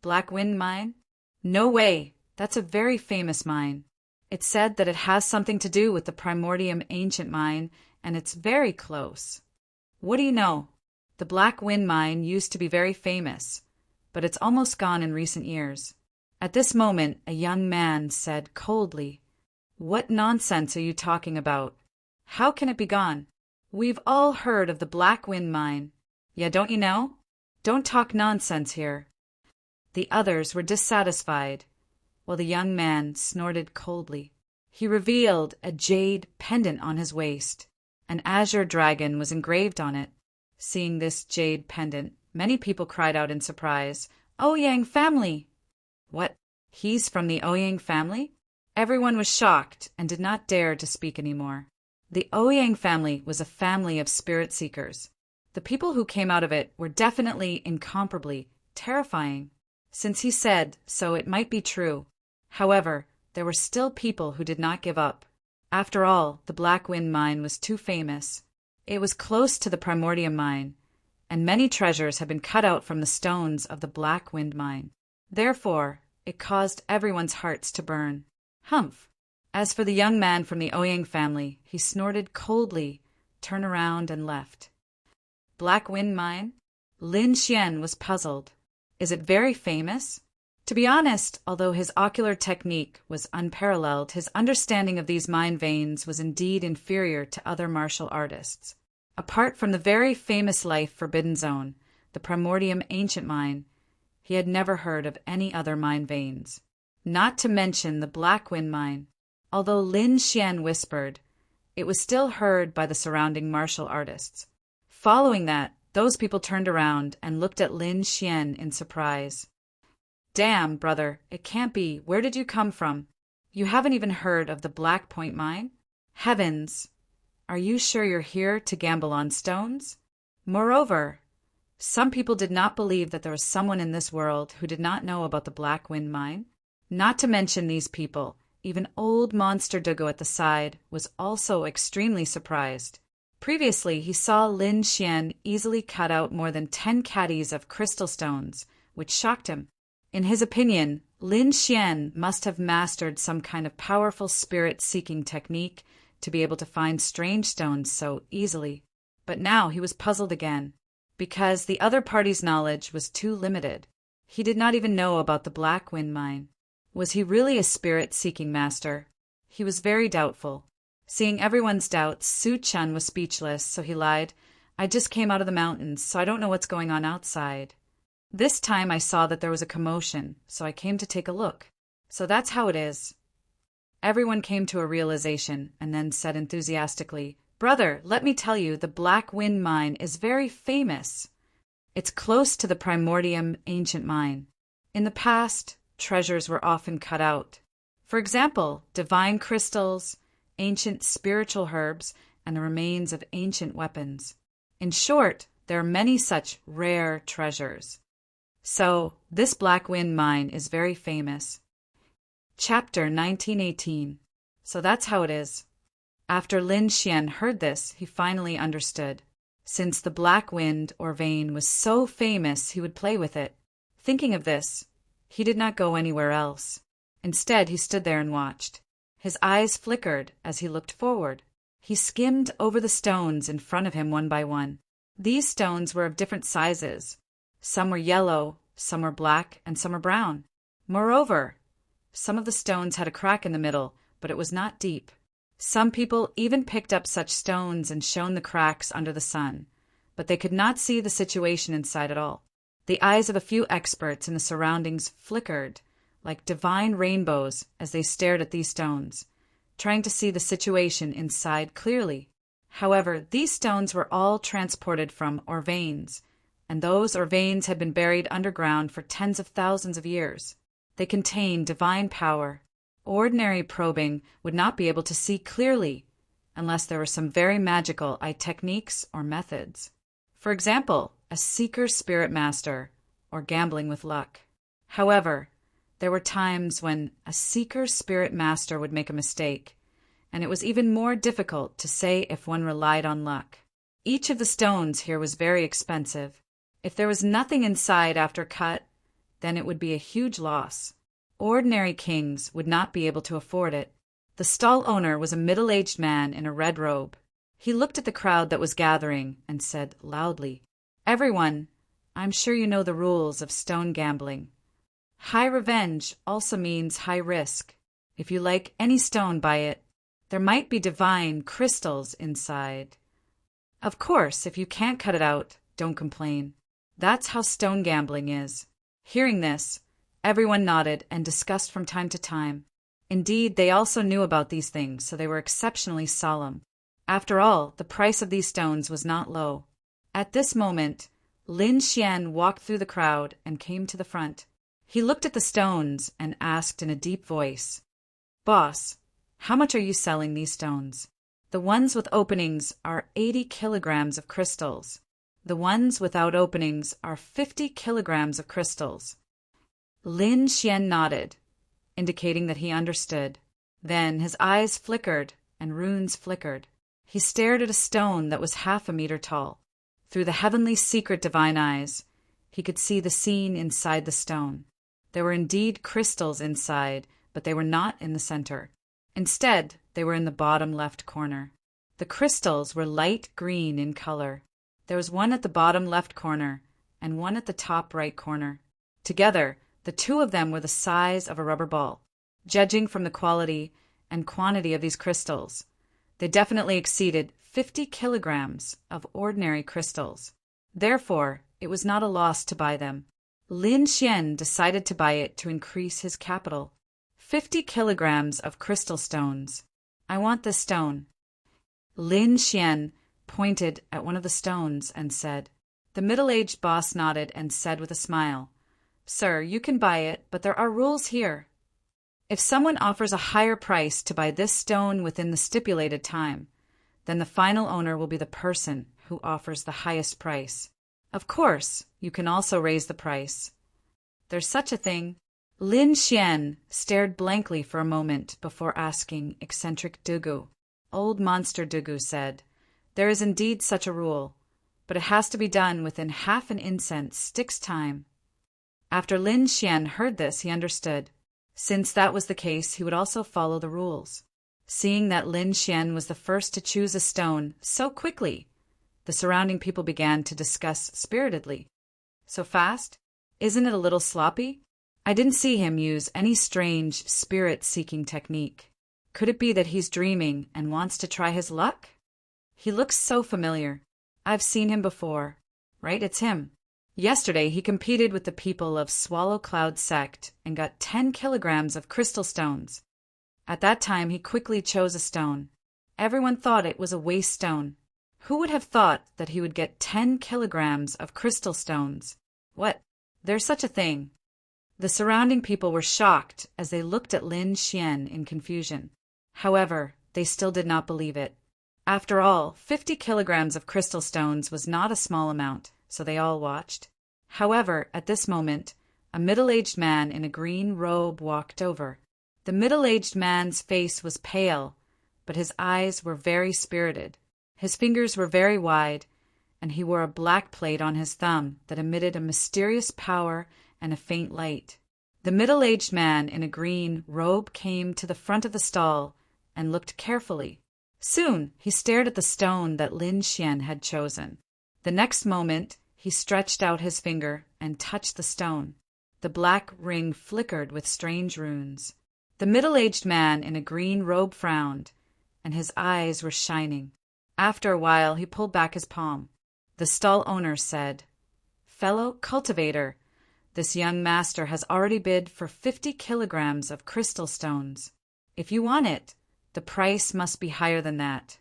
Black Wind Mine? No way! That's a very famous mine. It's said that it has something to do with the Primordium Ancient Mine, and it's very close. What do you know? The Black Wind Mine used to be very famous, but it's almost gone in recent years. At this moment, a young man said coldly, "What nonsense are you talking about? How can it be gone? We've all heard of the Black Wind Mine. Yeah, don't you know? Don't talk nonsense here." The others were dissatisfied, while the young man snorted coldly. He revealed a jade pendant on his waist. An azure dragon was engraved on it. Seeing this jade pendant, many people cried out in surprise, "Ouyang family!" What? He's from the Ouyang family? Everyone was shocked and did not dare to speak anymore. The Ouyang family was a family of spirit seekers. The people who came out of it were definitely incomparably terrifying. Since he said so, it might be true. However, there were still people who did not give up. After all, the Black Wind Mine was too famous. It was close to the Primordium Mine, and many treasures had been cut out from the stones of the Black Wind Mine. Therefore, it caused everyone's hearts to burn. Humph! As for the young man from the Ouyang family, he snorted coldly, turned around, and left. Black Wind Mine? Lin Xian was puzzled. Is it very famous? To be honest, although his ocular technique was unparalleled, his understanding of these mine veins was indeed inferior to other martial artists. Apart from the very famous Life Forbidden Zone, the Primordium Ancient Mine, he had never heard of any other mine veins. Not to mention the Black Wind Mine. Although Lin Xian whispered, it was still heard by the surrounding martial artists. Following that, those people turned around and looked at Lin Xian in surprise. "Damn, brother, it can't be. Where did you come from? You haven't even heard of the Black Point Mine? Heavens! Are you sure you're here to gamble on stones?" Moreover, some people did not believe that there was someone in this world who did not know about the Black Wind Mine. Not to mention these people, even old Monster Dugo at the side was also extremely surprised. Previously, he saw Lin Xian easily cut out more than 10 caddies of crystal stones, which shocked him. In his opinion, Lin Xian must have mastered some kind of powerful spirit-seeking technique to be able to find strange stones so easily. But now he was puzzled again, because the other party's knowledge was too limited. He did not even know about the Black Wind Mine. Was he really a spirit-seeking master? He was very doubtful. Seeing everyone's doubts, Su Chun was speechless, so he lied, "I just came out of the mountains, so I don't know what's going on outside. This time I saw that there was a commotion, so I came to take a look. So that's how it is." Everyone came to a realization and then said enthusiastically, "Brother, let me tell you, the Black Wind Mine is very famous. It's close to the Primordium Ancient Mine. In the past, treasures were often cut out. For example, divine crystals, ancient spiritual herbs, and the remains of ancient weapons. In short, there are many such rare treasures. So, this Black Wind Mine is very famous." Chapter 1918. So that's how it is. After Lin Xian heard this, he finally understood. Since the black wind or vein was so famous, he would play with it. Thinking of this, he did not go anywhere else. Instead, he stood there and watched. His eyes flickered as he looked forward. He skimmed over the stones in front of him one by one. These stones were of different sizes. Some were yellow, some were black, and some were brown. Moreover, some of the stones had a crack in the middle, but it was not deep. Some people even picked up such stones and shone the cracks under the sun, but they could not see the situation inside at all. The eyes of a few experts in the surroundings flickered like divine rainbows as they stared at these stones, trying to see the situation inside clearly. However, these stones were all transported from Orvanes, and those Orvanes had been buried underground for tens of thousands of years. They contained divine power. Ordinary probing would not be able to see clearly unless there were some very magical techniques or methods. For example, a seeker spirit master or gambling with luck. However, there were times when a seeker spirit master would make a mistake, and it was even more difficult to say if one relied on luck. Each of the stones here was very expensive. If there was nothing inside after cut, then it would be a huge loss. Ordinary kings would not be able to afford it. The stall owner was a middle-aged man in a red robe. He looked at the crowd that was gathering and said loudly, "Everyone, I'm sure you know the rules of stone gambling. High revenge also means high risk. If you like any stone, buy it. There might be divine crystals inside. Of course, if you can't cut it out, don't complain. That's how stone gambling is." Hearing this, everyone nodded and discussed from time to time. Indeed, they also knew about these things, so they were exceptionally solemn. After all, the price of these stones was not low. At this moment, Lin Xian walked through the crowd and came to the front. He looked at the stones and asked in a deep voice, "Boss, how much are you selling these stones?" "The ones with openings are 80 kilograms of crystals. The ones without openings are 50 kilograms of crystals." Lin Xian nodded, indicating that he understood. Then his eyes flickered and runes flickered. He stared at a stone that was half a meter tall. Through the heavenly secret divine eyes, he could see the scene inside the stone. There were indeed crystals inside, but they were not in the center. Instead, they were in the bottom left corner. The crystals were light green in color. There was one at the bottom left corner and one at the top right corner. Together, the two of them were the size of a rubber ball. Judging from the quality and quantity of these crystals, they definitely exceeded 50 kilograms of ordinary crystals. Therefore, it was not a loss to buy them. Lin Xian decided to buy it to increase his capital. 50 kilograms of crystal stones. "I want this stone." Lin Xian pointed at one of the stones and said. The middle-aged boss nodded and said with a smile, "Sir, you can buy it, but there are rules here. If someone offers a higher price to buy this stone within the stipulated time, then the final owner will be the person who offers the highest price. Of course, you can also raise the price. There's such a thing." Lin Xian stared blankly for a moment before asking eccentric Dugu. Old Monster Dugu said, "There is indeed such a rule, but it has to be done within half an incense stick's time." After Lin Xian heard this, he understood. Since that was the case, he would also follow the rules. Seeing that Lin Xian was the first to choose a stone so quickly, the surrounding people began to discuss spiritedly. "So fast? Isn't it a little sloppy? I didn't see him use any strange spirit-seeking technique. Could it be that he's dreaming and wants to try his luck? He looks so familiar. I've seen him before. Right, it's him. Yesterday he competed with the people of Swallow Cloud sect and got 10 kilograms of crystal stones. At that time he quickly chose a stone. Everyone thought it was a waste stone. Who would have thought that he would get 10 kilograms of crystal stones? What? There's such a thing." The surrounding people were shocked as they looked at Lin Xian in confusion. However, they still did not believe it. After all, 50 kilograms of crystal stones was not a small amount, so they all watched. However, at this moment, a middle-aged man in a green robe walked over. The middle-aged man's face was pale, but his eyes were very spirited. His fingers were very wide, and he wore a black plate on his thumb that emitted a mysterious power and a faint light. The middle-aged man in a green robe came to the front of the stall and looked carefully. Soon he stared at the stone that Lin Xian had chosen. The next moment he stretched out his finger and touched the stone. The black ring flickered with strange runes. The middle-aged man in a green robe frowned, and his eyes were shining. After a while he pulled back his palm. The stall owner said, "Fellow cultivator, this young master has already bid for 50 kilograms of crystal stones. If you want it, the price must be higher than that."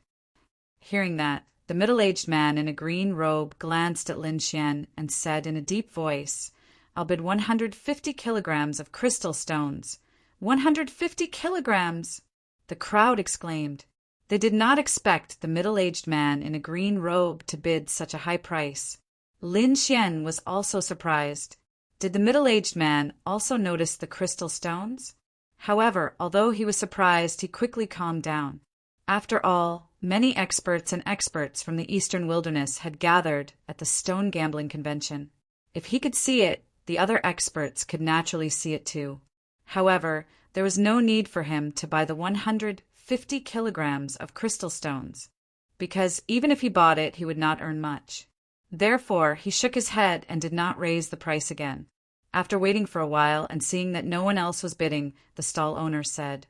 Hearing that, the middle-aged man in a green robe glanced at Lin Xian and said in a deep voice, "I'll bid 150 kilograms of crystal stones." 150 kilograms! The crowd exclaimed. They did not expect the middle-aged man in a green robe to bid such a high price. Lin Xian was also surprised. Did the middle-aged man also notice the crystal stones? However, although he was surprised, he quickly calmed down. After all, many experts from the eastern wilderness had gathered at the stone gambling convention. If he could see it, the other experts could naturally see it too. However, there was no need for him to buy the 150 kilograms of crystal stones, because even if he bought it, he would not earn much. Therefore, he shook his head and did not raise the price again. After waiting for a while and seeing that no one else was bidding, the stall owner said,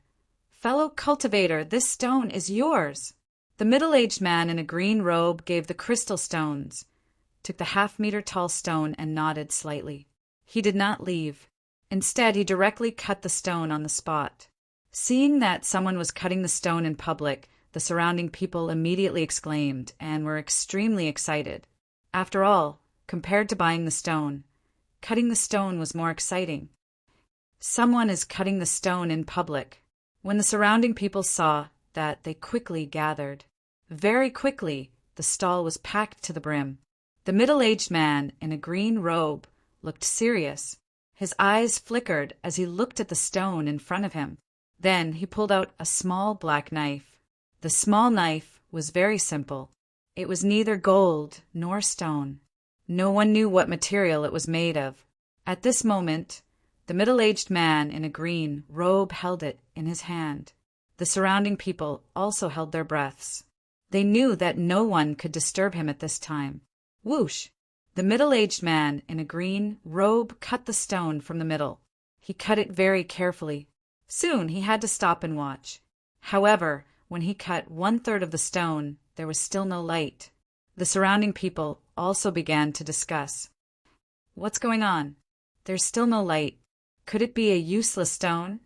"Fellow cultivator, this stone is yours." The middle-aged man in a green robe gave the crystal stones, took the half-meter tall stone and nodded slightly. He did not leave. Instead, he directly cut the stone on the spot. Seeing that someone was cutting the stone in public, the surrounding people immediately exclaimed and were extremely excited. After all, compared to buying the stone, cutting the stone was more exciting. Someone is cutting the stone in public. When the surrounding people saw that, they quickly gathered. Very quickly, the stall was packed to the brim. The middle-aged man in a green robe looked serious. His eyes flickered as he looked at the stone in front of him. Then he pulled out a small black knife. The small knife was very simple. It was neither gold nor stone. No one knew what material it was made of. At this moment, the middle-aged man in a green robe held it in his hand. The surrounding people also held their breaths. They knew that no one could disturb him at this time. Whoosh! The middle-aged man in a green robe cut the stone from the middle. He cut it very carefully. Soon he had to stop and watch. However, when he cut 1/3 of the stone, there was still no light. The surrounding people also began to discuss. What's going on? There's still no light. Could it be a useless stone?